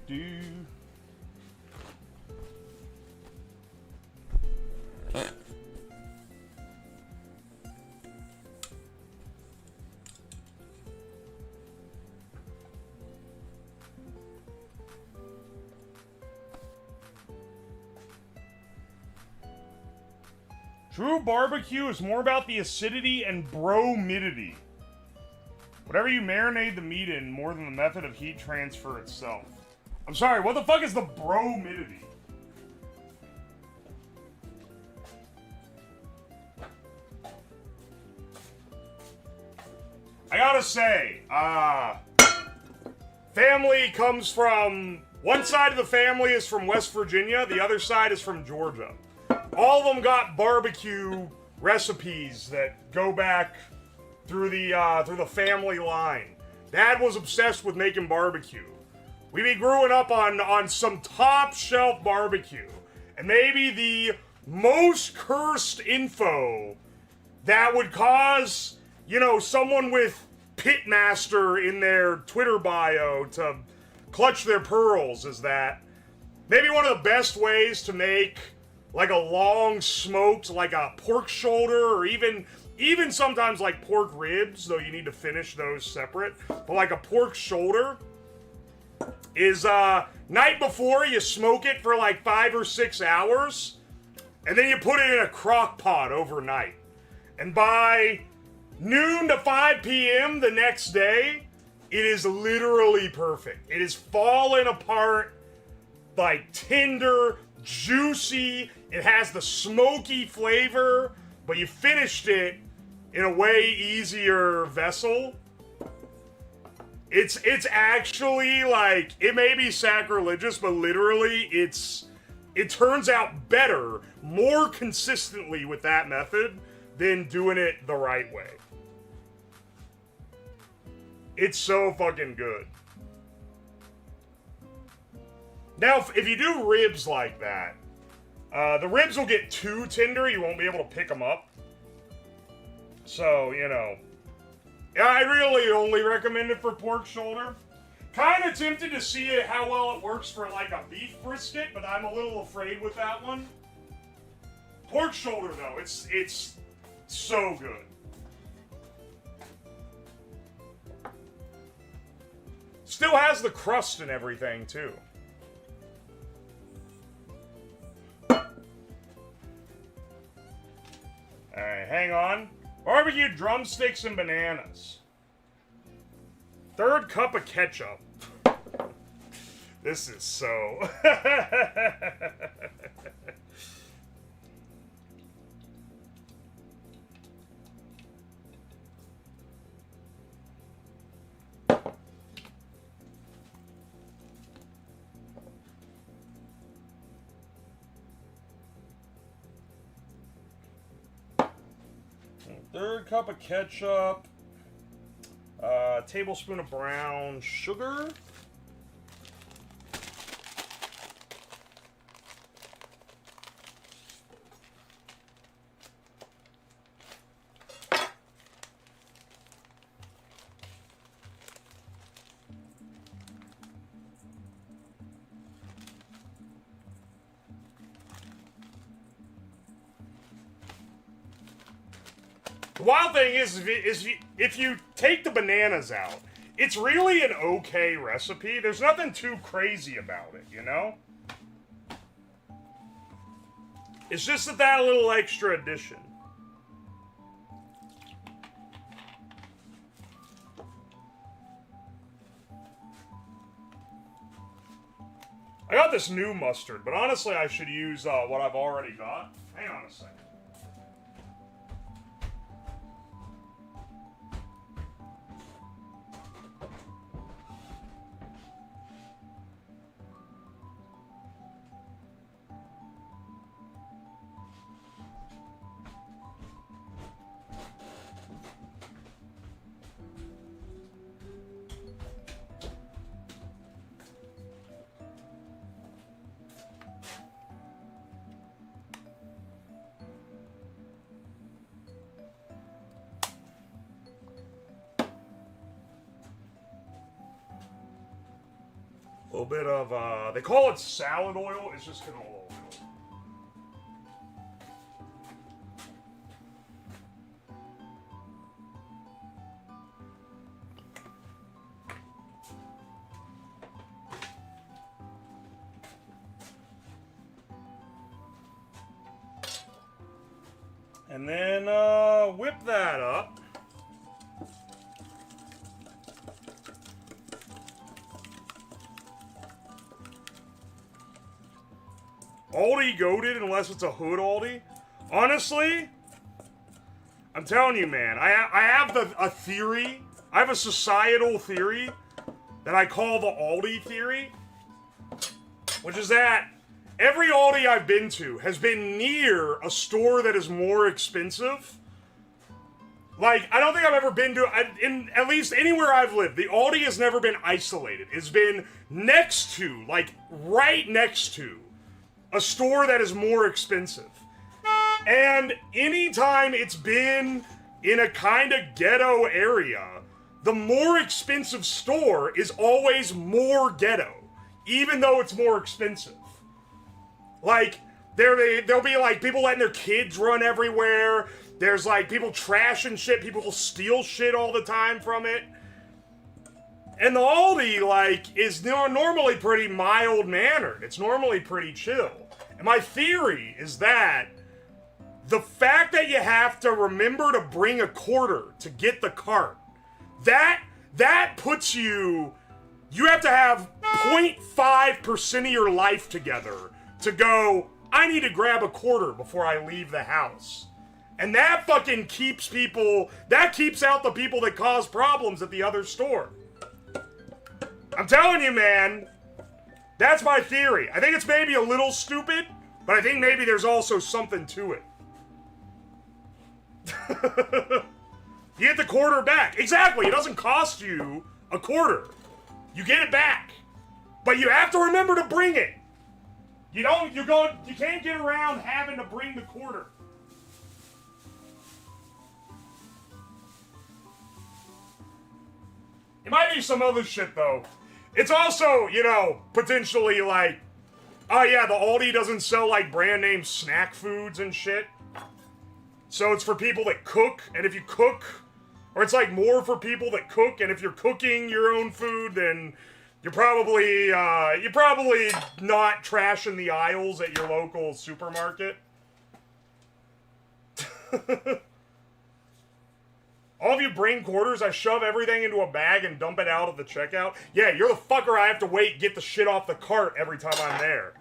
Do. True barbecue is more about the acidity and bromidity. Whatever you marinate the meat in, more than the method of heat transfer itself. I'm sorry, what the fuck is the bromidity? I gotta say, family comes from, one side of the family is from West Virginia, the other side is from Georgia. All of them got barbecue recipes that go back through the family line. Dad was obsessed with making barbecue. We be growing up on some top shelf barbecue. And maybe the most cursed info that would cause, you know, someone with Pitmaster in their Twitter bio to clutch their pearls is that maybe one of the best ways to make like a long smoked, like a pork shoulder, or even sometimes like pork ribs, though you need to finish those separate, but like a pork shoulder is night before you smoke it for like 5 or 6 hours, and then you put it in a crock pot overnight. And by noon to 5 p.m. the next day, it is literally perfect. It is falling apart, like tender, juicy. It has the smoky flavor, but you finished it in a way easier vessel. It's actually like, it may be sacrilegious, but literally it turns out better, more consistently with that method than doing it the right way. It's so fucking good. Now, if you do ribs like that, the ribs will get too tender, you won't be able to pick them up. So, you know, I really only recommend it for pork shoulder. Kind of tempted to see how well it works for like a beef brisket, but I'm a little afraid with that one. Pork shoulder though, it's so good. Still has the crust and everything too. Alright, hang on. Barbecue drumsticks and bananas. 3rd cup of ketchup. This is so... Third cup of ketchup, tablespoon of brown sugar, The wild thing is if you take the bananas out, it's really an okay recipe. There's nothing too crazy about it, you know? It's just that little extra addition. I got this new mustard, but honestly I should use what I've already got. Hang on a second. A little bit of, they call it salad oil, it's just canola oil. And then, whip that up. Aldi goated unless it's a hood Aldi. Honestly, I'm telling you, man, I have a theory. I have a societal theory that I call the Aldi theory, which is that every Aldi I've been to has been near a store that is more expensive. Like, I don't think I've ever been to, in at least anywhere I've lived, the Aldi has never been isolated. It's been next to, like, right next to, a store that is more expensive. And anytime it's been in a kind of ghetto area, the more expensive store is always more ghetto, even though it's more expensive. Like, there'll be, like, people letting their kids run everywhere. There's, like, people trashing shit. People will steal shit all the time from it. And the Aldi, like, is normally pretty mild-mannered. It's normally pretty chill. And my theory is that the fact that you have to remember to bring a quarter to get the cart, that puts you have to have 0.5% of your life together to go, I need to grab a quarter before I leave the house. And that fucking keeps out the people that cause problems at the other store. I'm telling you, man, that's my theory. I think it's maybe a little stupid, but I think maybe there's also something to it. You get the quarter back. Exactly, it doesn't cost you a quarter. You get it back. But you have to remember to bring it. You can't get around having to bring the quarter. It might be some other shit, though. It's also, potentially like, oh yeah, the Aldi doesn't sell, like, brand name snack foods and shit. So it's for people that cook, and if you cook, or it's, like, more for people that cook, and if you're cooking your own food, then you're probably not trashing the aisles at your local supermarket. All of you bring quarters, I shove everything into a bag and dump it out of the checkout. Yeah, you're the fucker I have to wait and get the shit off the cart every time I'm there.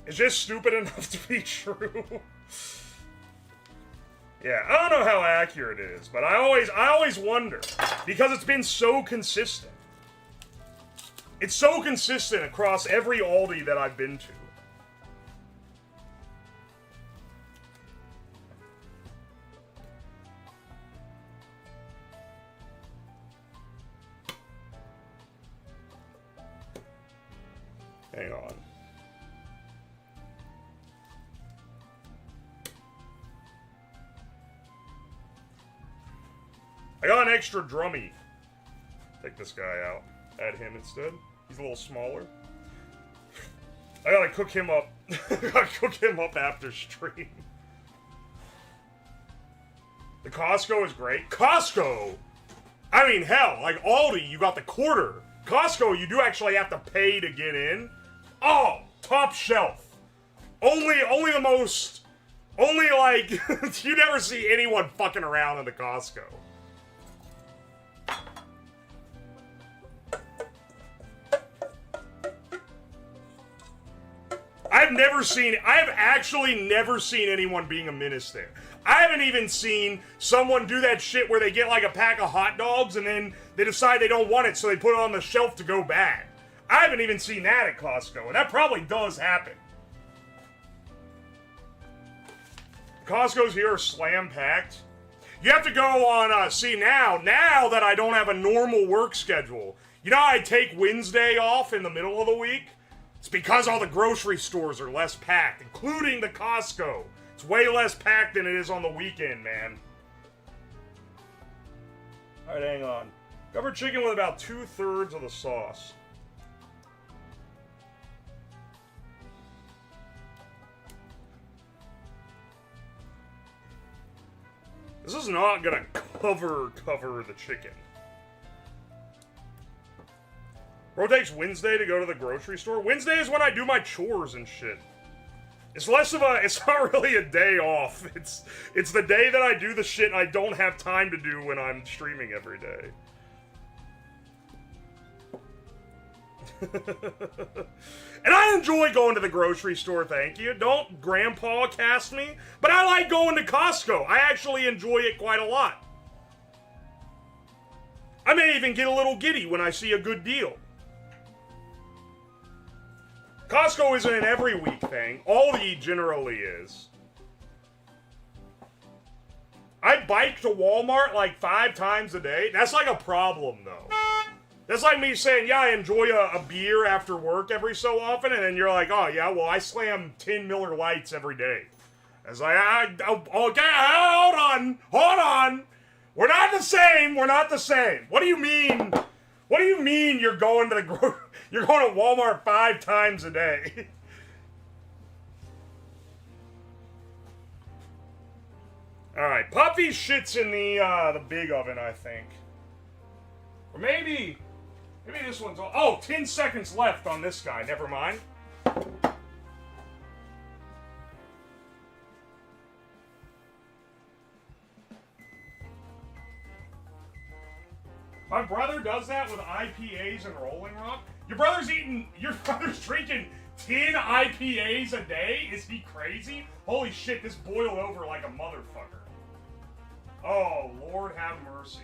It's just stupid enough to be true. Yeah, I don't know how accurate it is, but I always wonder, because it's been so consistent. It's so consistent across every Aldi that I've been to. Hang on. I got an extra drummy. Take this guy out. Add him instead. He's a little smaller. I gotta cook him up. I gotta cook him up after stream. The Costco is great. Costco! I mean, hell, like Aldi, you got the quarter. Costco, you do actually have to pay to get in. Oh, top shelf. Only like, you never see anyone fucking around in the Costco. I have actually never seen anyone being a menace there. I haven't even seen someone do that shit where they get like a pack of hot dogs and then they decide they don't want it, so they put it on the shelf to go bad. I haven't even seen that at Costco, and that probably does happen. Costco's here are slam-packed. You have to go on, see now that I don't have a normal work schedule, you know how I take Wednesday off in the middle of the week? It's because all the grocery stores are less packed, including the Costco. It's way less packed than it is on the weekend, man. Alright, hang on. Covered chicken with about 2/3 of the sauce. This is not gonna cover the chicken. Bro takes Wednesday to go to the grocery store. Wednesday is when I do my chores and shit. It's less of a, it's not really a day off. It's the day that I do the shit I don't have time to do when I'm streaming every day. And I enjoy going to the grocery store, thank you. Don't grandpa cast me. But I like going to Costco. I actually enjoy it quite a lot. I may even get a little giddy when I see a good deal. Costco isn't an every week thing. Aldi generally is. I bike to Walmart like 5 times a day. That's like a problem, though. That's like me saying, yeah, I enjoy a beer after work every so often, and then you're like, oh, yeah, well, I slam 10 Miller Lights every day. It's like, okay, hold on. We're not the same. We're not the same. What do you mean? What do you mean you're going to you're going to Walmart 5 times a day? All right, Puffy shits in the big oven, I think. Or maybe this one's all. Oh, 10 seconds left on this guy. Never mind. My brother does that with IPAs and Rolling Rock. Your brother's drinking 10 IPAs a day? Is he crazy? Holy shit, this boiled over like a motherfucker. Oh, Lord have mercy.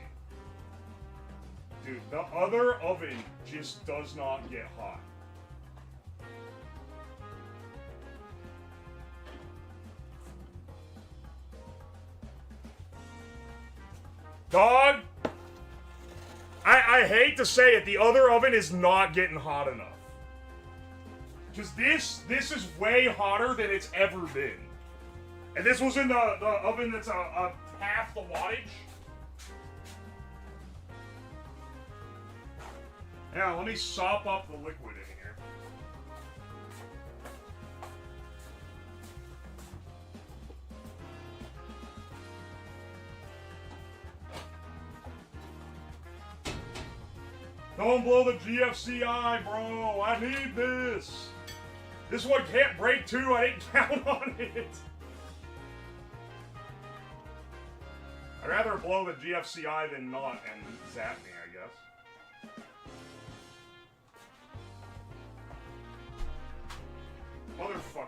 Dude, the other oven just does not get hot. Dog, I hate to say it, the other oven is not getting hot enough. Just this is way hotter than it's ever been. And this was in the oven that's a half the wattage. Yeah, let me sop up the liquid in here. Don't blow the GFCI, bro. I need this. This one can't break too. I didn't count on it. I'd rather blow the GFCI than not and zap me, I guess. Motherfucker.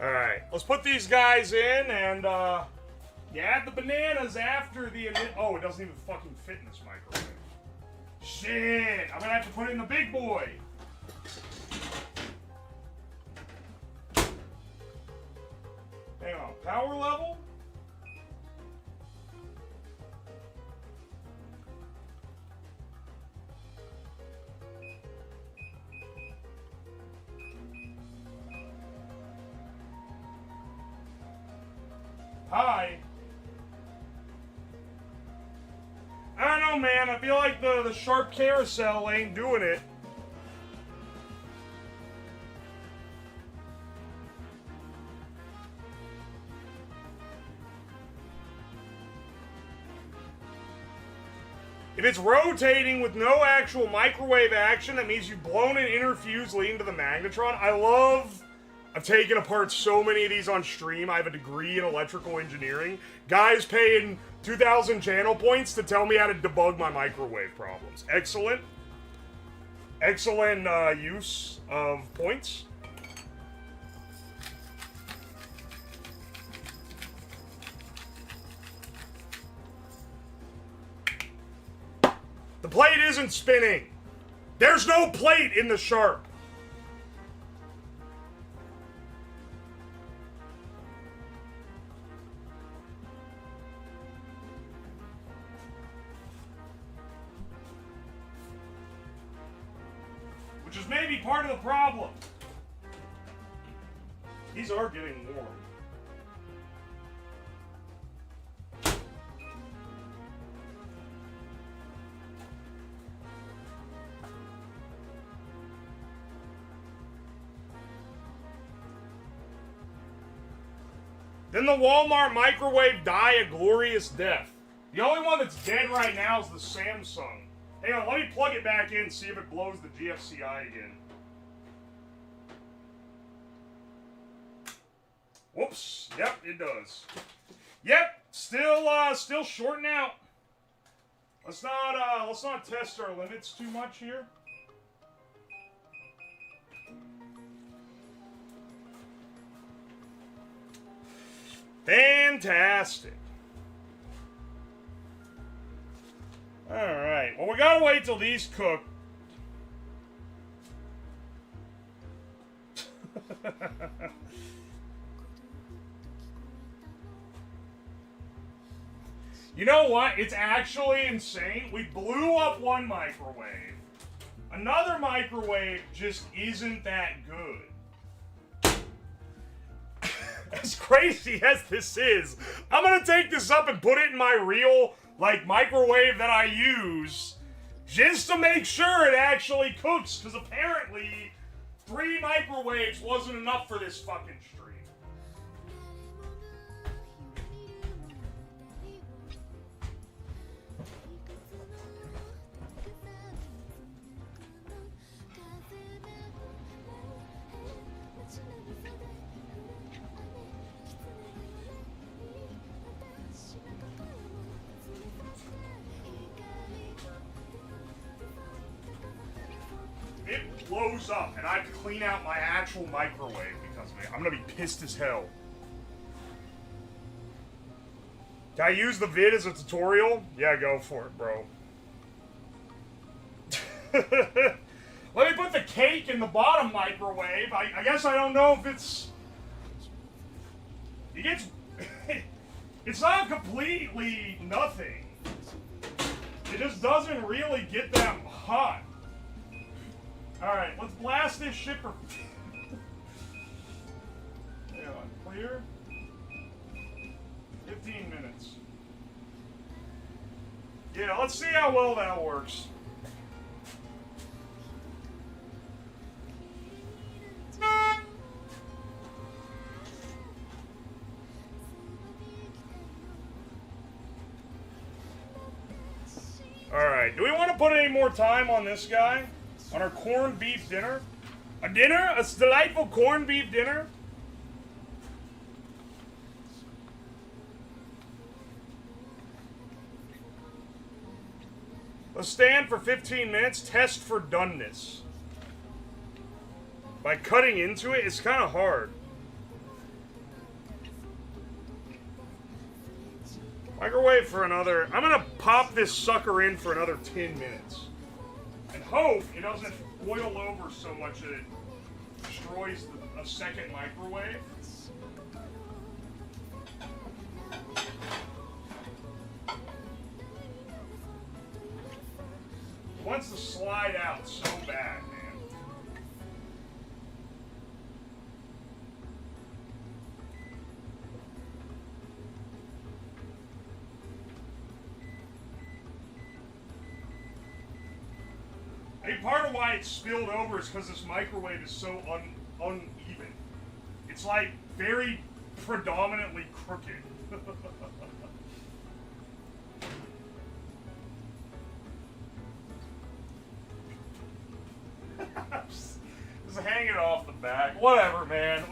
Alright, let's put these guys in and, you add the bananas after the... Oh, it doesn't even fucking fit in this microwave. Shit! I'm gonna have to put it in the big boy. Hang on, power level? Hi. I don't know, man. I feel like the sharp carousel ain't doing it. If it's rotating with no actual microwave action, that means you've blown an inner fuse leading to the magnetron. I've taken apart so many of these on stream. I have a degree in electrical engineering. Guys paying 2,000 channel points to tell me how to debug my microwave problems. Excellent. Excellent use of points. The plate isn't spinning. There's no plate in the sharp. Which is maybe part of the problem. These are getting warm. Then the Walmart microwave die a glorious death. The only one that's dead right now is the Samsung. Hang on, let me plug it back in and see if it blows the GFCI again. Whoops. Yep, it does. Yep, still shorting out. Let's not test our limits too much here. Fantastic. Alright, well, we gotta wait till these cook. You know what? It's actually insane. We blew up one microwave. Another microwave just isn't that good. As crazy as this is, I'm gonna take this up and put it in my real, like, microwave that I use just to make sure it actually cooks, because apparently 3 microwaves wasn't enough for this fucking stream. It blows up, and I have to clean out my actual microwave because of it. I'm gonna be pissed as hell. Can I use the vid as a tutorial? Yeah, go for it, bro. Let me put the cake in the bottom microwave. I guess I don't know if it's... It gets... It's not completely nothing. It just doesn't really get that hot. Alright, let's blast this shit for... Hang on, clear? 15 minutes. Yeah, let's see how well that works. Alright, do we want to put any more time on this guy? On our corned beef dinner? A dinner? A delightful corned beef dinner? Let's stand for 15 minutes, test for doneness. By cutting into it, it's kind of hard. Microwave for another... I'm gonna pop this sucker in for another 10 minutes. And hope it doesn't boil over so much that it destroys a second microwave. It wants to slide out so bad, man. I mean, part of why it's spilled over is because this microwave is so uneven. It's like very predominantly crooked. Just hang it off the back. Whatever, man.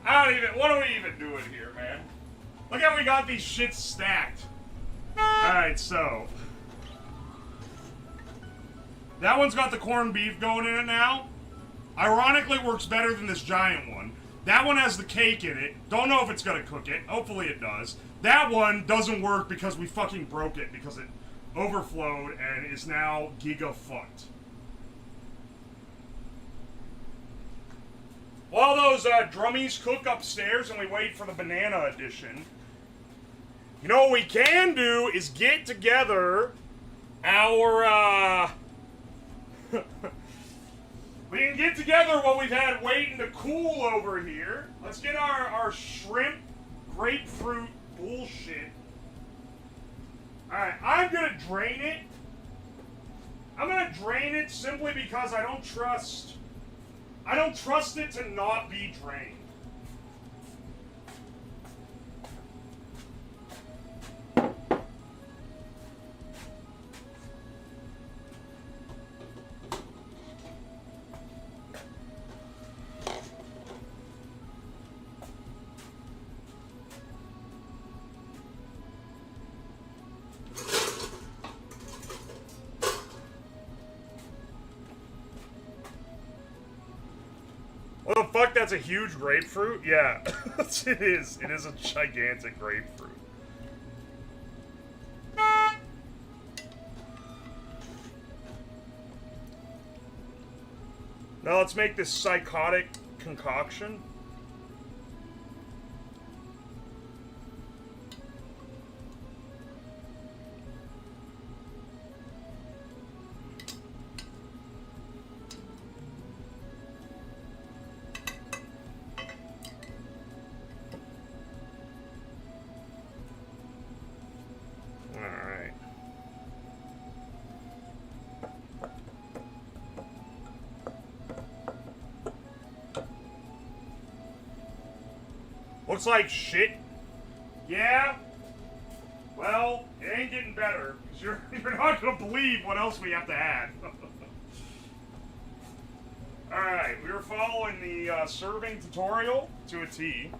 I don't even. What are we even doing here, man? Look how we got these shits stacked. All right, so. That one's got the corned beef going in it now. Ironically, works better than this giant one. That one has the cake in it. Don't know if it's gonna cook it. Hopefully it does. That one doesn't work because we fucking broke it because it overflowed and is now giga fucked. While those drummies cook upstairs and we wait for the banana edition, you know what we can do is get together our, we can get together what we've had waiting to cool over here. Let's get our shrimp grapefruit bullshit. Alright, I'm gonna drain it. I'm gonna drain it simply because I don't trust it to not be drained. fuck? That's a huge grapefruit? Yeah, it is. It is a gigantic grapefruit. Now let's make this psychotic concoction. Looks like shit. Yeah? Well, it ain't getting better, because you're not going to believe what else we have to add. Alright, we were following the serving tutorial to a T.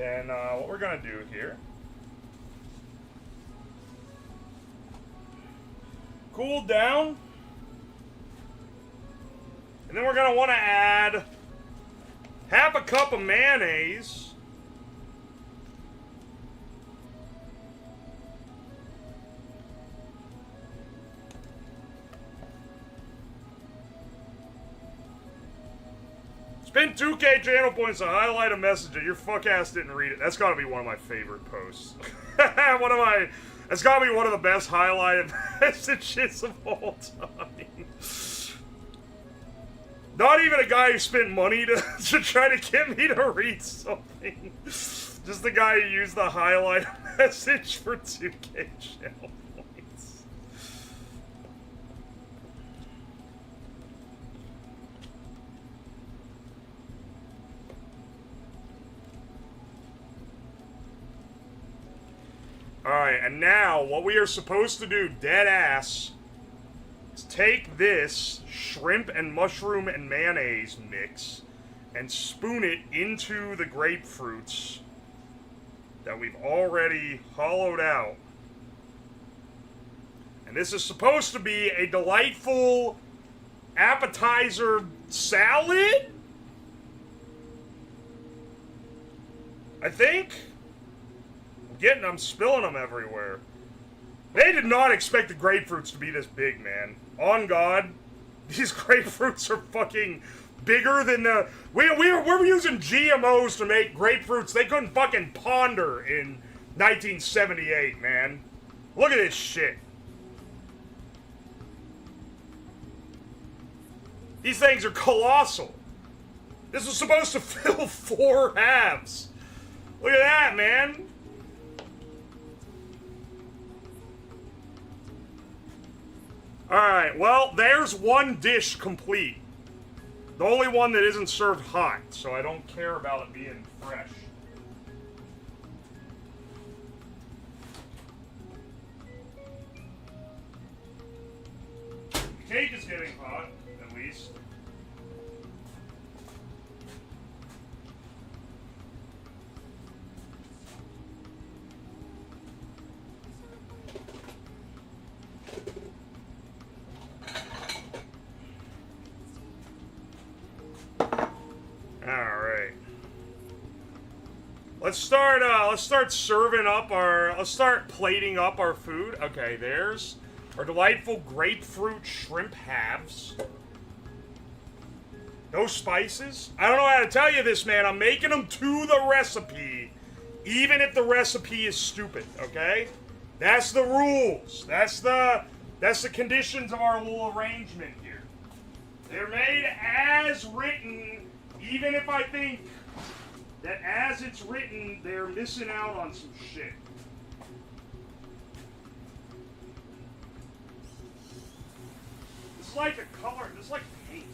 And what we're going to do here... Cool down. And then we're going to want to add... half a cup of mayonnaise. Spend 2K channel points to highlight a message that your fuck ass didn't read it. That's gotta be one of my favorite posts. That's gotta be one of the best highlighted messages of all time. Not even a guy who spent money to try to get me to read something. Just the guy who used the highlight message for 2K channel points. Alright, and now what we are supposed to do, dead ass, is take this shrimp and mushroom and mayonnaise mix and spoon it into the grapefruits that we've already hollowed out. And this is supposed to be a delightful appetizer salad? I think? I'm spilling them everywhere. They did not expect the grapefruits to be this big, man. On God, these grapefruits are fucking bigger than the... We're using GMOs to make grapefruits they couldn't fucking ponder in 1978, man. Look at this shit. These things are colossal. This was supposed to fill 4 halves. Look at that, man. Alright, well, there's one dish complete. The only one that isn't served hot, so I don't care about it being fresh. The cake is getting hot, at least. Let's start serving up let's start plating up our food. Okay, there's our delightful grapefruit shrimp halves. No spices. I don't know how to tell you this, man. I'm making them to the recipe, even if the recipe is stupid, okay? That's the rules. That's the conditions of our little arrangement here. They're made as written, even if I think that as it's written, they're missing out on some shit. This is like a color, this is like paint.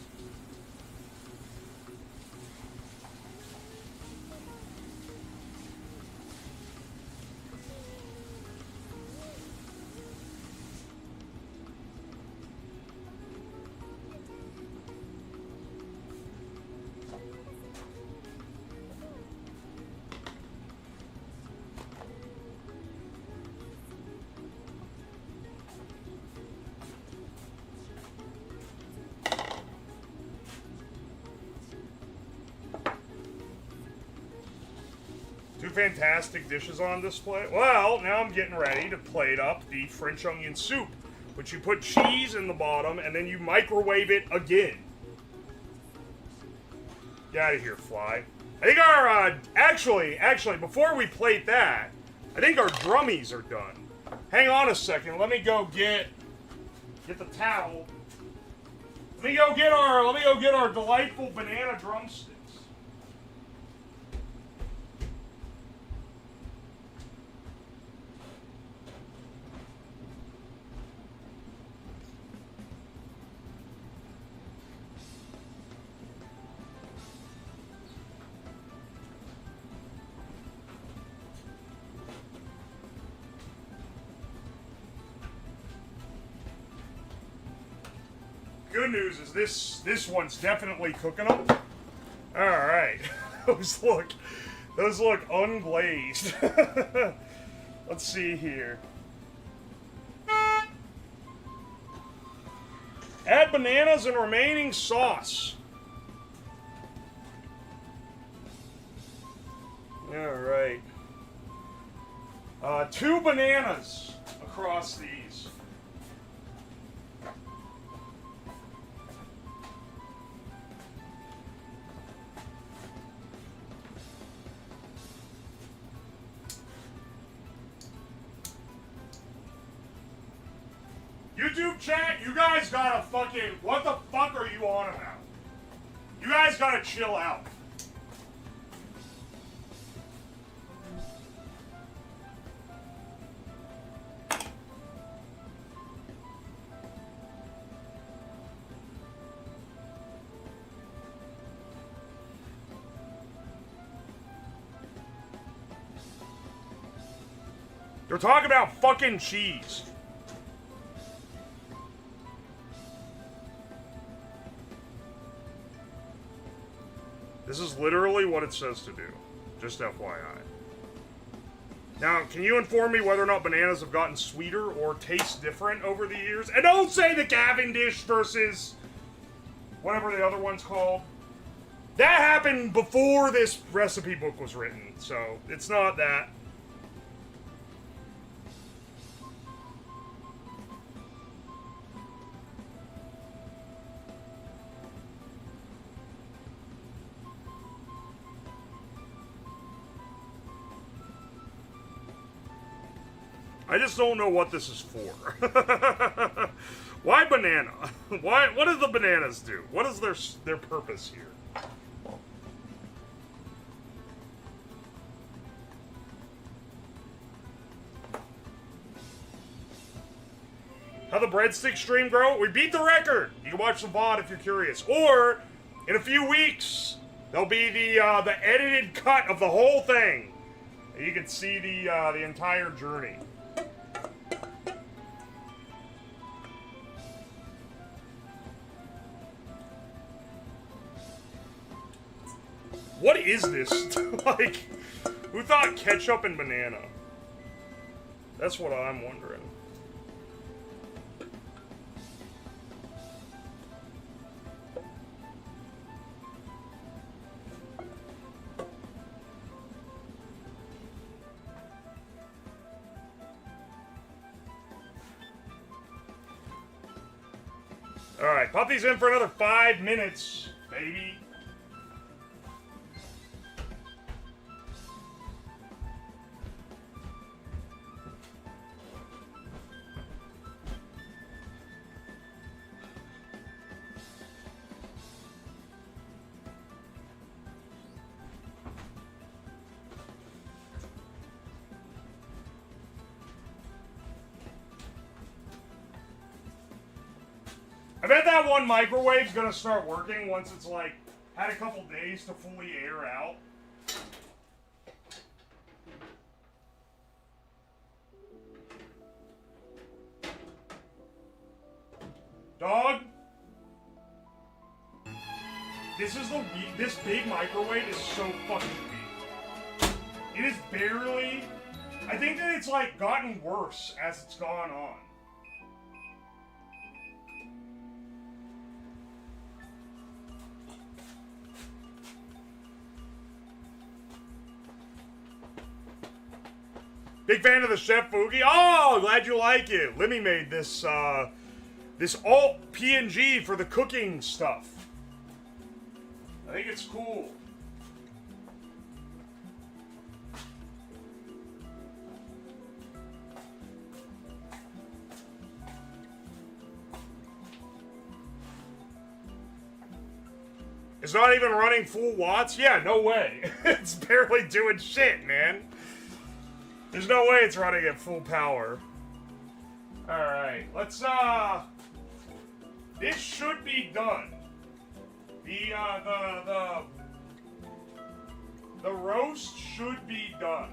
fantastic dishes on display? Well, now I'm getting ready to plate up the French onion soup, which you put cheese in the bottom and then you microwave it again. Get out of here, fly. I think our, actually, before we plate that, I think our drummies are done. Hang on a second, let me go get the towel. Let me go get our delightful banana drumsticks. Good news is this one's definitely cooking them. All right, those look unglazed. Let's see here. Add bananas and remaining sauce. All right. 2 bananas across these. YouTube chat, you guys gotta fucking, what the fuck are you on about? You guys gotta chill out. They're talking about fucking cheese. This is literally what it says to do. Just FYI. Now, can you inform me whether or not bananas have gotten sweeter or taste different over the years? And don't say the Cavendish versus whatever the other one's called. That happened before this recipe book was written, so it's not that. I just don't know what this is for. Why banana? Why? What do the bananas do? What is their purpose here? How the breadstick stream grow? We beat the record. You can watch the VOD if you're curious. Or in a few weeks, there'll be the edited cut of the whole thing. You can see the entire journey. What is this? Like, who thought ketchup and banana? That's what I'm wondering. Alright, pop these in for another 5 minutes, baby. I bet that one microwave's gonna start working once it's like had a couple days to fully air out. Dog, this big microwave is so fucking weak. It is barely. I think that it's like gotten worse as it's gone on. Big fan of the Chef Fugi. Oh, glad you like it. Lemmy made this, this alt PNG for the cooking stuff. I think it's cool. It's not even running full watts? Yeah, no way. It's barely doing shit, man. There's no way it's running at full power. Alright, let's, this should be done. The roast should be done.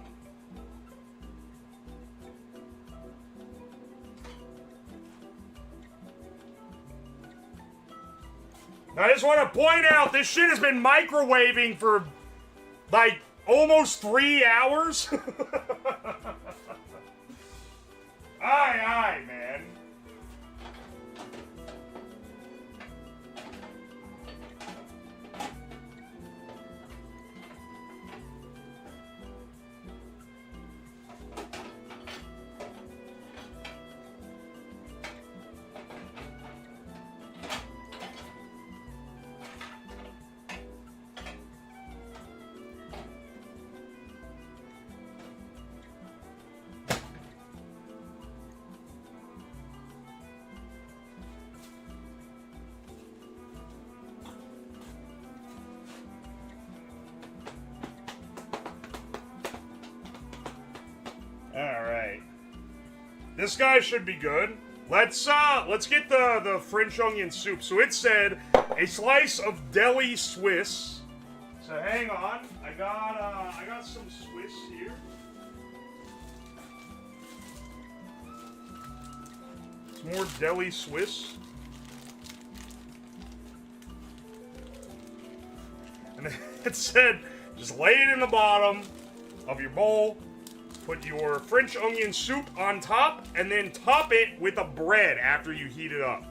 I just want to point out, this shit has been microwaving for, like, almost 3 hours. Aye, man. Alright. This guy should be good. Let's get the French onion soup. So it said a slice of deli Swiss. So hang on. I got some Swiss here. Some more deli Swiss. And it said, just lay it in the bottom of your bowl. Put your French onion soup on top, and then top it with a bread after you heat it up.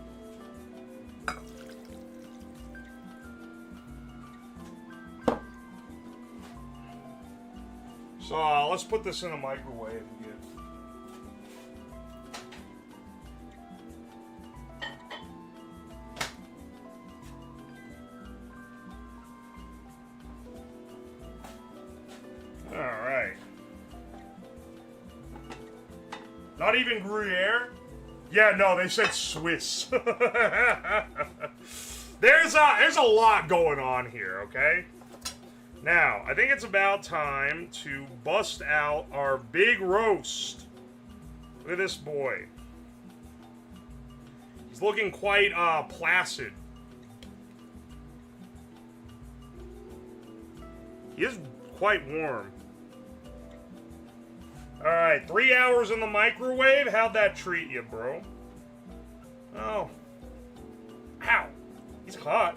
So let's put this in a microwave again. Alright. Not even Gruyere? Yeah, no, they said Swiss. There's a lot going on here, okay? Now, I think it's about time to bust out our big roast. Look at this boy. He's looking quite placid. He is quite warm. Alright, 3 hours in the microwave. How'd that treat you, bro? Oh. Ow. He's hot.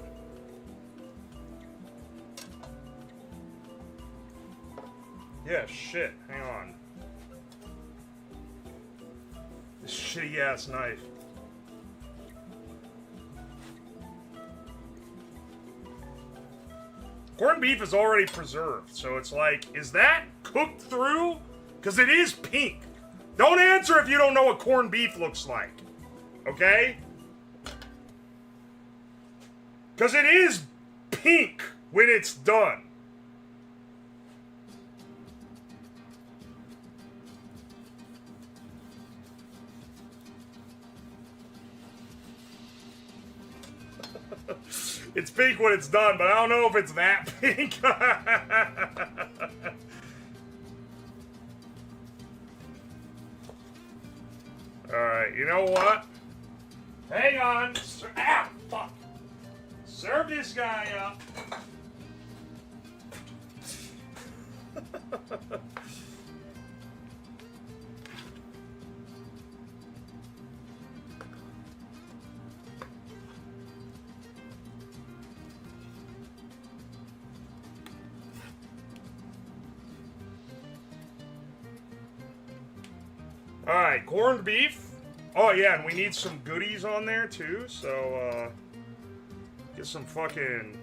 Yeah, shit. Hang on. This shitty ass knife. Corned beef is already preserved, so it's like, is that cooked through? Because it is pink. Don't answer if you don't know what corned beef looks like. Okay? Because it is pink when it's done. It's pink when it's done, but I don't know if it's that pink. Alright, you know what? Hang on. Ow, fuck. Serve this guy up. Alright, corned beef. Oh yeah, and we need some goodies on there too, so get some fucking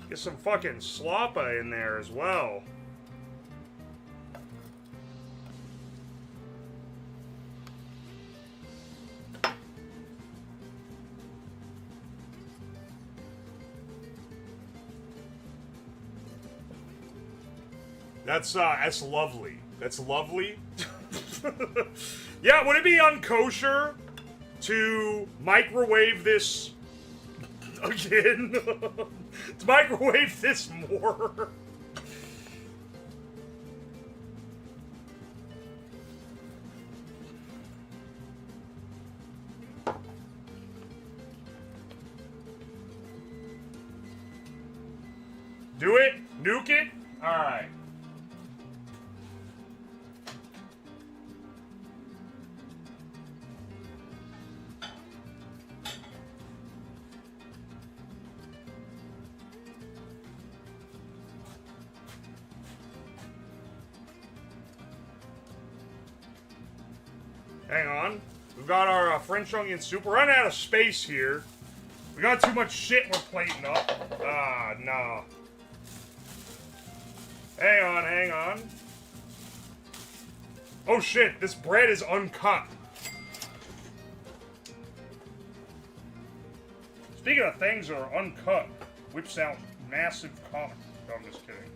sloppa in there as well. That's lovely. That's lovely. Yeah, would it be unkosher to microwave this again? To microwave this more? Do it? Nuke it? Alright. Hang on. We've got our French onion soup. We're running out of space here. We got too much shit we're plating up. Ah, no. Hang on, hang on. Oh shit, this bread is uncut. Speaking of things that are uncut, which sounds massive comic. No, I'm just kidding.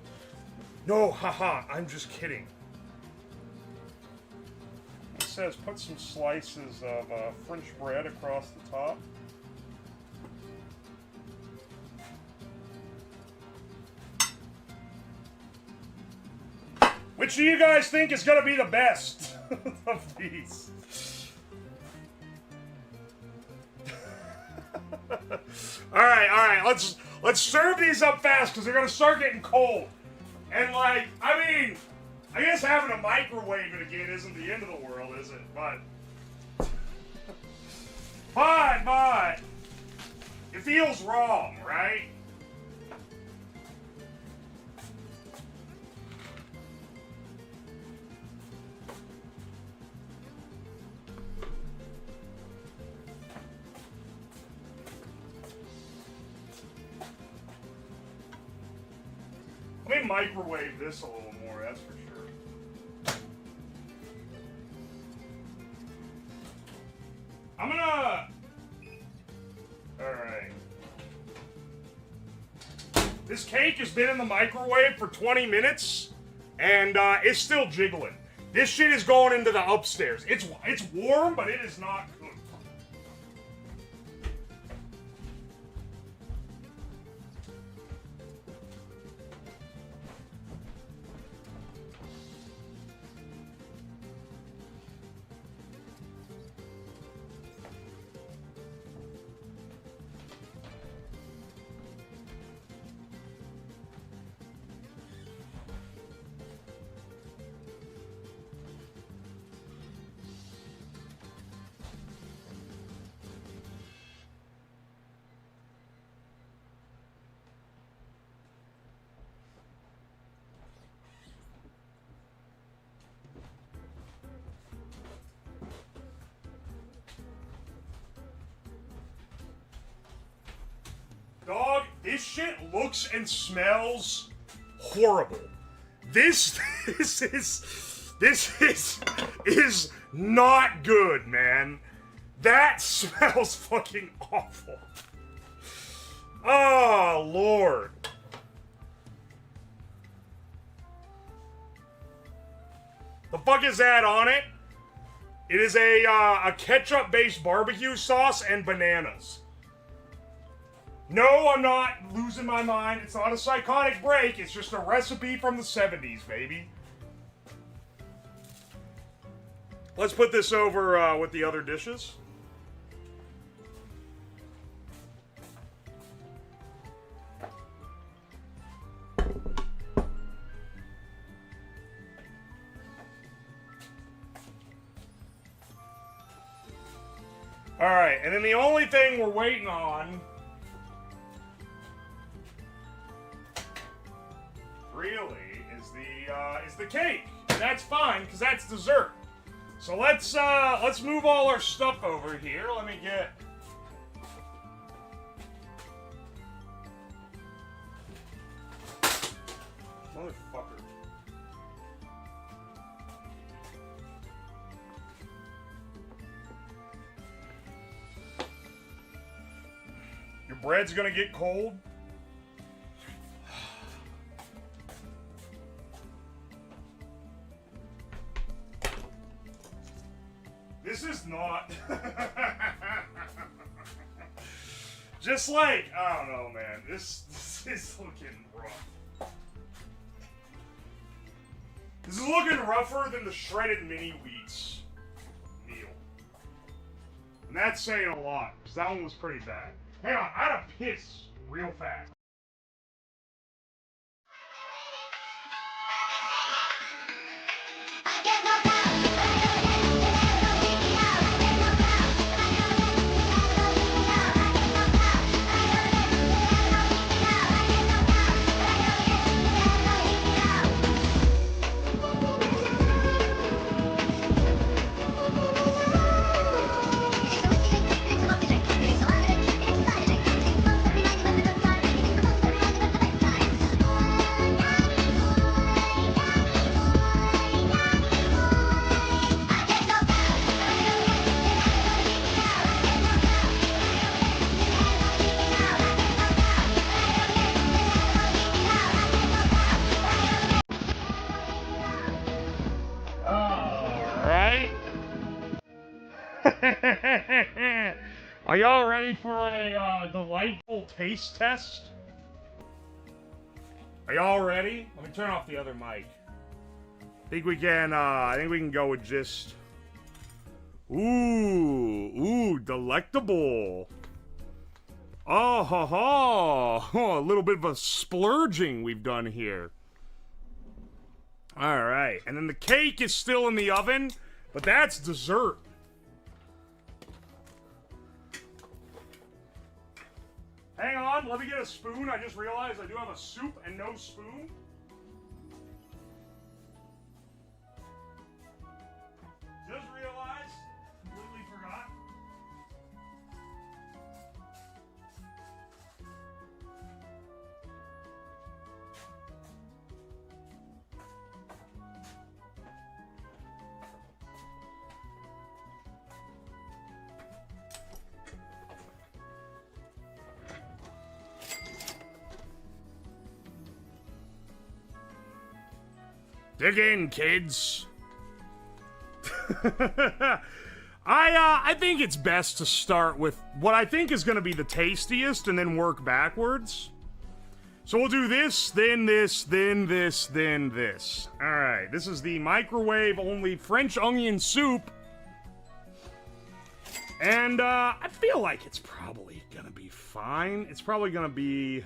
No, haha, I'm just kidding. It says put some slices of French bread across the top. Which do you guys think is gonna be the best of these? Alright, let's serve these up fast because they're gonna start getting cold. And like, I mean, I guess having a microwave it again isn't the end of the world, is it? But it feels wrong, right? Let me microwave this a little more, that's for sure. I'm gonna... Alright. This cake has been in the microwave for 20 minutes, and it's still jiggling. This shit is going into the upstairs. It's warm, but it is not cooked. Dog, this shit looks and smells horrible. This is not good, man. That smells fucking awful. Oh, Lord. The fuck is that on it? It is a ketchup-based barbecue sauce and bananas. No, I'm not losing my mind. It's not a psychotic break. It's just a recipe from the 70s, baby. Let's put this over with the other dishes. Alright, and then the only thing we're waiting on really is the cake. And that's fine, because that's dessert. So let's move all our stuff over here. Let me get motherfucker. Your bread's gonna get cold. This is not. Just like, I don't know, man. This is looking rough. This is looking rougher than the shredded mini wheats meal. And that's saying a lot, because that one was pretty bad. Hang on, I gotta piss real fast. Are y'all ready for a delightful taste test? Are y'all ready? Let me turn off the other mic. I think we can go with just... Ooh, delectable. Oh, ha, ha. Oh, a little bit of a splurging we've done here. All right, and then the cake is still in the oven, but that's dessert. Hang on, let me get a spoon. I just realized I do have a soup and no spoon. Just realized, completely forgot. Dig in, kids. I think it's best to start with what I think is going to be the tastiest and then work backwards. So we'll do this, then this, then this, then this. All right, this is the microwave-only French onion soup. And I feel like it's probably going to be fine. It's probably going to be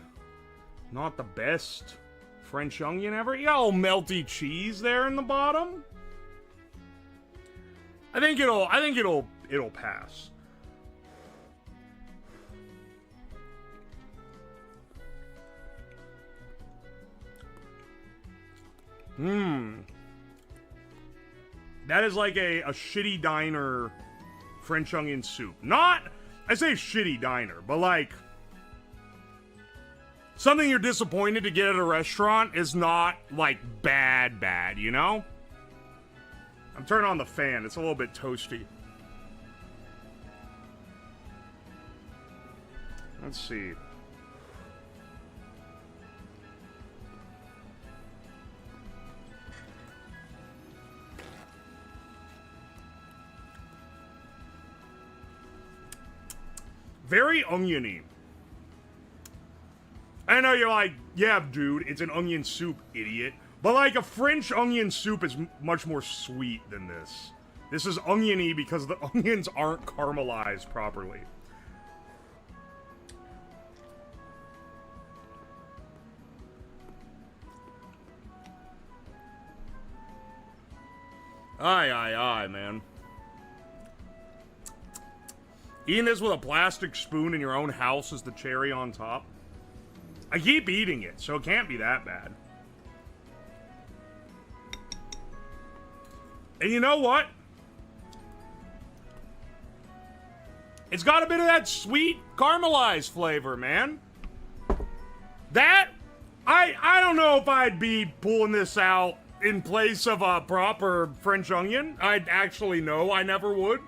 not the best French onion ever. You got a little melty cheese there in the bottom. I think it'll pass. That is like a shitty diner French onion soup. Not, I say shitty diner, but like something you're disappointed to get at a restaurant is not, like, bad, you know? I'm turning on the fan. It's a little bit toasty. Let's see. Very oniony. I know you're like, yeah, dude, it's an onion soup, idiot. But like a French onion soup is much more sweet than this. This is oniony because the onions aren't caramelized properly. Aye, man. Eating this with a plastic spoon in your own house is the cherry on top. I keep eating it, so it can't be that bad. And you know what? It's got a bit of that sweet caramelized flavor, man. That, I don't know if I'd be pulling this out in place of a proper French onion. I'd actually know I never would.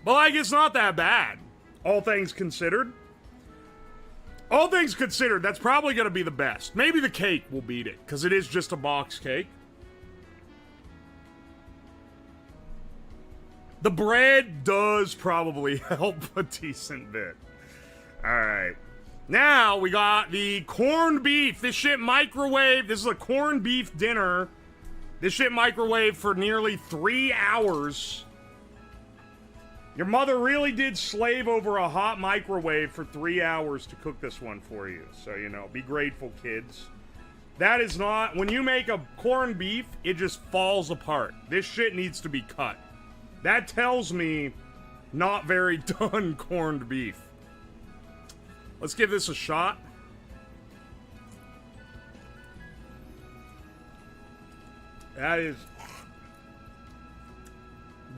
But like, it's not that bad, all things considered. All things considered, that's probably going to be the best. Maybe the cake will beat it, because it is just a box cake. The bread does probably help a decent bit. Alright. Now, we got the corned beef. This shit microwave. This is a corned beef dinner. This shit microwave for nearly 3 hours. Your mother really did slave over a hot microwave for 3 hours to cook this one for you. So, you know, be grateful, kids. That is not... When you make a corned beef, it just falls apart. This shit needs to be cut. That tells me not very done corned beef. Let's give this a shot. That is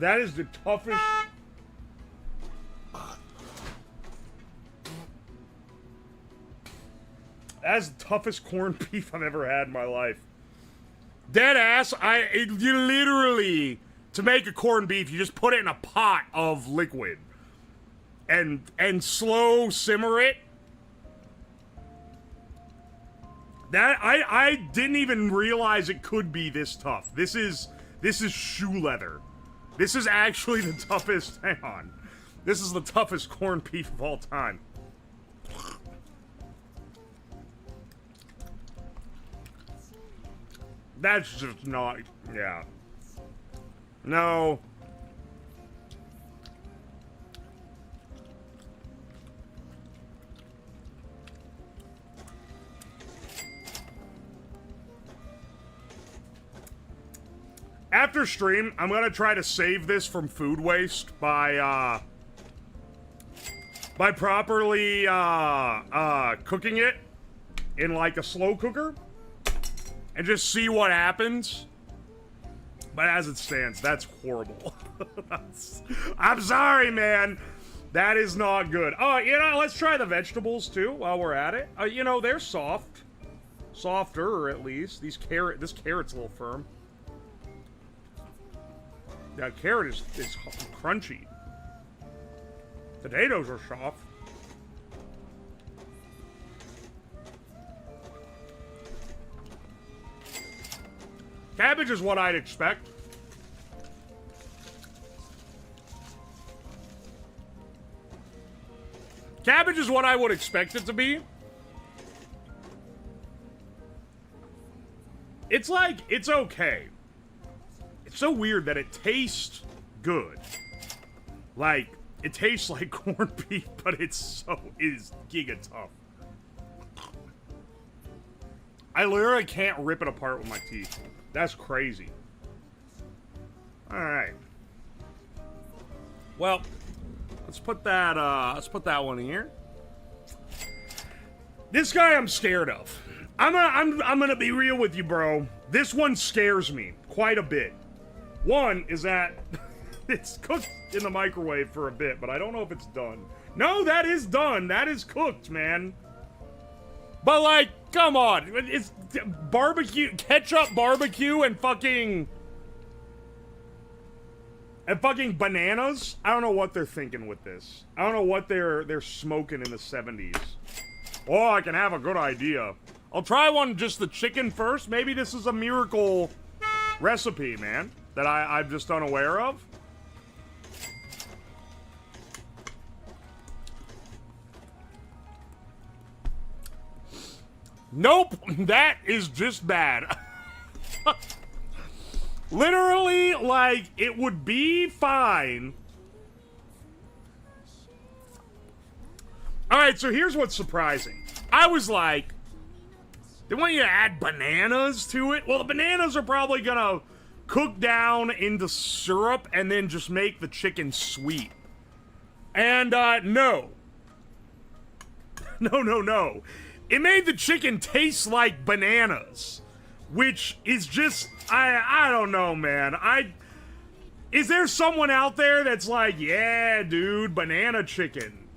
the toughest... That's the toughest corned beef I've ever had in my life. Dead ass, you literally, to make a corned beef, you just put it in a pot of liquid. And slow simmer it. That, I didn't even realize it could be this tough. This is shoe leather. This is actually the toughest, hang on. This is the toughest corned beef of all time. That's just not, yeah. No. After stream, I'm gonna try to save this from food waste by properly, cooking it in, like, a slow cooker. And just see what happens. But as it stands, that's horrible. I'm sorry, man. That is not good. Oh, you know, let's try the vegetables, too, while we're at it. You know, they're soft. Softer, at least. This carrot's a little firm. That carrot is crunchy. Potatoes are soft. Cabbage is what I'd expect. Cabbage is what I would expect it to be. It's like, it's okay. It's so weird that it tastes good. Like, it tastes like corned beef, but it is giga tough. I literally can't rip it apart with my teeth. That's crazy. Alright. Well, let's put that one here. This guy I'm scared of. I'm gonna be real with you, bro. This one scares me quite a bit. One is that it's cooked in the microwave for a bit, but I don't know if it's done. No, that is done. That is cooked, man. But, like, come on. It's barbecue, ketchup barbecue and fucking bananas. I don't know what they're thinking with this. I don't know what they're smoking in the 70s. Oh, I can have a good idea. I'll try one, just the chicken first. Maybe this is a miracle recipe, man, that I'm just unaware of. Nope, that is just bad. Literally, like, it would be fine. Alright, so here's what's surprising. I was like, they want you to add bananas to it? Well, the bananas are probably gonna cook down into syrup and then just make the chicken sweet. And, no. No. It made the chicken taste like bananas, which is just, I don't know, man. Is there someone out there that's like, yeah, dude, banana chicken?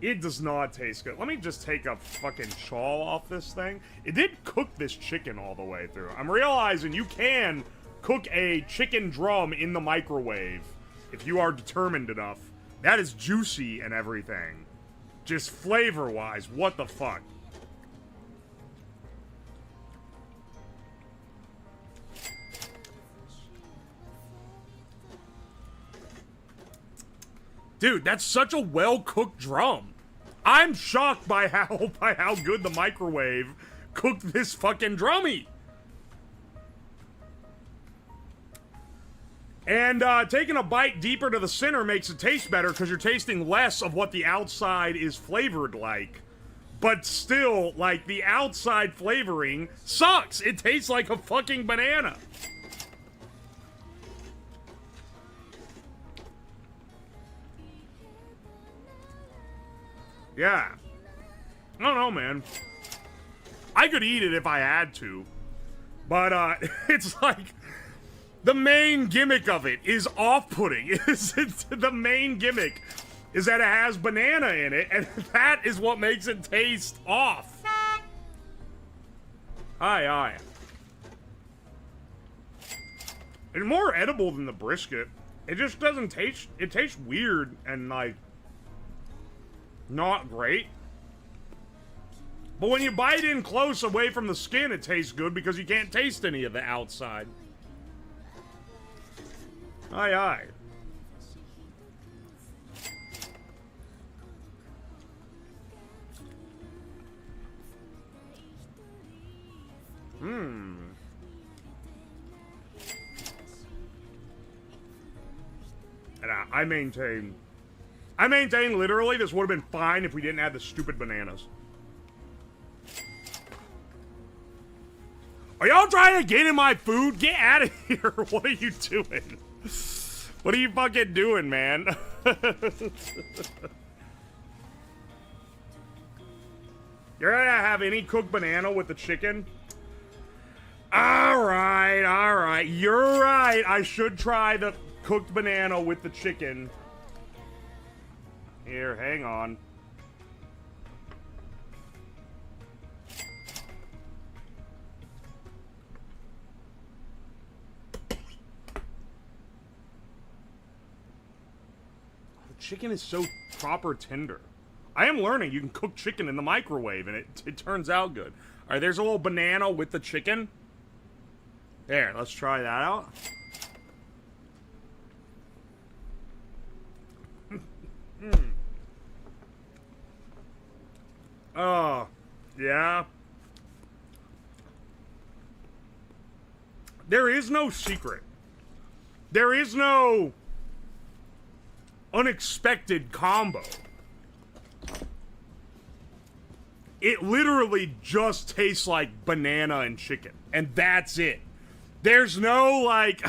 It does not taste good. Let me just take a fucking chaw off this thing. It did cook this chicken all the way through. I'm realizing you can cook a chicken drum in the microwave if you are determined enough. That is juicy and everything. Just flavor-wise, what the fuck? Dude, that's such a well-cooked drum. I'm shocked by how good the microwave cooked this fucking drummy. And taking a bite deeper to the center makes it taste better because you're tasting less of what the outside is flavored like. But still, like, the outside flavoring sucks. It tastes like a fucking banana. Yeah. I don't know, man. I could eat it if I had to. But, it's like... The main gimmick of it is off-putting. The main gimmick is that it has banana in it, and that is what makes it taste off. Aye. It's more edible than the brisket. It just doesn't taste... It tastes weird and, like... not great. But when you bite in close away from the skin, it tastes good because you can't taste any of the outside. Aye. And I maintain literally this would have been fine if we didn't have the stupid bananas. Are y'all trying to get in my food? Get out of here. What are you doing? What are you fucking doing, man? You're gonna have any cooked banana with the chicken? Alright. You're right. I should try the cooked banana with the chicken. Here, hang on. Chicken is so proper tender. I am learning you can cook chicken in the microwave, and it turns out good. All right, there's a little banana with the chicken. There, let's try that out. Oh, yeah. There is no secret. There is no unexpected combo. It literally just tastes like banana and chicken, and that's it. There's no, like,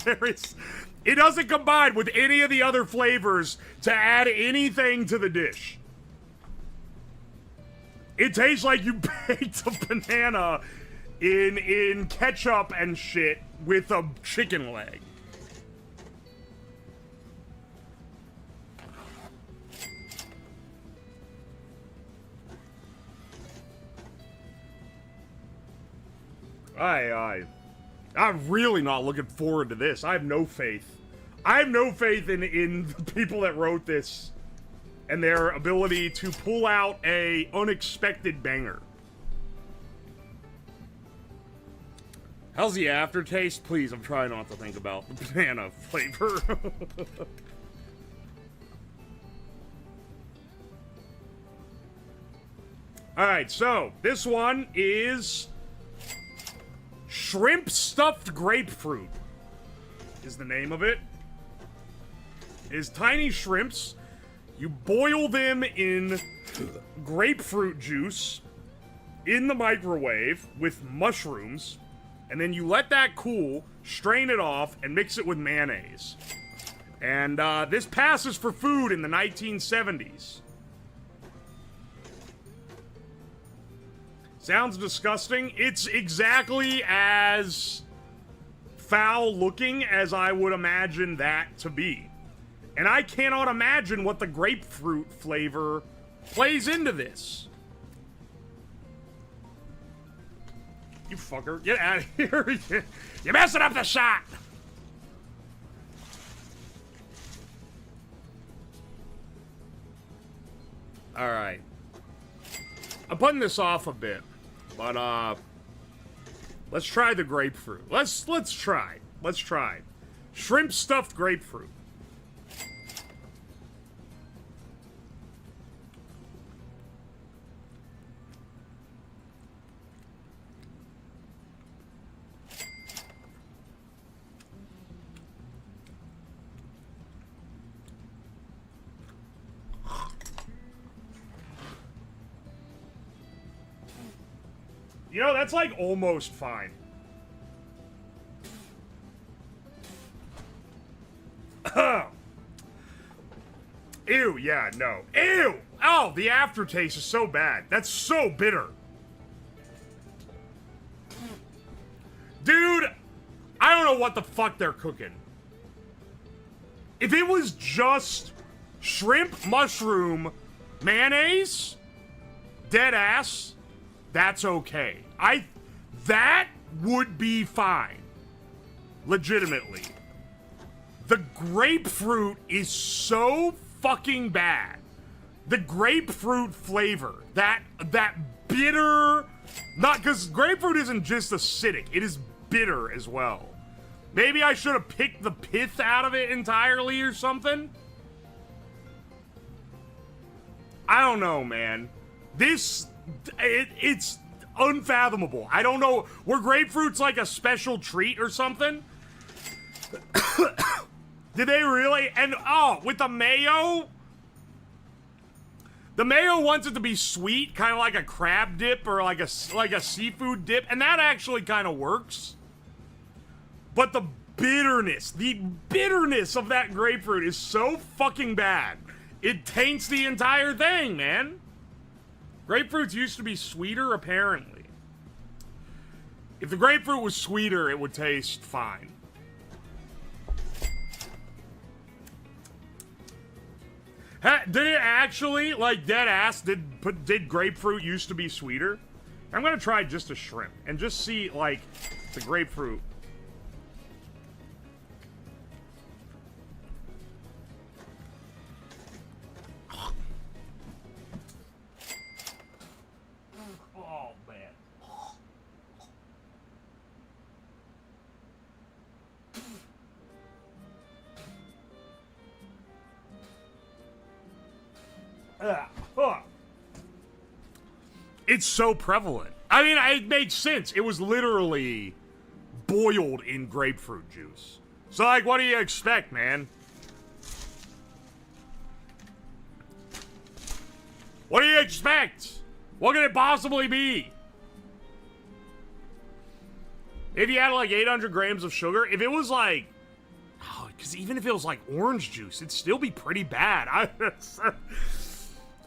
it doesn't combine with any of the other flavors to add anything to the dish. It tastes like you baked a banana in ketchup and shit with a chicken leg. I'm really not looking forward to this. I have no faith. I have no faith in the people that wrote this and their ability to pull out a unexpected banger. How's the aftertaste? Please, I'm trying not to think about the banana flavor. Alright, so this one is Shrimp Stuffed Grapefruit is the name of it. It is tiny shrimps. You boil them in grapefruit juice in the microwave with mushrooms, and then you let that cool, strain it off, and mix it with mayonnaise. And this passes for food in the 1970s. Sounds disgusting. It's exactly as foul looking as I would imagine that to be. And I cannot imagine what the grapefruit flavor plays into this. You fucker. Get out of here. You're messing up the shot. Alright. I'm putting this off a bit. But, let's try the grapefruit. Let's try. Shrimp stuffed grapefruit. You know, that's like almost fine. Ew, yeah, no. Ew! Oh, the aftertaste is so bad. That's so bitter. Dude, I don't know what the fuck they're cooking. If it was just shrimp, mushroom, mayonnaise, dead ass, that's okay. That would be fine. Legitimately. The grapefruit is so fucking bad. The grapefruit flavor, that bitter, not because grapefruit isn't just acidic, it is bitter as well. Maybe I should have picked the pith out of it entirely or something. I don't know, man. It's unfathomable. I don't know. Were grapefruits like a special treat or something? Did they really? And oh, with the mayo? The mayo wants it to be sweet, kind of like a crab dip or like a seafood dip, and that actually kind of works. But the bitterness of that grapefruit is so fucking bad. It taints the entire thing, man. Grapefruits used to be sweeter, apparently. If the grapefruit was sweeter, it would taste fine. Did it actually, like, dead ass, did grapefruit used to be sweeter? I'm gonna try just a shrimp and just see, like, the grapefruit. Oh, man. It's so prevalent. I mean, it makes sense. It was literally boiled in grapefruit juice. So, like, what do you expect, man? What do you expect? What could it possibly be? If you had, like, 800 grams of sugar, if it was, like... Oh, because even if it was, like, orange juice, it'd still be pretty bad.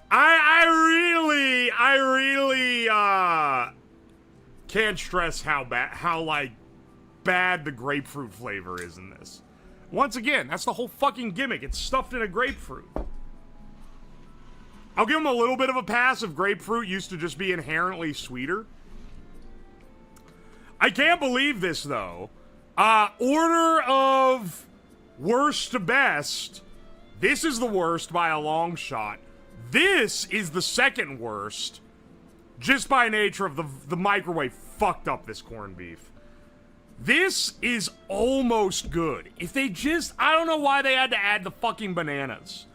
I really can't stress how bad the grapefruit flavor is in this. Once again, that's the whole fucking gimmick. It's stuffed in a grapefruit. I'll give them a little bit of a pass if grapefruit used to just be inherently sweeter. I can't believe this, though. Order of worst to best. This is the worst by a long shot. This is the second worst, just by nature of the microwave fucked up this corned beef. This is almost good. If they just, I don't know why they had to add the fucking bananas.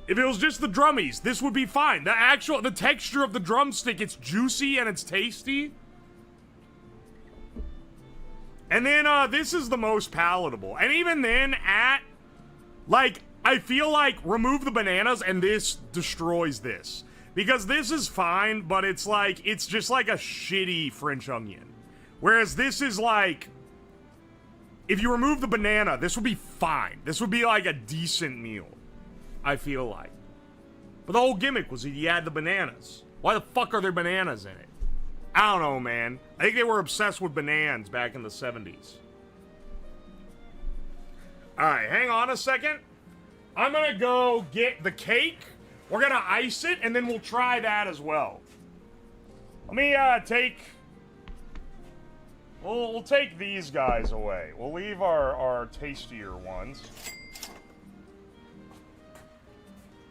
If it was just the drummies, this would be fine. The texture of the drumstick, it's juicy and it's tasty. And then, this is the most palatable. And even then, I feel like remove the bananas and this destroys this. Because this is fine, but it's just like a shitty French onion. Whereas this is like, if you remove the banana, this would be fine. This would be like a decent meal, I feel like. But the whole gimmick was you add the bananas. Why the fuck are there bananas in it? I don't know, man. I think they were obsessed with bananas back in the 70s. Alright, hang on a second. I'm gonna go get the cake. We're gonna ice it, and then we'll try that as well. Let me, We'll take these guys away. We'll leave our tastier ones.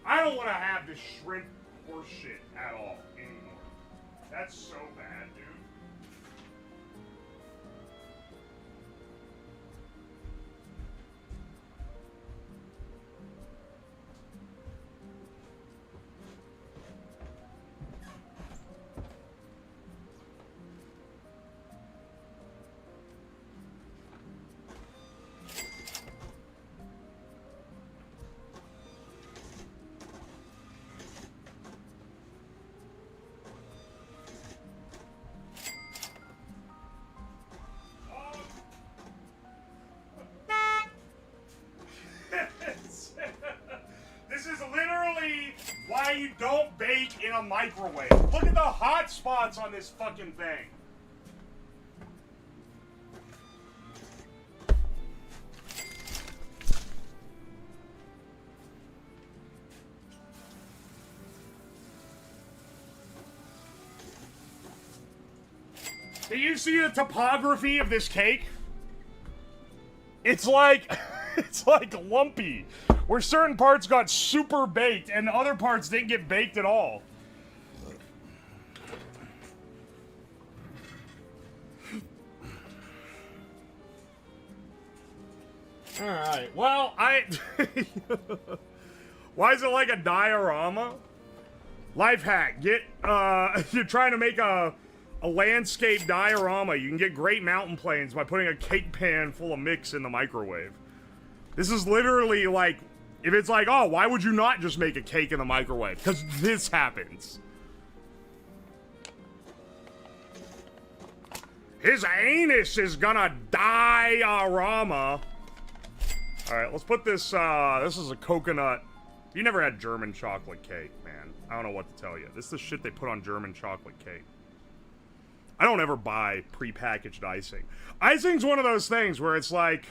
I don't want to have this shrimp horse shit at all anymore. That's so bad, dude. a microwave. Look at the hot spots on this fucking thing. Do you see the topography of this cake? It's like, it's like lumpy, where certain parts got super baked and other parts didn't get baked at all. Alright, well, why is it like a diorama? Life hack, get, you're trying to make a landscape diorama. You can get great mountain plains by putting a cake pan full of mix in the microwave. This is literally like, if it's like, oh, why would you not just make a cake in the microwave? Because this happens. His anus is gonna diorama. Alright, let's put this, this is a coconut. You never had German chocolate cake, man. I don't know what to tell you. This is the shit they put on German chocolate cake. I don't ever buy prepackaged icing. Icing's one of those things where it's like,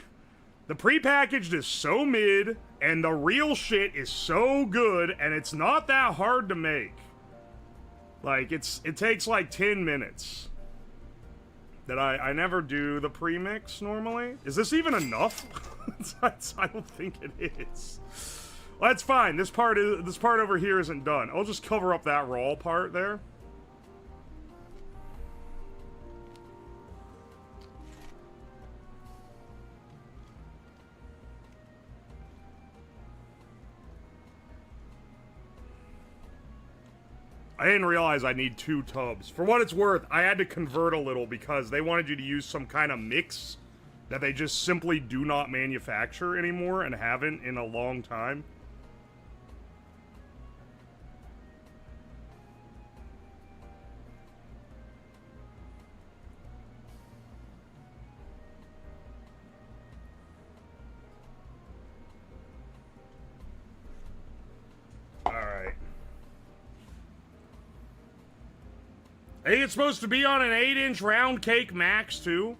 the prepackaged is so mid, and the real shit is so good, and it's not that hard to make. Like, it takes like 10 minutes. That I never do the premix normally. Is this even enough? I don't think it is. Well, that's fine. This part over here isn't done. I'll just cover up that raw part there. I didn't realize I need 2 tubs. For what it's worth, I had to convert a little because they wanted you to use some kind of mix that they just simply do not manufacture anymore and haven't in a long time. Alright. I think it's supposed to be on an 8-inch round cake max, too.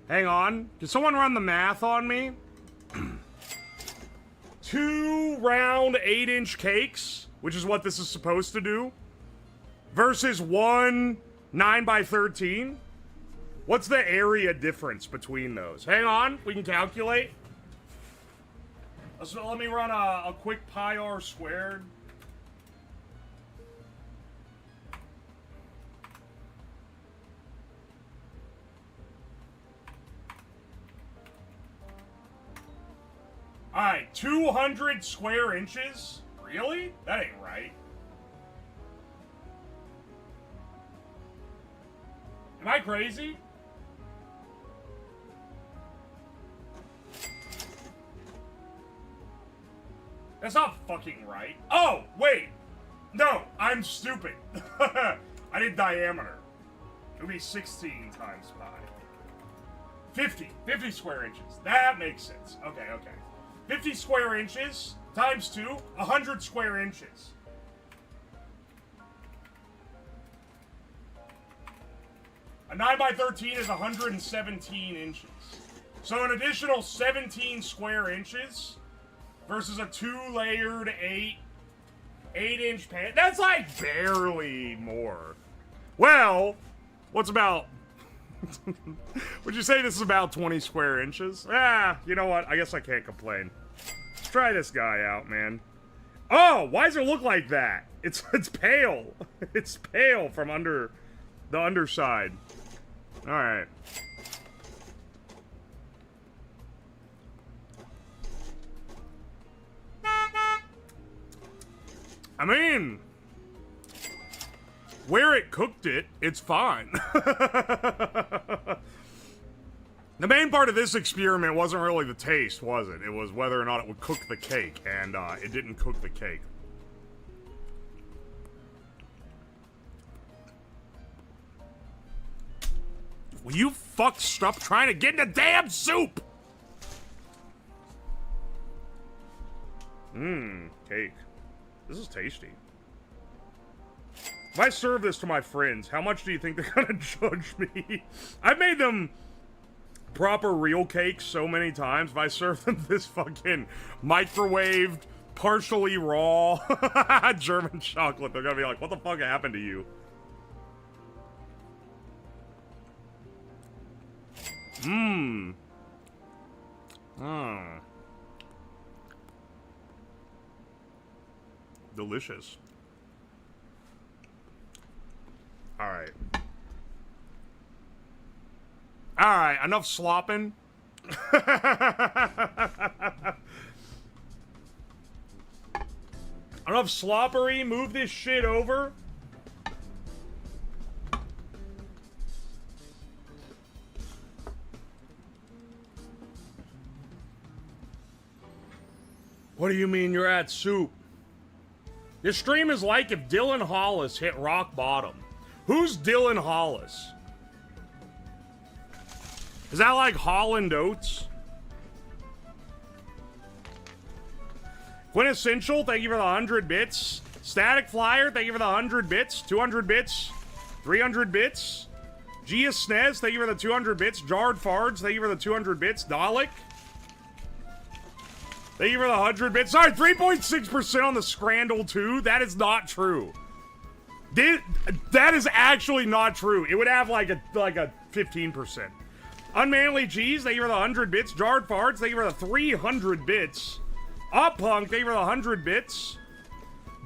Hang on. Can someone run the math on me? 2 round 8-inch cakes, which is what this is supposed to do, versus 1 9x13. What's the area difference between those? Hang on. We can calculate. Let me run a quick pi r squared. Alright, 200 square inches? Really? That ain't right. Am I crazy? That's not fucking right. Oh, wait. No, I'm stupid. I did diameter. It would be 16 times pi. 50 square inches. That makes sense. Okay. 50 square inches times 2, 100 square inches. A 9x13 is 117 inches. So an additional 17 square inches versus a 2-layered 8-inch pan. That's like barely more. Well, what's about... Would you say this is about 20 square inches? You know what? I guess I can't complain. Let's try this guy out, man. Oh, why does it look like that? It's pale. It's pale from under the underside. All right. I mean, where it cooked it, it's fine. The main part of this experiment wasn't really the taste, was it? It was whether or not it would cook the cake, and it didn't cook the cake. Will you fuck stop trying to get in the damn soup? Cake. This is tasty. If I serve this to my friends, how much do you think they're gonna judge me? I've made them proper real cakes so many times. If I serve them this fucking microwaved, partially raw German chocolate, they're gonna be like, what the fuck happened to you? Mmm. Delicious. Alright. Alright, enough slopping. Enough sloppery, move this shit over. What do you mean you're at soup? This stream is like if Dylan Hollis hit rock bottom. Who's Dylan Hollis? Is that like Holland Oates? Quintessential, thank you for the 100 bits. Static Flyer, thank you for the 100 bits. 200 bits. 300 bits. Gia Snez, thank you for the 200 bits. Jarred Fards, thank you for the 200 bits. Dalek, thank you for the 100 bits. Sorry, 3.6% on the Scrandle 2. That is not true. That is actually not true. It would have like a 15%. Unmanly Cheese, thank you for the 100 bits. Jarred Farts, thank you for the 300 bits. Up Punk, thank you for the 100 bits.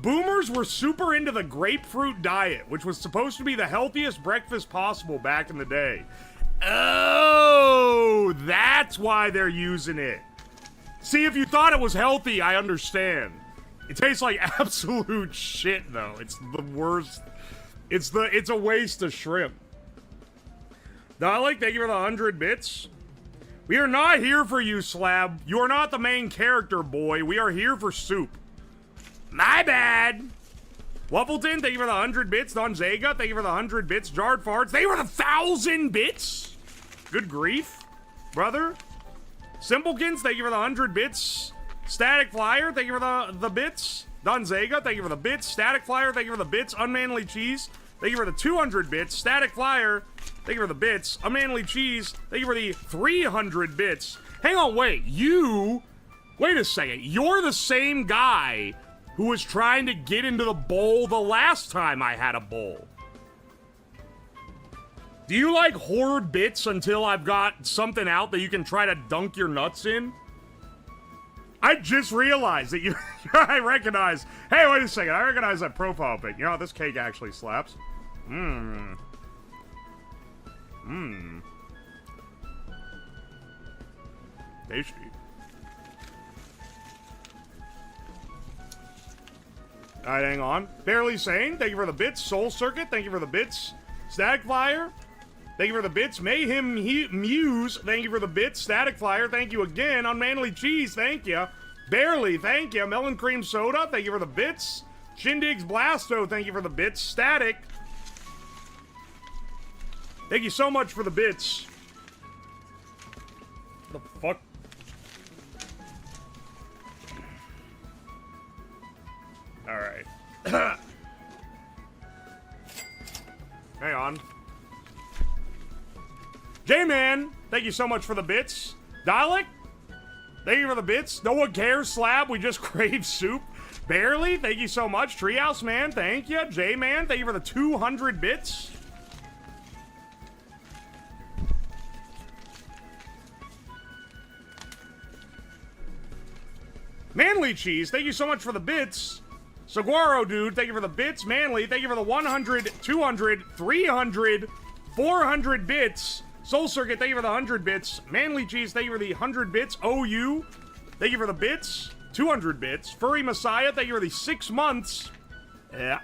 Boomers were super into the grapefruit diet, which was supposed to be the healthiest breakfast possible back in the day. Oh, that's why they're using it. See, if you thought it was healthy, I understand. It tastes like absolute shit, though. It's the worst. It's a waste of shrimp. Dalek, thank you for the 100 bits. We are not here for you, Slab. You are not the main character, boy. We are here for soup. My bad. Wuffleton, thank you for the 100 bits. Don Zega, thank you for the 100 bits. Jarred Farts, thank you for the 1,000 bits. Good grief, brother. Simpletons, thank you for the 100 bits. Static Flyer, thank you for the bits. Don Zega, thank you for the bits. Static Flyer, thank you for the bits. Unmanly Cheese, thank you for the 200 bits. Static Flyer, thank you for the bits. Unmanly Cheese, thank you for the 300 bits. Hang on, wait a second. You're the same guy who was trying to get into the bowl the last time I had a bowl. Do you like hoard bits until I've got something out that you can try to dunk your nuts in? I just realized that I recognize. Hey, wait a second. I recognize that profile pic. You know, this cake actually slaps. Tasty. Alright, hang on. Barely Sane, thank you for the bits. Soul Circuit, thank you for the bits. Static Flyer, thank you for the bits. Mayhem Muse, thank you for the bits. Static Flyer, thank you again. Unmanly Cheese, thank you. Barely, thank you. Melon Cream Soda, thank you for the bits. Shindigs Blasto, thank you for the bits. Static, thank you so much for the bits. What the fuck? Alright. Hang on. J-Man, thank you so much for the bits. Dalek, thank you for the bits. No one cares, Slab, we just crave soup. Barely, thank you so much. Treehouse Man, thank you. J-Man, thank you for the 200 bits. Manly Cheese, thank you so much for the bits. Saguaro Dude, thank you for the bits. Manly, thank you for the 100, 200, 300, 400 bits. Soul Circuit, thank you for the 100 bits. Manly Cheese, thank you for the 100 bits. OU, thank you for the bits. 200 bits. Furry Messiah, thank you for the 6 months. Yeah.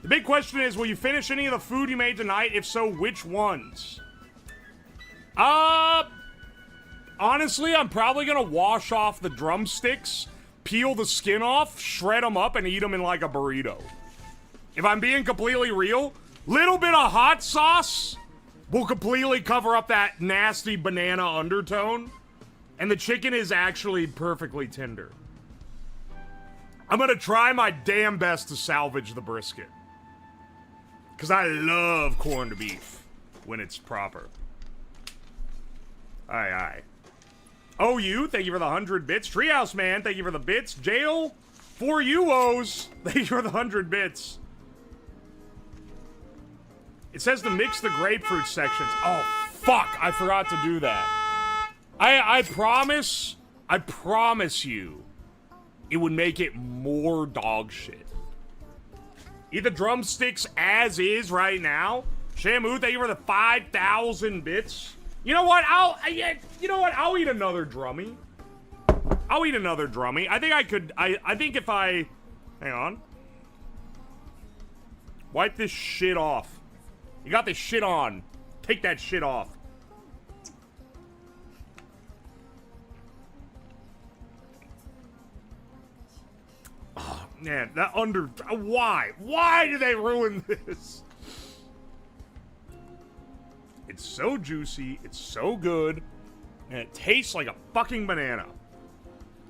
The big question is, will you finish any of the food you made tonight? If so, which ones? Honestly, I'm probably gonna wash off the drumsticks, peel the skin off, shred them up, and eat them in like a burrito. If I'm being completely real, little bit of hot sauce will completely cover up that nasty banana undertone, and the chicken is actually perfectly tender. I'm gonna try my damn best to salvage the brisket. Because I love corned beef when it's proper. Aye, aye. OU, thank you for the 100 bits. Treehouse Man, thank you for the bits. Jail for you, O's. Thank you for the 100 bits. It says to mix the grapefruit sections. Oh, fuck. I forgot to do that. I promise you, it would make it more dog shit. Eat the drumsticks as is right now. Shamu, thank you for the 5,000 bits. You know what? I'll eat another drummy. I'll eat another drummy. I think I could. I think if I, hang on, wipe this shit off. You got this shit on. Take that shit off. Oh, man, that under... Why? Why did they ruin this? It's so juicy, it's so good, and it tastes like a fucking banana.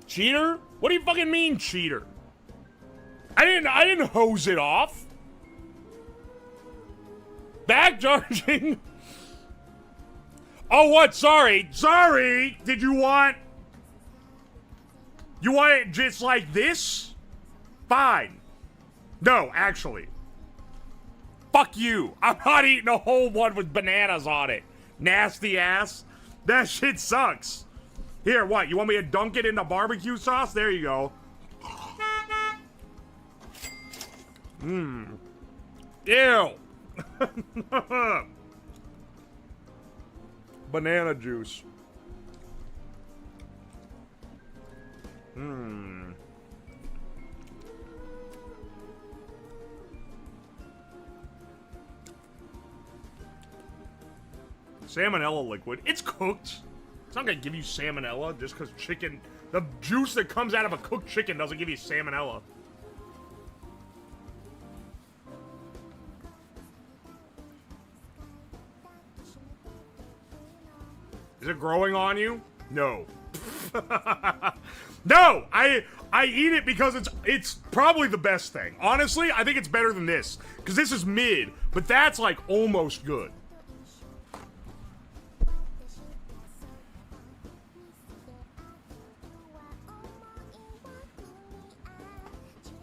Cheater? What do you fucking mean, cheater? I didn't hose it off. Back charging. Oh, what? Sorry. Sorry. Did you want... You want it just like this? Fine. No, actually. Fuck you. I'm not eating a whole one with bananas on it. Nasty ass. That shit sucks. Here, what? You want me to dunk it in the barbecue sauce? There you go. Mmm. Ew. Banana juice. Mmm. Salmonella liquid. It's cooked. It's not gonna give you salmonella just because chicken... The juice that comes out of a cooked chicken doesn't give you salmonella. Is it growing on you? No. No! I eat it because it's probably the best thing. Honestly, I think it's better than this. Because this is mid, but that's like almost good.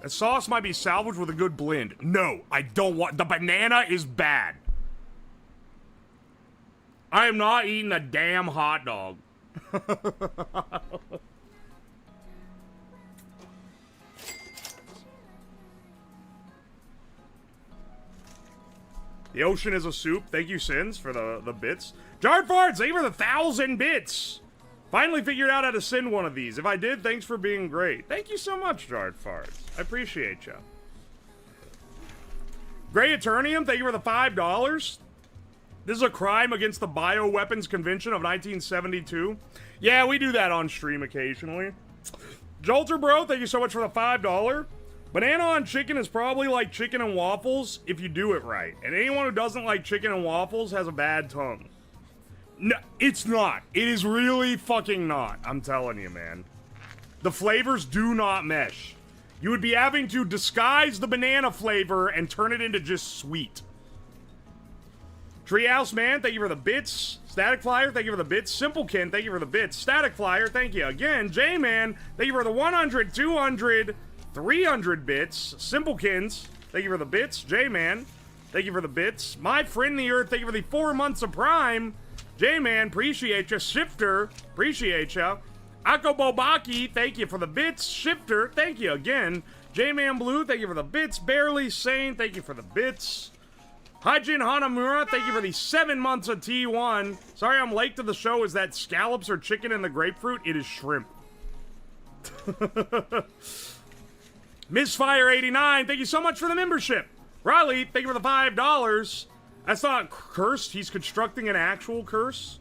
The sauce might be salvaged with a good blend. No, I don't want... The banana is bad. I am not eating a damn hot dog. The ocean is a soup. Thank you, Sins, for the bits. Jar Farts, thank you for the 1,000 bits. Finally figured out how to send one of these. If I did, thanks for being great. Thank you so much, Jar Farts. I appreciate you. Grey Eternium, thank you for the $5. This is a crime against the Bioweapons Convention of 1972. Yeah, we do that on stream occasionally. Jolter Bro, thank you so much for the $5. Banana on chicken is probably like chicken and waffles if you do it right. And anyone who doesn't like chicken and waffles has a bad tongue. No, it's not. It is really fucking not. I'm telling you, man. The flavors do not mesh. You would be having to disguise the banana flavor and turn it into just sweet. Treehouse Man, thank you for the bits. Static Flyer, thank you for the bits. Simplekin, thank you for the bits. Static Flyer, thank you again. J-Man, thank you for the 100, 200, 300 bits. Simpletons, thank you for the bits. J-Man, thank you for the bits. My Friend the Earth, thank you for the 4 months of Prime. J-Man, appreciate you. Shifter, appreciate you. Akobobaki, thank you for the bits. Shifter, thank you again. J-Man Blue, thank you for the bits. Barely Sane, thank you for the bits. Hajin Hanamura, thank you for the 7 months of T1. Sorry I'm late to the show. Is that scallops or chicken in the grapefruit? It is shrimp. Misfire89, thank you so much for the membership. Riley, thank you for the $5. That's not cursed. He's constructing an actual curse.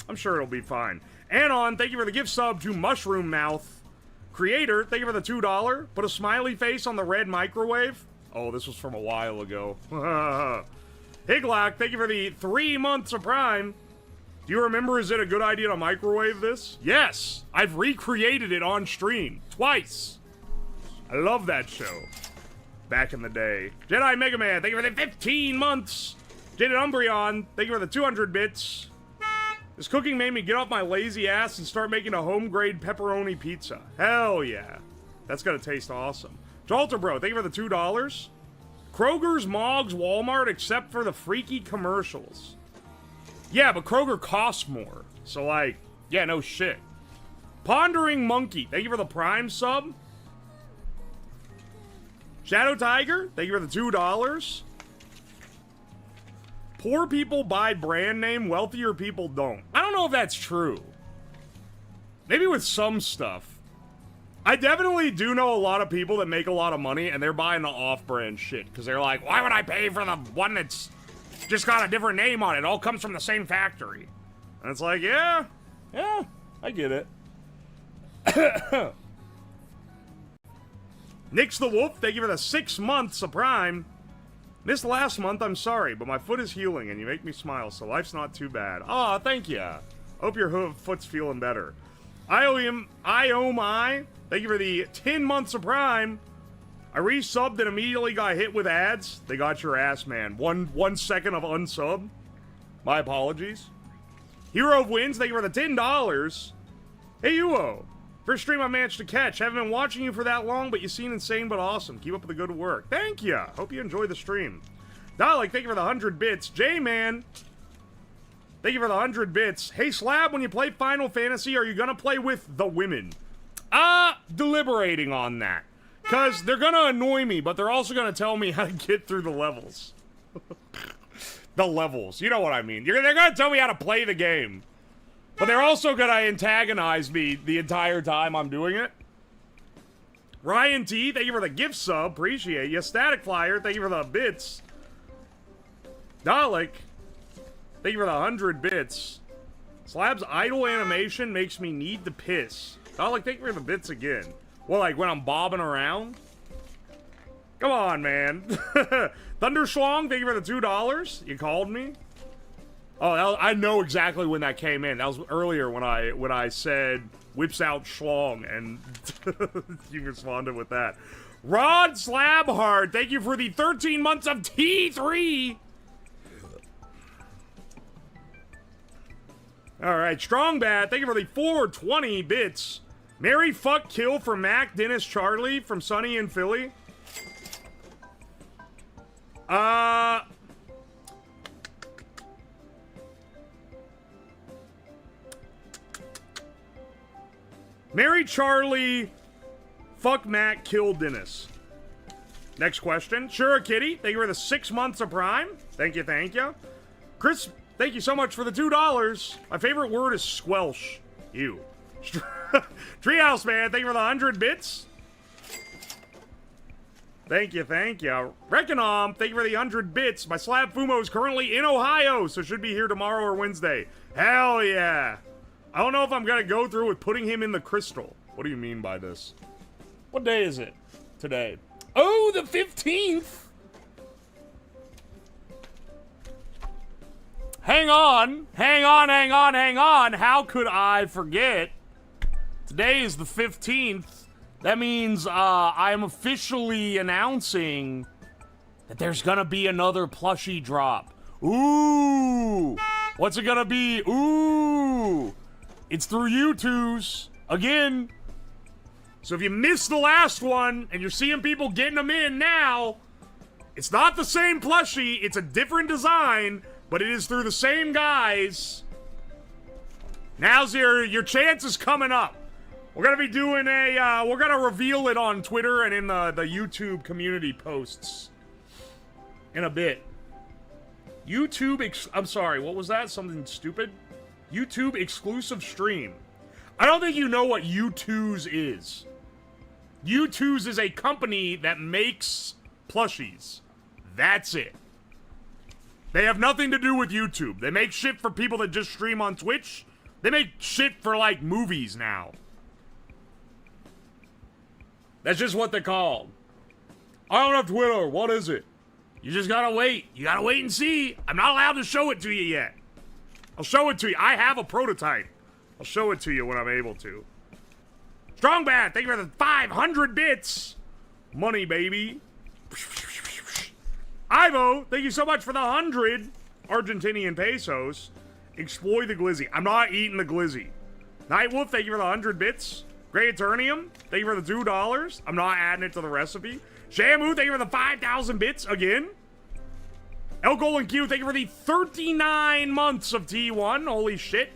I'm sure it'll be fine. Anon, thank you for the gift sub to Mushroom Mouth. Creator, thank you for the $2. Put a smiley face on the red microwave. Oh, this was from a while ago. Higlock, thank you for the 3 months of Prime. Do you remember, is it a good idea to microwave this? Yes! I've recreated it on stream. Twice. I love that show. Back in the day. Jedi Mega Man, thank you for the 15 months. Jaded Umbreon, thank you for the 200 bits. This cooking made me get off my lazy ass and start making a home-grade pepperoni pizza. Hell yeah. That's gonna taste awesome. Jalter Bro, thank you for the $2. Kroger's, Mog's, Walmart, except for the freaky commercials. Yeah, but Kroger costs more. So, like, yeah, no shit. Pondering Monkey, thank you for the Prime sub. Shadow Tiger, thank you for the $2. Poor people buy brand name, wealthier people don't. I don't know if that's true. Maybe with some stuff. I definitely do know a lot of people that make a lot of money and they're buying the off-brand shit. Because they're like, why would I pay for the one that's just got a different name on it? It all comes from the same factory. And it's like, yeah, I get it. Nix the Wolf, thank you for the 6 months of Prime. Missed last month, I'm sorry, but my foot is healing and you make me smile, so life's not too bad. Aw, thank you. Hope your foot's feeling better. I thank you for the 10 months of Prime. I resubbed and immediately got hit with ads. They got your ass, man. One second of unsub. My apologies. Hero of Wins, thank you for the $10. Hey, Uo. First stream I managed to catch. Haven't been watching you for that long, but you seem insane but awesome. Keep up the good work. Thank you. Hope you enjoy the stream. Dalek, thank you for the 100 bits. J-Man, thank you for the 100 bits. Hey, Slab, when you play Final Fantasy, are you gonna play with the women? Deliberating on that. Because they're gonna annoy me, but they're also gonna tell me how to get through the levels. The levels. You know what I mean. They're gonna tell me how to play the game. But they're also gonna antagonize me the entire time I'm doing it. Ryan T, thank you for the gift sub. Appreciate you. Static Flyer, thank you for the bits. Dalek, thank you for the 100 bits. Slab's idle animation makes me need to piss. Dalek, thank you for the bits again. Well, like when I'm bobbing around? Come on, man. Thunderschlong, thank you for the $2. You called me? Oh, I know exactly when that came in. That was earlier when I said whips out schlong, and you responded with that. Rod Slabhard, thank you for the 13 months of T3. All right, Strong Bad, thank you for the 420 bits. Mary Fuck Kill for Mac, Dennis, Charlie from Sunny in Philly. Mary Charlie, fuck Mac, kill Dennis. Next question. Sure, Kitty, thank you for the 6 months of Prime. Thank you, thank you. Chris, thank you so much for the $2. My favorite word is squelch. You. Treehouse Man, thank you for the 100 bits. Thank you, thank you. Reconom, thank you for the 100 bits. My Slab Fumo is currently in Ohio, so should be here tomorrow or Wednesday. Hell yeah. I don't know if I'm gonna go through with putting him in the crystal. What do you mean by this? What day is it today? Oh, the 15th! Hang on. How could I forget? Today is the 15th. That means I am officially announcing that there's gonna be another plushie drop. Ooh! What's it gonna be? Ooh! It's through YouTube's again. So if you missed the last one and you're seeing people getting them in now, it's not the same plushie. It's a different design, but it is through the same guys. Now's your chance is coming up. We're gonna be doing we're gonna reveal it on Twitter and in the YouTube community posts in a bit. I'm sorry, what was that? Something stupid? YouTube exclusive stream. I don't think you know what U2's is. U2's is a company that makes plushies. That's it. They have nothing to do with YouTube. They make shit for people that just stream on Twitch. They make shit for, like, movies now. That's just what they're called. I don't have Twitter. What is it? You just gotta wait. You gotta wait and see. I'm not allowed to show it to you yet. I'll show it to you. I have a prototype. I'll show it to you when I'm able to. Strong Bat, thank you for the 500 bits. Money, baby. Ivo, thank you so much for the 100 Argentinian pesos. Exploit the glizzy. I'm not eating the glizzy. Nightwolf, thank you for the 100 bits. Grey Eternium, thank you for the $2. I'm not adding it to the recipe. Shamu, thank you for the 5,000 bits again. El Golden Q, thank you for the 39 months of T1. Holy shit.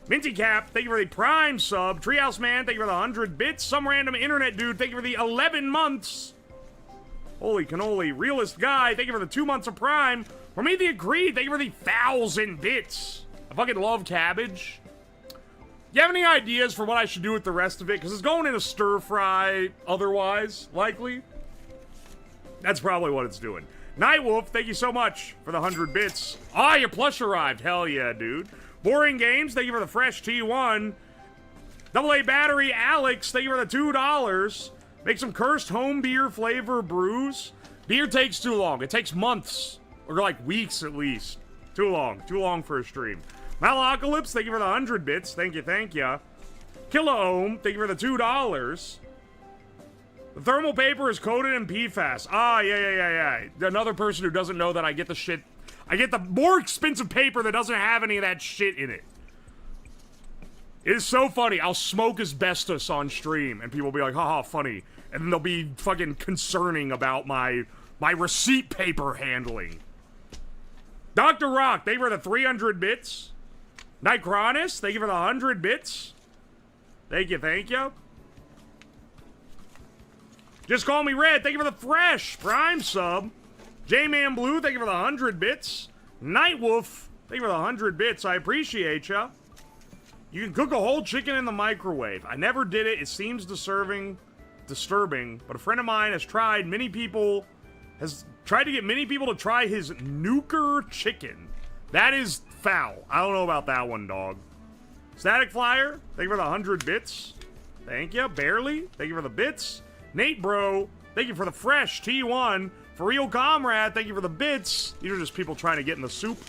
Minty Cap, thank you for the Prime sub. Treehouse Man, thank you for the 100 bits. Some random internet dude, thank you for the 11 months. Holy cannoli. Realist Guy, thank you for the 2 months of Prime. For me, the Agreed, thank you for the 1,000 bits. I fucking love cabbage. You have any ideas for what I should do with the rest of it? Because it's going in a stir fry otherwise, likely. That's probably what it's doing. Nightwolf, thank you so much for the 100 bits. Ah, your plush arrived. Hell yeah, dude. Boring Games, thank you for the fresh T1. AA Battery Alex, thank you for the $2. Make some cursed home beer flavor brews. Beer takes too long. It takes months. Or like weeks at least. Too long. Too long for a stream. Malapocalypse, thank you for the 100 bits. Thank you, thank you. Kilohm, thank you for the $2. The thermal paper is coated in PFAS. Ah, yeah. Another person who doesn't know that I get the shit. I get the more expensive paper that doesn't have any of that shit in it. It is so funny. I'll smoke asbestos on stream, and people will be like, haha, funny. And then they'll be fucking concerning about my receipt paper handling. Dr. Rock, thank you for the 300 bits. Nightcronis, thank you for the 100 bits. Thank you, thank you. Just Call Me Red, thank you for the fresh Prime sub. J-Man Blue, thank you for the 100 bits. Nightwolf, thank you for the 100 bits. I appreciate ya. You can cook a whole chicken in the microwave. I never did it. It seems disturbing, but a friend of mine has tried to get many people to try his nuker chicken. That is foul. I don't know about that one, dog. Static Flyer, thank you for the 100 bits. Thank you. Barely, thank you for the bits. Nate Bro, thank you for the fresh T1. For Real Comrade, thank you for the bits. These are just people trying to get in the soup.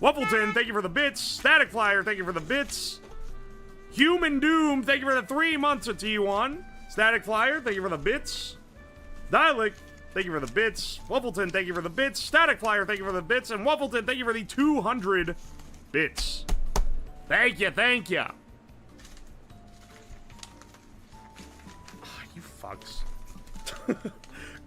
Wuffleton, thank you for the bits. Static Flyer, thank you for the bits. Human Doom, thank you for the 3 months of T1. Static Flyer, thank you for the bits. Dialect, thank you for the bits. Wuffleton, thank you for the bits. Static Flyer, thank you for the bits. And Wuffleton, thank you for the 200 bits. Thank you, thank you. You fucks.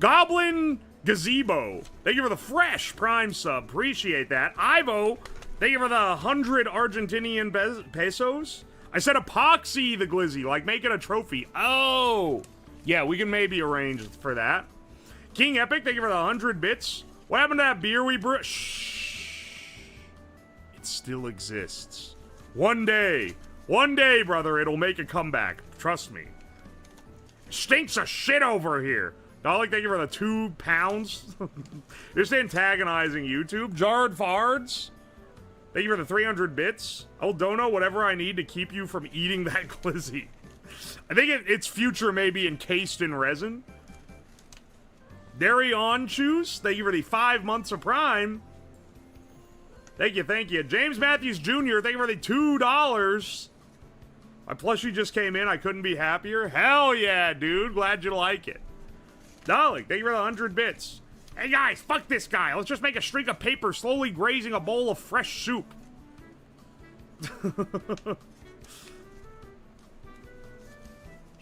Goblin Gazebo, thank you for the fresh Prime sub. Appreciate that. Ivo, thank you for the 100 Argentinian pesos. I said epoxy the glizzy, like making a trophy. Oh, yeah, we can maybe arrange for that. King Epic, thank you for the 100 bits. What happened to that beer we brewed? Shh. It still exists. One day, brother, it'll make a comeback. Trust me. Stinks of shit over here. Dolly, thank you for the 2 pounds. You're just antagonizing YouTube. Jarred Fards, thank you for the 300 bits. I'll dono whatever I need to keep you from eating that glizzy. I think its future may be encased in resin. Dairy On Choose, thank you for the 5 months of Prime. Thank you, thank you. James Matthews Jr., thank you for the $2. My plushie just came in. I couldn't be happier. Hell yeah, dude. Glad you like it. Dalek, thank you for the 100 bits. Hey guys, fuck this guy. Let's just make a streak of paper slowly grazing a bowl of fresh soup.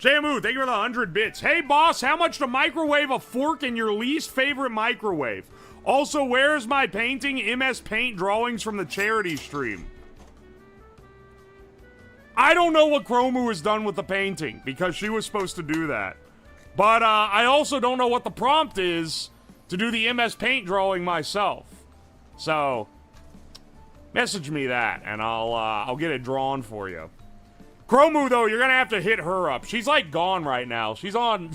Shamu, thank you for the 100 bits. Hey boss, how much to microwave a fork in your least favorite microwave? Also, where's my painting MS Paint drawings from the charity stream? I don't know what Chromu has done with the painting, because she was supposed to do that. But I also don't know what the prompt is to do the MS Paint drawing myself. So, message me that, and I'll get it drawn for you. Chromu, though, you're gonna have to hit her up. She's like gone right now. She's on,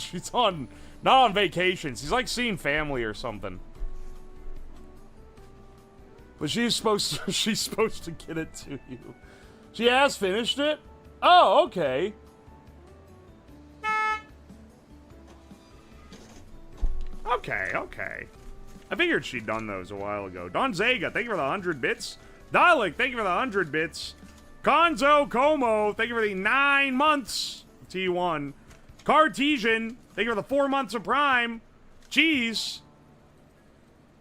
not on vacation. She's like seeing family or something. But she's supposed to get it to you. She has finished it? Oh, okay. Okay. I figured she'd done those a while ago. Don Zega, thank you for the 100 bits. Dalek, thank you for the 100 bits. Konzo Como, thank you for the 9 months. T1. Cartesian, thank you for the 4 months of Prime. Jeez.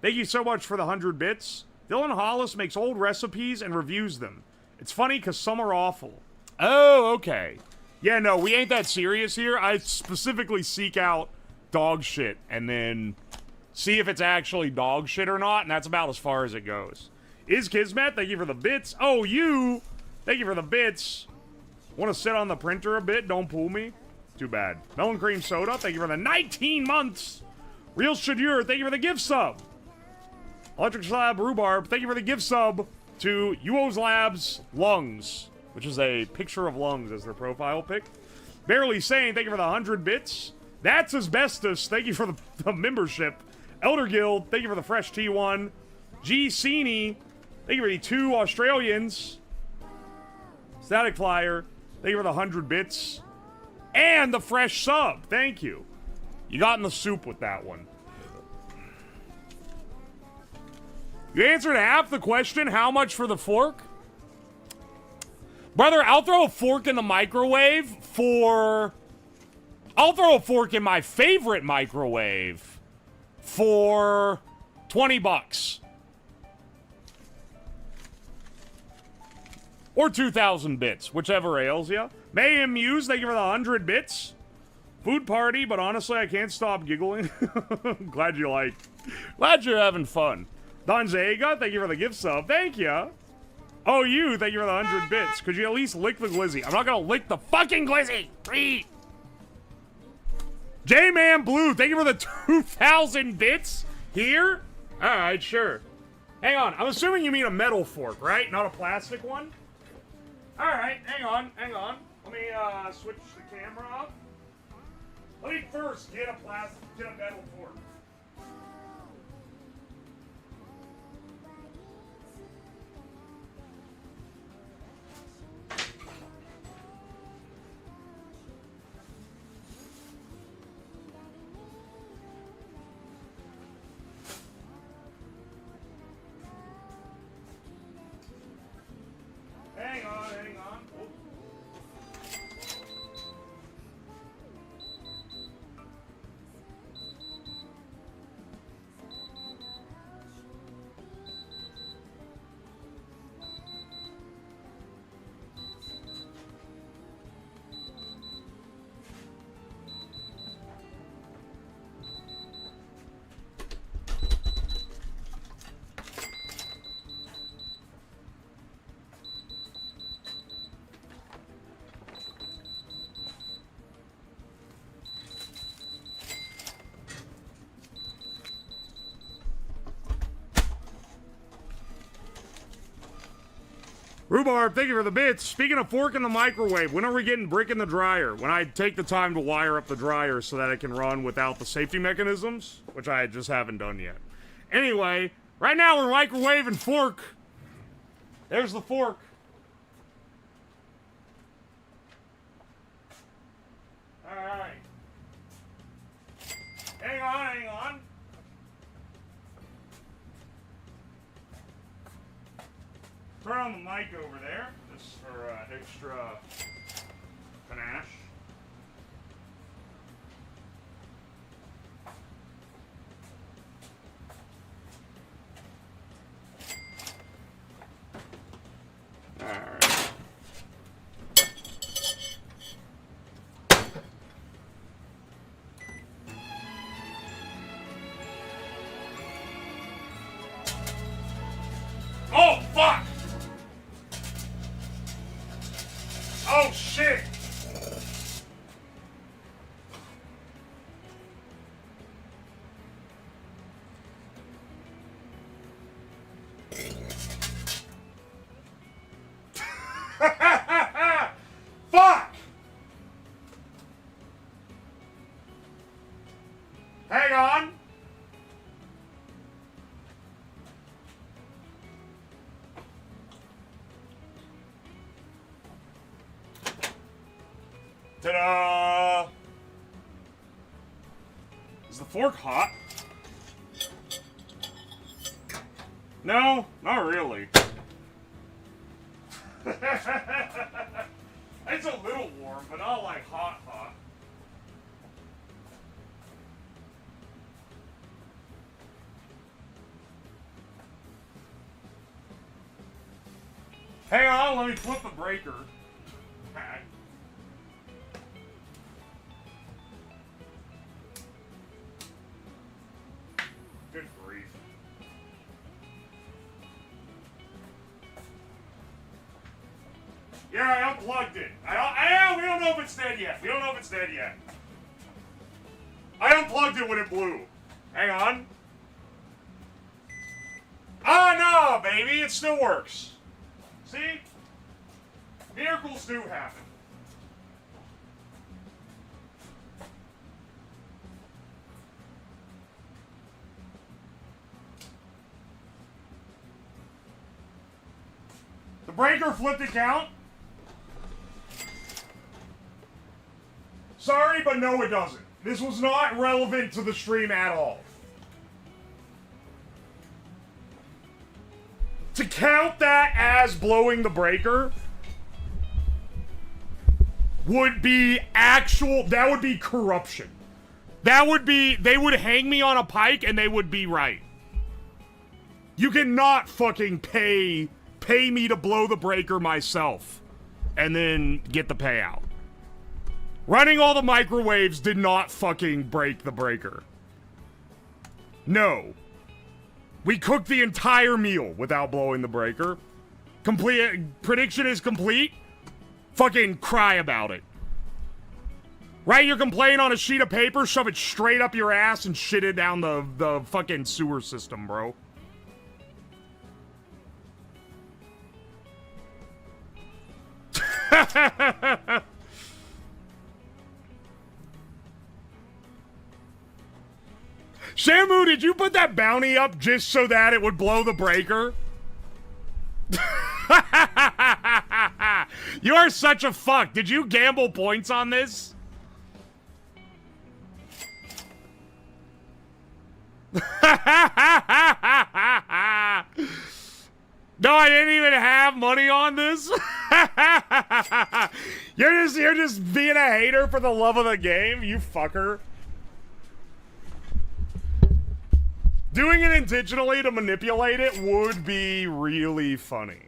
Thank you so much for the 100 bits. Dylan Hollis makes old recipes and reviews them. It's funny because some are awful. Oh, okay. Yeah, no, we ain't that serious here. I specifically seek out dog shit and then see if it's actually dog shit or not, and that's about as far as it goes. Is Kismet, thank you for the bits. Oh, you, thank you for the bits. Want to sit on the printer a bit? Don't pull me. Too bad. Melon Cream Soda, thank you for the 19 months. Real Shadur, thank you for the gift sub. Electric Slab Rhubarb, thank you for the gift sub to UO's Labs Lungs, which is a picture of lungs as their profile pic. Barely Sane, thank you for the 100 bits. That's Asbestos, thank you for the membership. Elder Guild, thank you for the fresh T1. G. Cini, thank you for the 2 Australians. Static Flyer, thank you for the 100 bits. And the fresh sub, thank you. You got in the soup with that one. You answered half the question. How much for the fork? Brother, I'll throw a fork in the microwave for... I'll throw a fork in my favorite microwave for 20 bucks. Or 2,000 bits, whichever ails ya. Mayhem Muse, thank you for the 100 bits. Food party, but honestly, I can't stop giggling. Glad you like. Glad you're having fun. Don Zega, thank you for the gift sub. Thank you. Oh, you, thank you for the 100 bits. Could you at least lick the glizzy? I'm not gonna lick the fucking glizzy. Three. J-Man Blue, thank you for the 2,000 bits. Here? Alright, sure. Hang on, I'm assuming you mean a metal fork, right? Not a plastic one? Alright, hang on. Let me, switch the camera up. Let me first get a metal fork. Hang on. Rhubarb, thank you for the bits. Speaking of fork in the microwave, when are we getting brick in the dryer? When I take the time to wire up the dryer so that it can run without the safety mechanisms, which I just haven't done yet. Anyway, right now we're microwaving fork. There's the fork. Alright. Hang on. Turn on the mic over there, just for extra panache. Alright. Oh, fuck! Oh, shit! Fuck! Hang on. Ta-da! Is the fork hot? No, not really. It's a little warm, but not like hot. Hang on, let me flip the breaker. Okay. Good grief. Yeah, I unplugged it. We don't know if it's dead yet. We don't know if it's dead yet. I unplugged it when it blew. Hang on. Oh, no, baby. It still works. See? Miracles do happen. The breaker flipped account. Sorry, but no, it doesn't. This was not relevant to the stream at all. To count that as blowing the breaker would be that would be corruption. That would be, they would hang me on a pike and they would be right. You cannot fucking pay me to blow the breaker myself and then get the payout. Running all the microwaves did not fucking break the breaker. No. We cooked the entire meal without blowing the breaker. Prediction is complete. Fucking cry about it. Write your complaint on a sheet of paper, shove it straight up your ass, and shit it down the fucking sewer system, bro. Shamu, did you put that bounty up just so that it would blow the breaker? You are such a fuck. Did you gamble points on this? No, I didn't even have money on this. You're just being a hater for the love of the game, you fucker. Doing it intentionally to manipulate it would be really funny.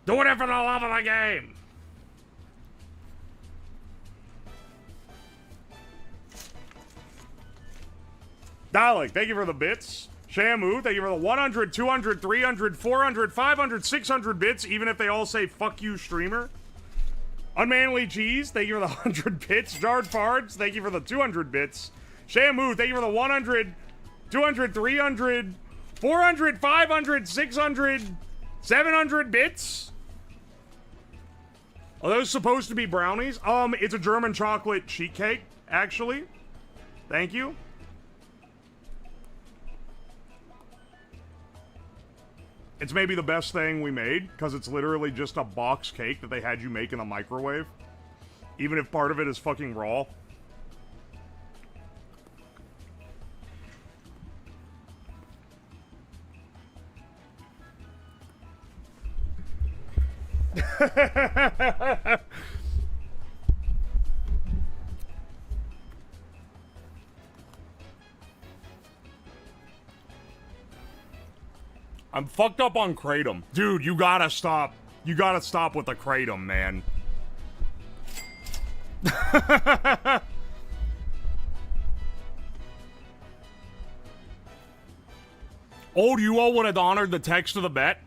Doing it for the love of the game. Dalek, thank you for the bits. Shamu, thank you for the 100, 200, 300, 400, 500, 600 bits, even if they all say fuck you, streamer. Unmanly Cheese, thank you for the 100 bits. Jarred Fards, thank you for the 200 bits. Shamu, thank you for the 100, 200, 300, 400, 500, 600, 700 bits. Are those supposed to be brownies? It's a German chocolate sheet cake, actually. Thank you. It's maybe the best thing we made, because it's literally just a box cake that they had you make in a microwave. Even if part of it is fucking raw. I'm fucked up on Kratom. Dude, you gotta stop. You gotta stop with the Kratom, man. Old UO would have honored the text of the bet.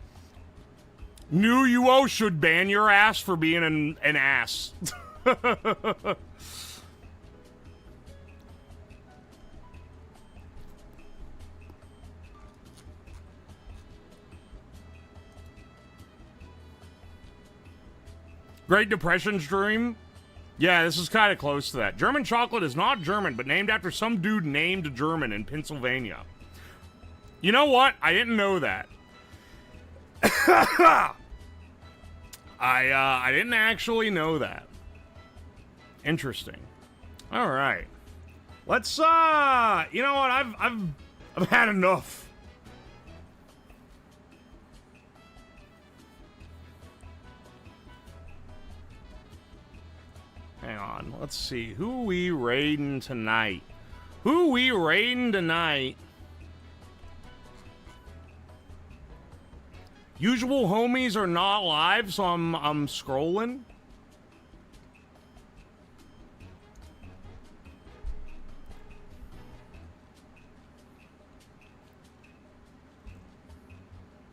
New UO should ban your ass for being an ass. Great Depression stream? Yeah, this is kind of close to that. German chocolate is not German, but named after some dude named German in Pennsylvania. You know what? I didn't know that. I didn't actually know that. Interesting. All right. Let's you know what? I've had enough. Hang on. Let's see. Who we raiding tonight? Who we raiding tonight? Usual homies are not live, so I'm scrolling.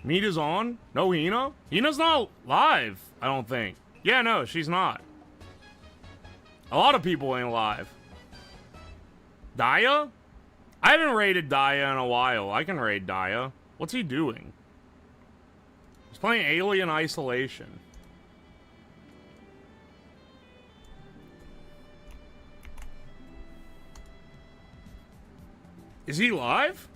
Meat is on? No, Hina? Hina's not live, I don't think. Yeah, no, she's not. A lot of people ain't live. Daya? I haven't raided Daya in a while. I can raid Daya. What's he doing? He's playing Alien Isolation. Is he live?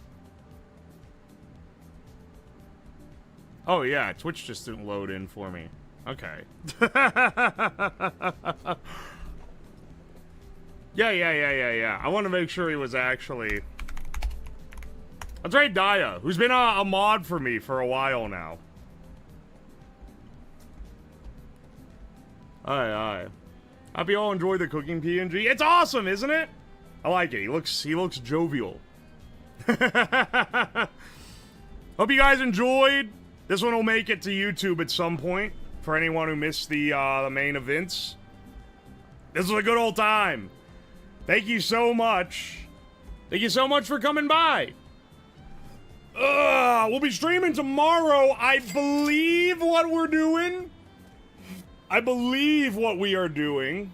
Oh yeah, Twitch just didn't load in for me. Okay. Yeah. I want to make sure he was actually... Let's raid Daya, who's been a mod for me for a while now. Aye. Hope you all enjoy the cooking PNG. It's awesome, isn't it? I like it. He looks jovial. Hope you guys enjoyed. This one will make it to YouTube at some point for anyone who missed the main events. This was a good old time. Thank you so much. Thank you so much for coming by. We'll be streaming tomorrow. I believe what we are doing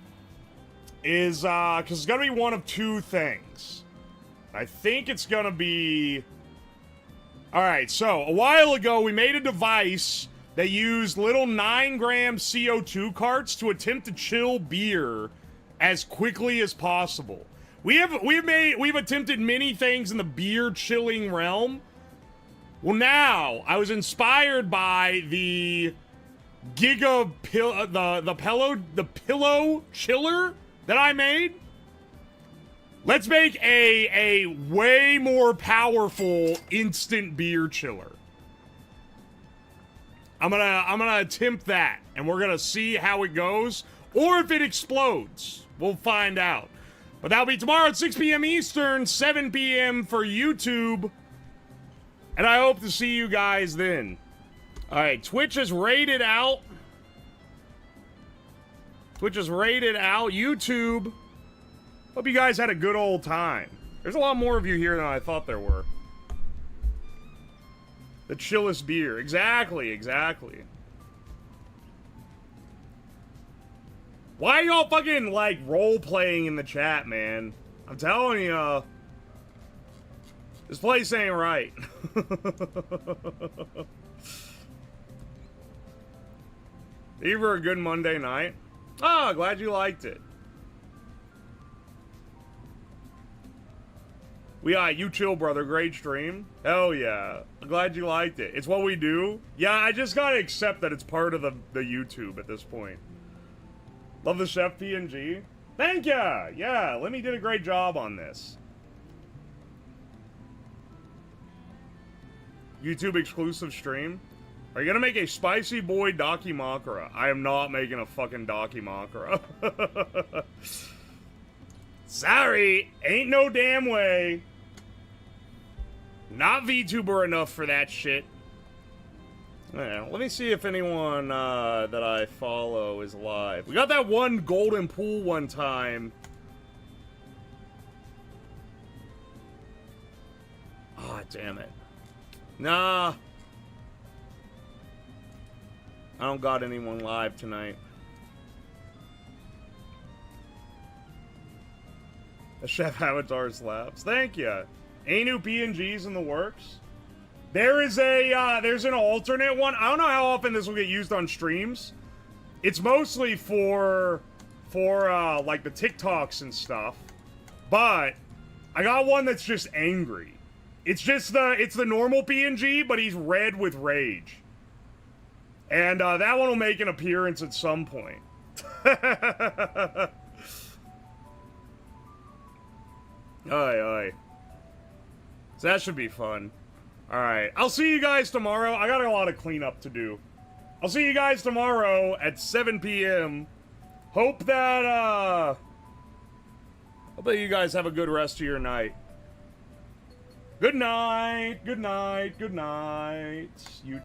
is, because it's going to be one of two things. I think it's going to be... Alright, so, a while ago, we made a device that used little 9-gram CO2 carts to attempt to chill beer as quickly as possible. We've attempted many things in the beer chilling realm. Well, now, I was inspired by the Giga the pillow chiller that I made. Let's make a way more powerful instant beer chiller. I'm gonna attempt that, and we're gonna see how it goes, or if it explodes. We'll find out. But that'll be tomorrow at 6 p.m. Eastern, 7 p.m. for YouTube, and I hope to see you guys then. All right, Twitch is rated out. YouTube. Hope you guys had a good old time. There's a lot more of you here than I thought there were. The chillest beer. Exactly. Why are y'all fucking, like, role-playing in the chat, man? I'm telling you, this place ain't right. You for a good Monday night? Oh, glad you liked it. You chill, brother. Great stream. Hell yeah. I'm glad you liked it. It's what we do. Yeah, I just gotta accept that it's part of the YouTube at this point. Love the chef PNG. Thank ya. Yeah, Lemmy did a great job on this. YouTube exclusive stream. Are you gonna make a spicy boy Dakimakura? I am not making a fucking Dakimakura. Sorry, ain't no damn way. Not VTuber enough for that shit. Yeah, let me see if anyone that I follow is live. We got that one golden pool one time. Ah, oh, damn it. Nah. I don't got anyone live tonight. The Chef Avatar slaps. Thank you. Any new PNGs in the works? There's an alternate one. I don't know how often this will get used on streams. It's mostly for like the TikToks and stuff. But I got one that's just angry. It's the normal PNG, but he's red with rage. And that one will make an appearance at some point. Aye. So that should be fun. Alright, I'll see you guys tomorrow. I got a lot of cleanup to do. I'll see you guys tomorrow at 7 p.m. Hope that, hope that you guys have a good rest of your night. Good night, good night, good night, YouTube.